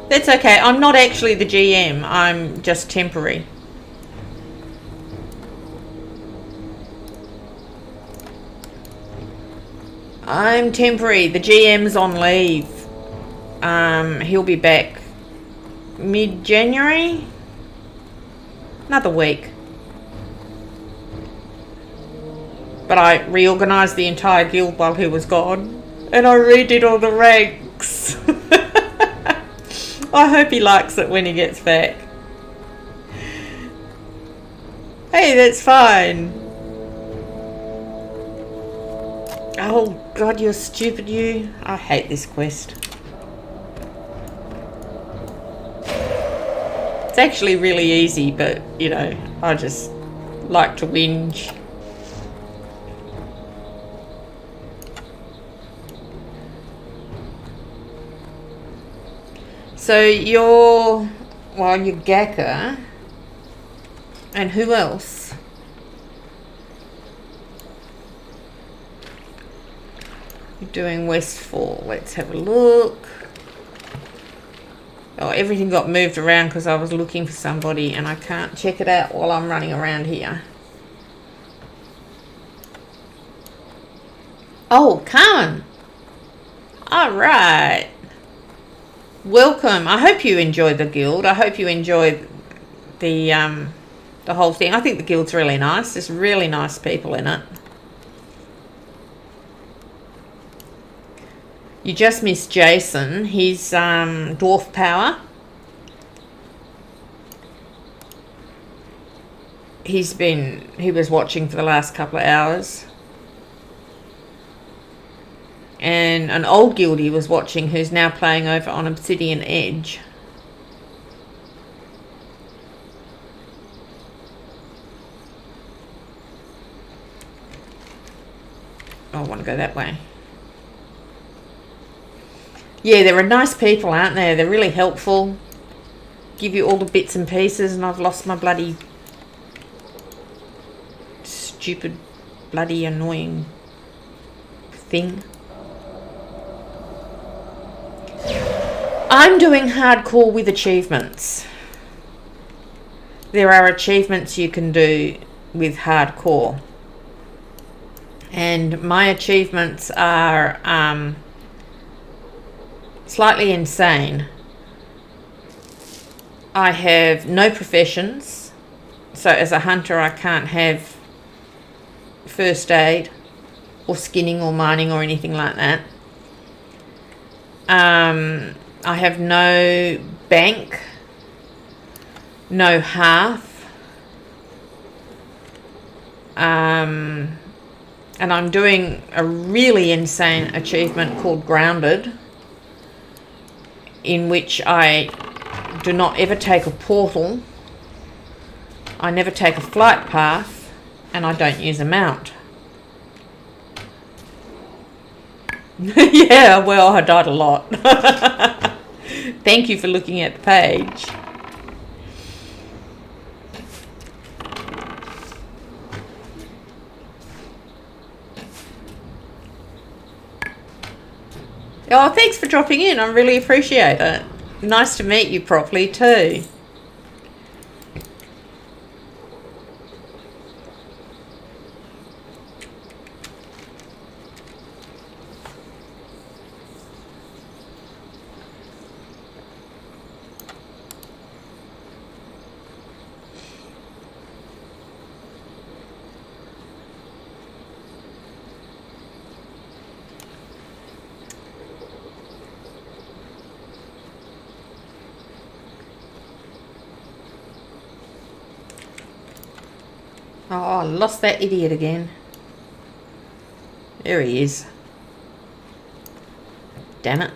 that's okay. I'm not actually the GM. I'm just temporary. I'm temporary. The GM's on leave. He'll be back mid-January. Another week. But I reorganised the entire guild while he was gone. And I redid all the ranks. I hope he likes it when he gets back. Hey, that's fine. Oh God, you're stupid, you. I hate this quest. It's actually really easy, but, you know, I just like to whinge. So you're Gakka. And who else? You're doing Westfall. Let's have a look. Oh, everything got moved around because I was looking for somebody and I can't check it out while I'm running around here. Oh, Carmen. All right. Welcome. I hope you enjoy the guild. I hope you enjoy the whole thing. I think the guild's really nice. There's really nice people in it. You just missed Jason. He's dwarf power. He was watching for the last couple of hours. And an old guildie was watching who's now playing over on Obsidian Edge. Oh, I want to go that way. Yeah, there are nice people, aren't there? They're really helpful. Give you all the bits and pieces, and I've lost my bloody stupid, bloody annoying thing. I'm doing hardcore with achievements. There are achievements you can do with hardcore. And my achievements are slightly insane. I have no professions. So as a hunter, I can't have first aid or skinning or mining or anything like that. I have no bank, no hearth, and I'm doing a really insane achievement called Grounded, in which I do not ever take a portal, I never take a flight path, and I don't use a mount. Yeah, well, I died a lot. Thank you for looking at the page. Oh, thanks for dropping in. I really appreciate it. Nice to meet you properly too. Oh, I lost that idiot again. There he is. Damn it.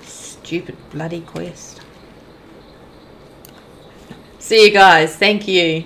Stupid bloody quest. See you guys. Thank you.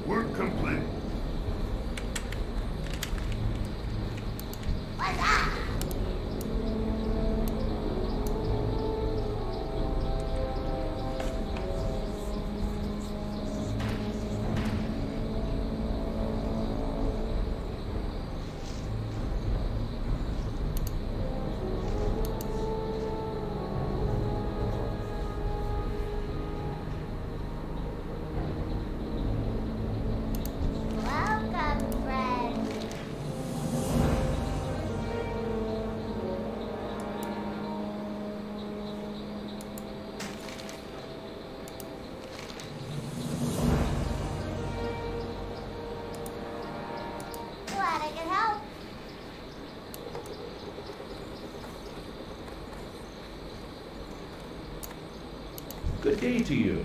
Work complete. Welcome, friend. Glad I could help. Good day to you.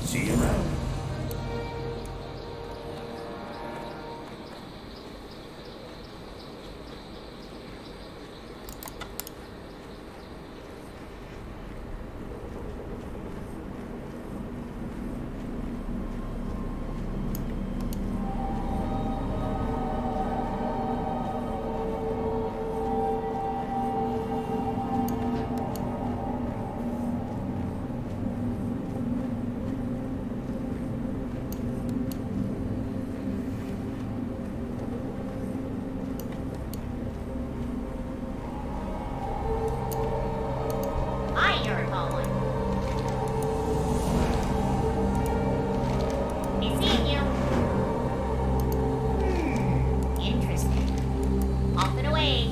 See you around. Hi, you're calling. Be seeing you. Interesting. Off and away.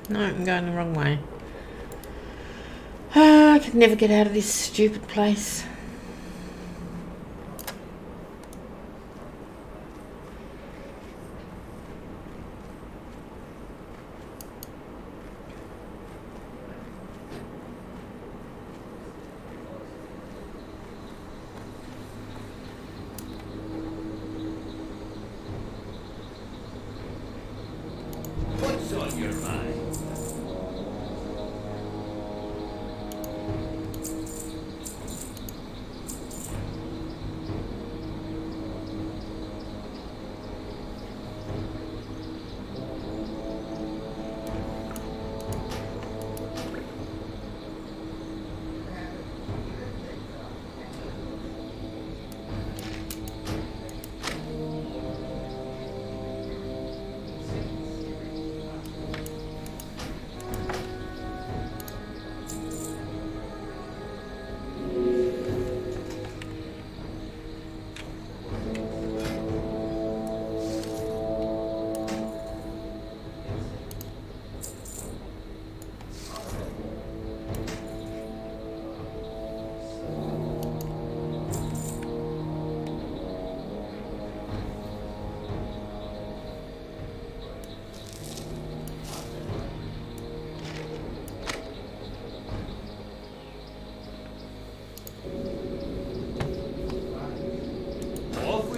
No, I'm going the wrong way. I could never get out of this stupid place. What's on your mind?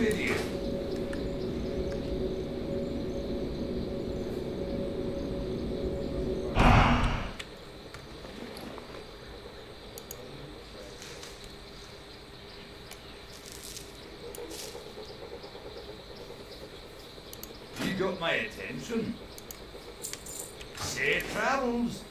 with you. You got my attention. Safe travels.